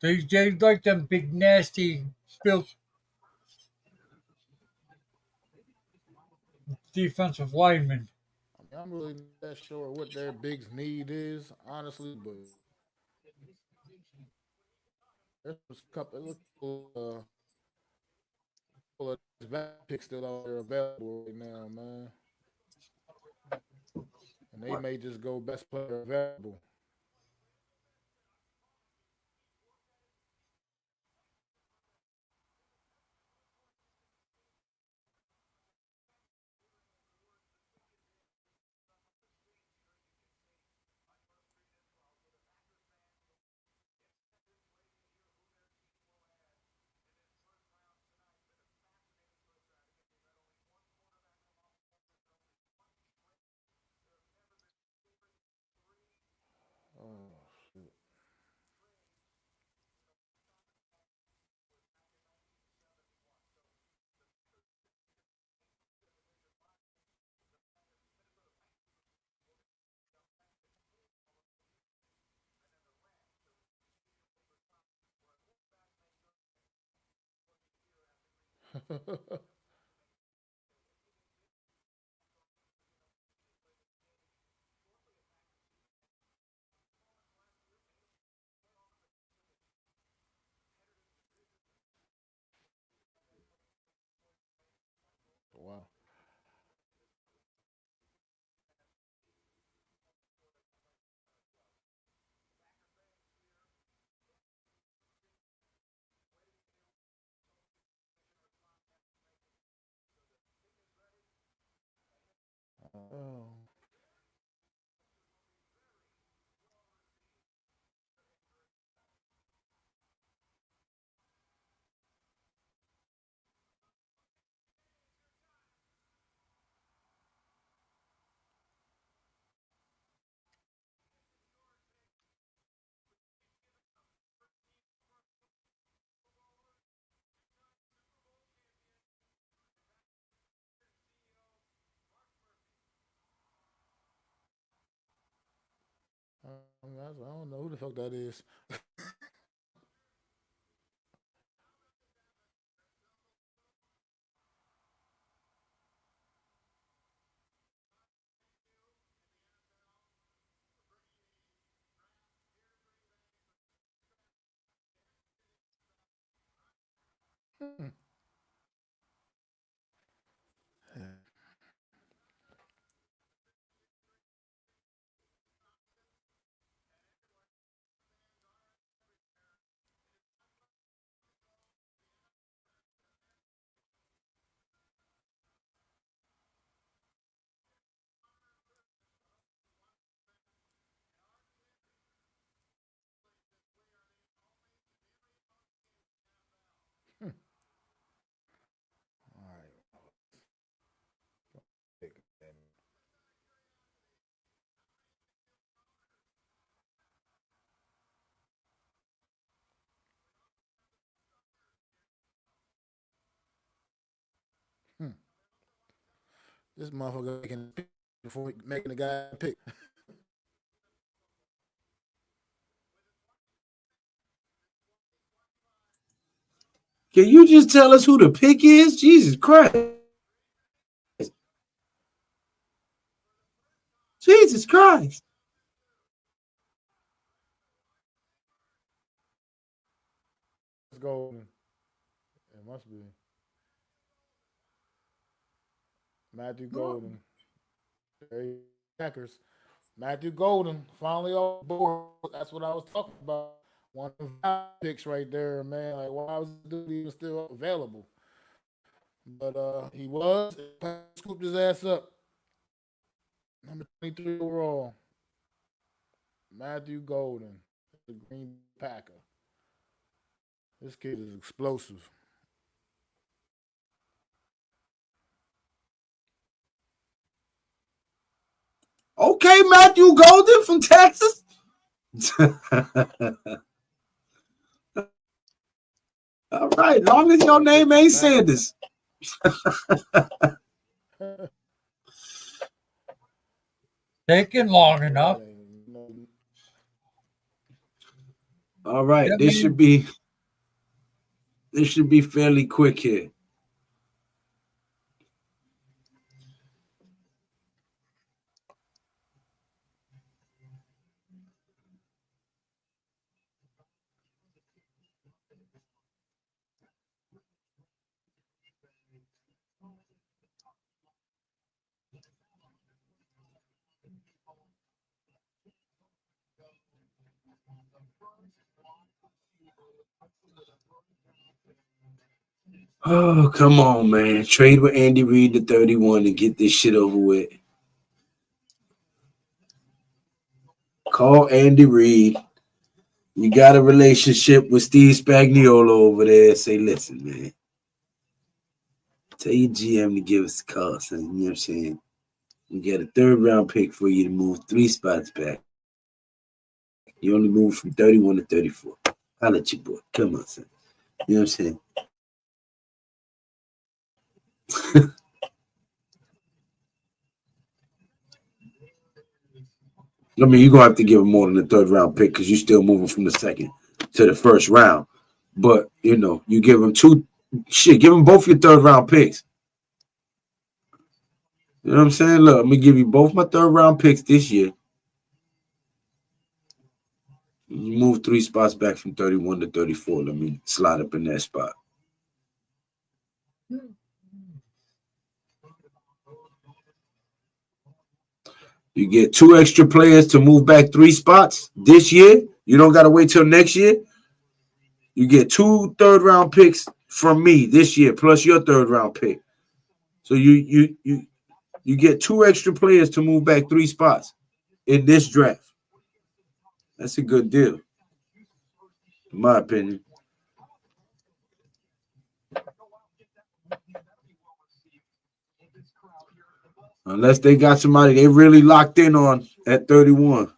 They like them big, nasty, built defensive linemen. I'm really not sure what their big need is, honestly, but there's a couple. Couple of picks still out there available right now, man, and they may just go best player available. Oh shit. I don't know who the fuck that is. Hmm. Hmm. All right. Pick that. Hmm. This motherfucker making a pick before making the guy pick. Can you just tell us who the pick is? Jesus Christ. Jesus Christ. Let's go. It must be Matthew Golden. Packers. Matthew Golden finally on board. That's what I was talking about. One of the picks right there, man. Like, why was this dude even still available? But he was. Scooped his ass up. Number 23 overall. Matthew Golden, the Green Packer. This kid is explosive. Okay, Matthew Golden from Texas. All right, long as your name ain't Sanders. Taking long enough. All right, Yeah, this man. should be fairly quick here. Oh, come on, man. Trade with Andy Reid to 31 and get this shit over with. Call Andy Reid. You got a relationship with Steve Spagnuolo over there. Say, listen, man. Tell your GM to give us a call, son. You know what I'm saying? We got a third round pick for you to move 3 spots back. You only move from 31 to 34. I'll let you, boy. Come on, son. You know what I'm saying? I mean, you're going to have to give him more than the third round pick because you're still moving from the second to the first round. But, you know, you give him give him both your third round picks. You know what I'm saying? Look, I'm going to give you both my third round picks this year. You move 3 spots back from 31 to 34. Let me slide up in that spot. You get 2 extra players to move back 3 spots this year. You don't got to wait till next year. You get 2 third round picks from me this year, plus your third round pick. So you get 2 extra players to move back 3 spots in this draft. That's a good deal, in my opinion. Unless they got somebody they really locked in on at 31.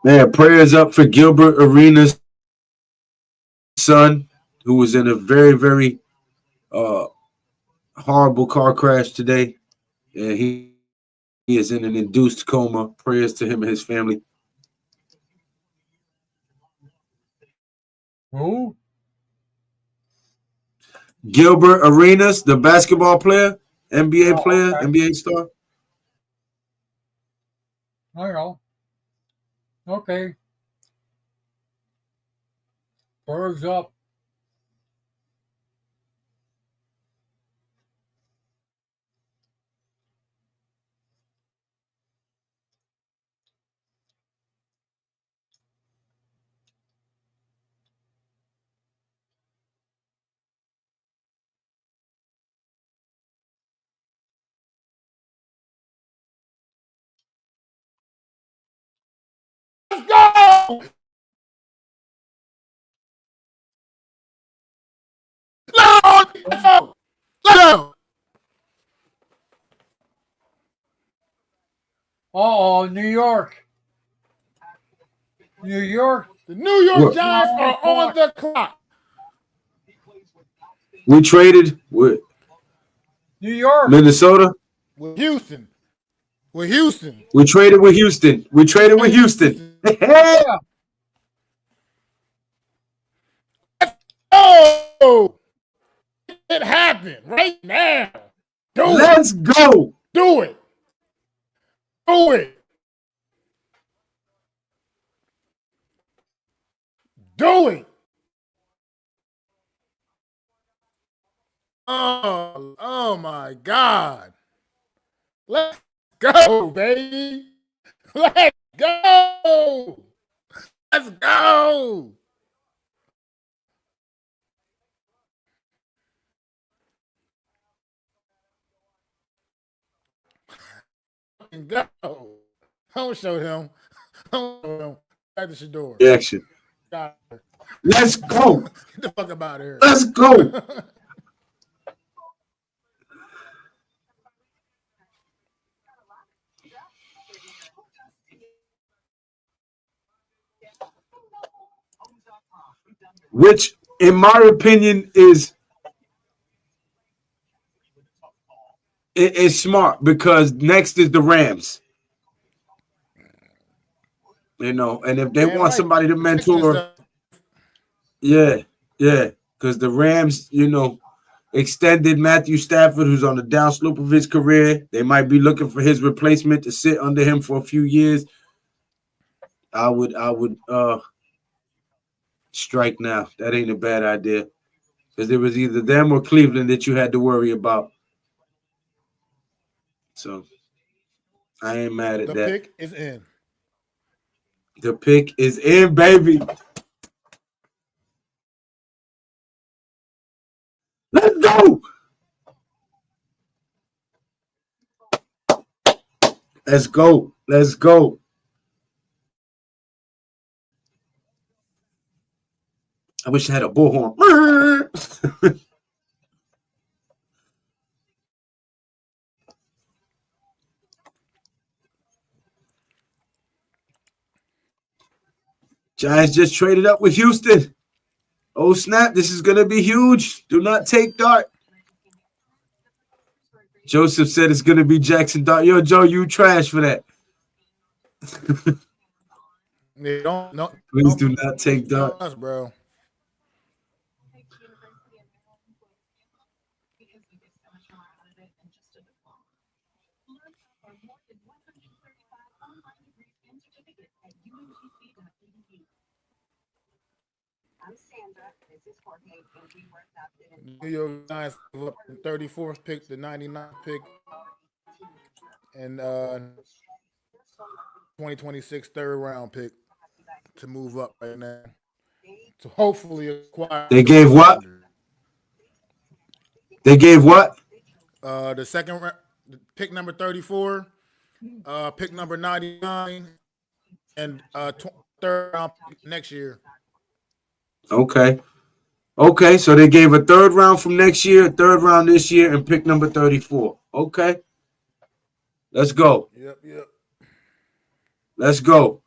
Man, prayers up for Gilbert Arenas' son, who was in a very, very horrible car crash today. And he is in an induced coma. Prayers to him and his family. Who? Gilbert Arenas, the basketball player, NBA player, Okay. NBA star. I know. Okay. Birds up. Let's go! Let's go! Let's go! Uh-oh, New York. New York. The New York What? Giants are on the clock. We traded with New York. Minnesota. With Houston. With Houston. We traded with Houston. We traded with Houston. Yeah. Oh! It happened right now. Let's go. Do it. Do it. Do it. Oh my God. Let's go, baby. Let's go. Let's go. Go. Don't show him. Don't show him. Back to Shador. Action. God. Let's go. Get the fuck up out of here. Let's go. Which, in my opinion, is smart because next is the Rams. You know, and if they want somebody to mentor, yeah, because the Rams, you know, extended Matthew Stafford, who's on the downslope of his career. They might be looking for his replacement to sit under him for a few years. I would strike now. That ain't a bad idea. Because it was either them or Cleveland that you had to worry about. So I ain't mad at The that. pick is in. The pick is in, baby. Let's go. Let's go. Let's go. I wish I had a bullhorn. Giants just traded up with Houston. Oh, snap. This is going to be huge. Do not take Dart. Joseph said it's going to be Jackson Dart. Yo, Joe, you trash for that. They don't Please do not take Dart. us, bro. I'm Sandra. This is Jorge, and we were adopted in New York Giants give up the 34th pick, the 99th pick, and 2026 third round pick to move up right now. To hopefully acquire. They gave what? They gave what? The second pick number 34, pick number 99, and third round pick next year. Okay. Okay, so they gave a third round from next year, third round this year, and pick number 34. Okay. Let's go. Yep. Let's go.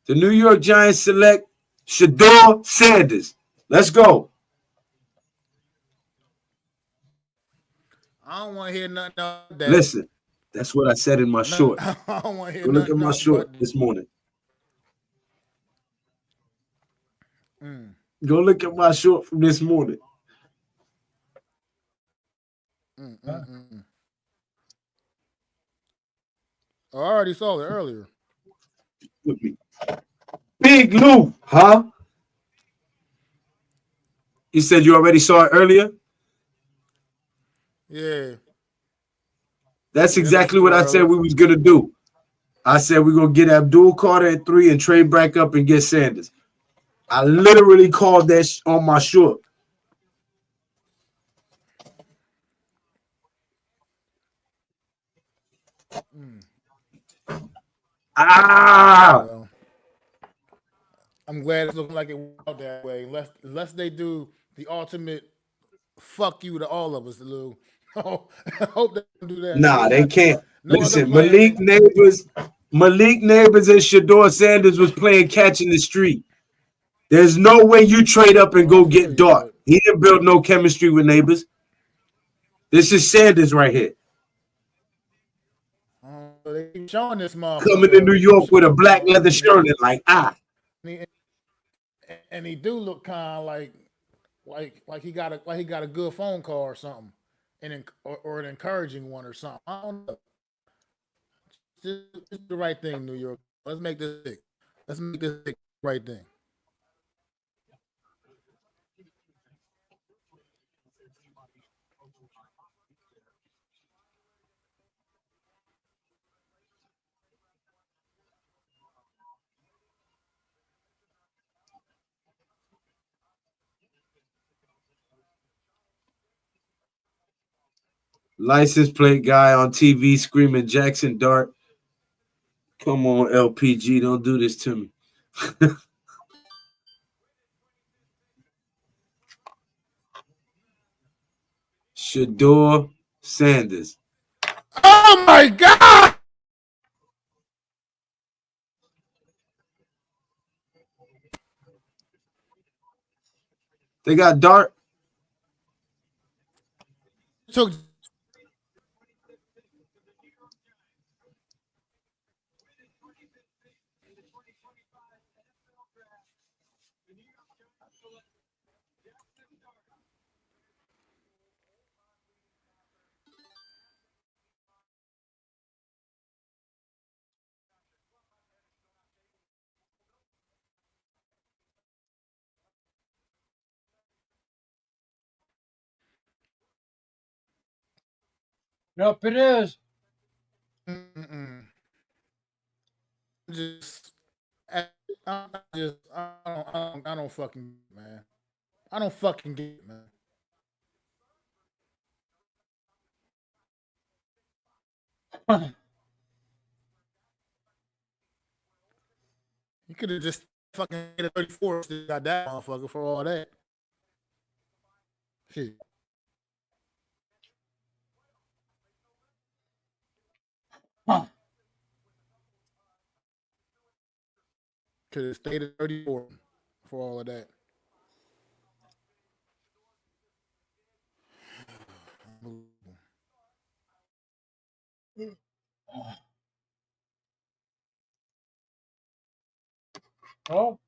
The New York Giants select Shedeur Sanders. Let's go. I don't want to hear nothing else. That. Listen, that's what I said in my short. I don't want to hear Go look at nothing my else short but this morning. Mm. Go look at my short from this morning. I already saw it earlier. With me. Big Lou, huh? You said you already saw it earlier? Yeah. That's exactly what I said we was going to do. I said we're going to get Abdul Carter at 3 and trade back up and get Sanders. I literally called that on my short. Well, I'm glad it's looking like it went out that way. Unless they do the ultimate fuck you to all of us, Lou. I hope they don't do that. Nah, they can't. No Listen, Malik Neighbors and Shedeur Sanders was playing catch in the street. There's no way you trade up and go get Dart. He didn't build no chemistry with Neighbors. This is Sanders right here. They keep showing this motherfucker coming to New York with a black leather shirt and like, and he do look kind of like he got a good phone call or something, or an encouraging one or something. I don't know. It's the right thing, New York. Let's make this big. Let's make this big right thing. license plate guy on TV screaming Jackson Dart. Come on, LPG, don't do this to me. Shedeur Sanders. Oh my God! They got Dart. Took Yep, it is. Mm-mm. Just, I don't fucking get it, man. I don't fucking get it, man. You could have just fucking hit a 34 still got that motherfucker for all that. Shit. Huh. Could have stayed at 34 for all of that. Well,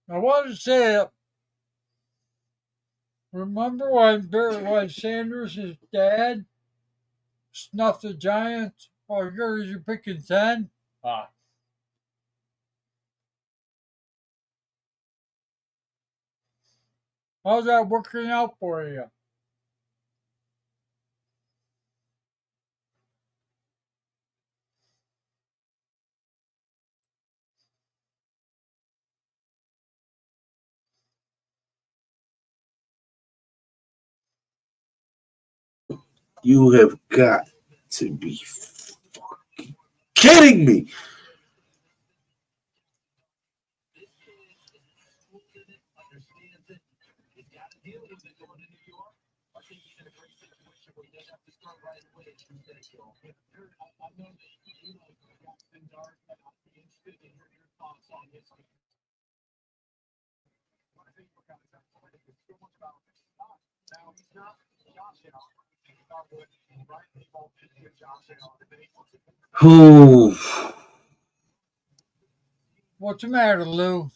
I wanted to say it. Remember when Sanders' dad snuffed the Giants? Oh, you're picking 10? Ah. How's that working out for you? You have got to be fucking kidding me. Who? What's the matter, Lou?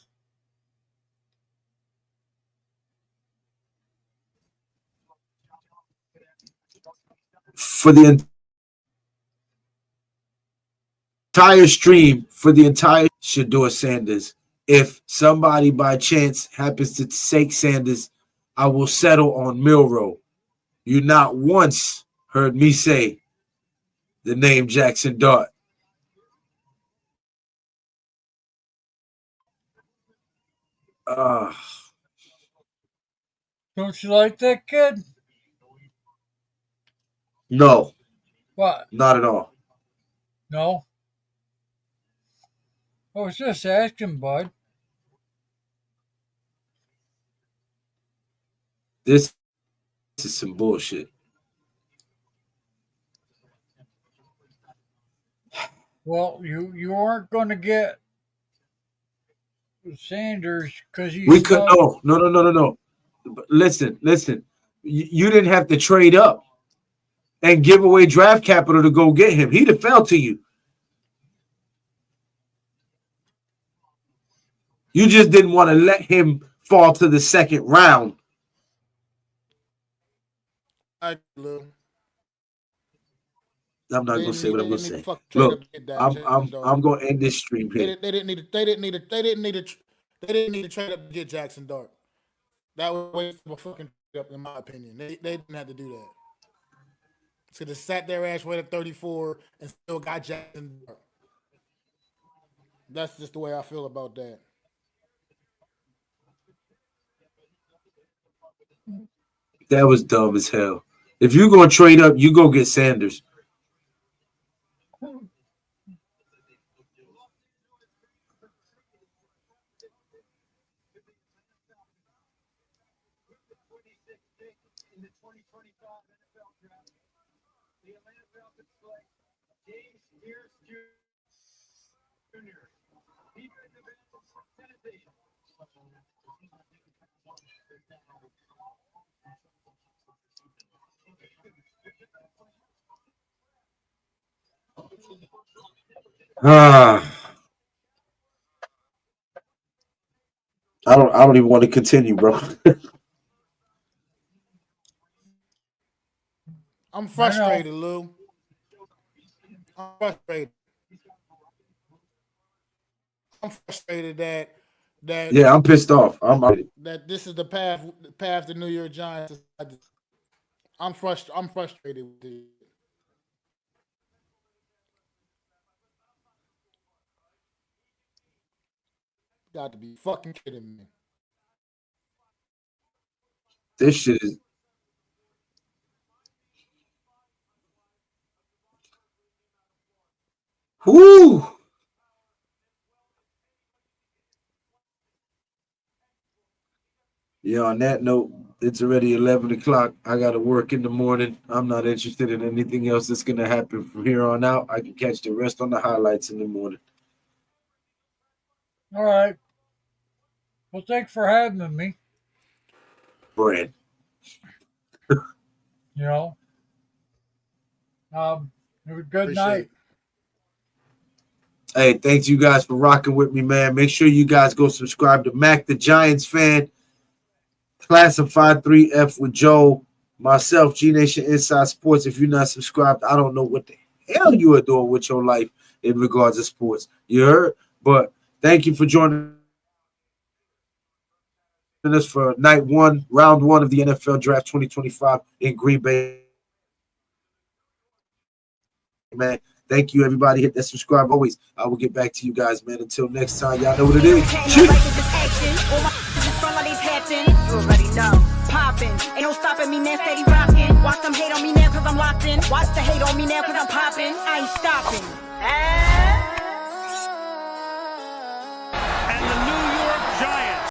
For the entire stream, for the entire Shedeur Sanders. If somebody by chance happens to take Sanders, I will settle on Milroe. You not once heard me say the name Jackson Dart. Don't you like that kid? No, What? not at all. No? I was just asking, bud. This is some bullshit. Well, you aren't going to get Sanders because you We could no. But listen. You didn't have to trade up and give away draft capital to go get him. He'd have fell to you. You just didn't want to let him fall to the second round. Lou. I'm not gonna say what I'm gonna say. Fuck trade Look, up to get that I'm Jackson Dart. I'm gonna end this stream They here. didn't need to trade up to get Jackson Dart. That was a waste of a fucking trade up, in my opinion. They didn't have to do that. Should have sat their ass right at 34 and still got Jackson Dart. That's just the way I feel about that. That was dumb as hell. If you're gonna trade up, you go get Sanders. I don't even want to continue, bro. I'm frustrated, Lou. I'm frustrated. that Yeah, I'm pissed off. that this is the path the New York Giants decided I'm frustrated with this. Got to be fucking kidding me. This shit is. Whoo! Yeah, on that note, it's already 11 o'clock. I got to work in the morning. I'm not interested in anything else that's going to happen from here on out. I can catch the rest on the highlights in the morning. All right. Well, thanks for having me. Brad. You know. Have a good Appreciate night. it. Hey, thanks you guys for rocking with me, man. Make sure you guys go subscribe to Mac the Giants Fan, Classified 3F with Joe, myself, G Nation Inside Sports. If you're not subscribed, I don't know what the hell you are doing with your life in regards to sports. You heard? But thank you for joining us for round one of the NFL Draft 2025 in Green Bay. Man, thank you, everybody. Hit that subscribe always. I will get back to you guys, man. Until next time, y'all know what it is. You already know. Poppin'. Ain't no stopping me now, steady rockin'. Watch them hate on me now cause I'm locked in. Watch the hate on me now cause I'm poppin'. I ain't stopping.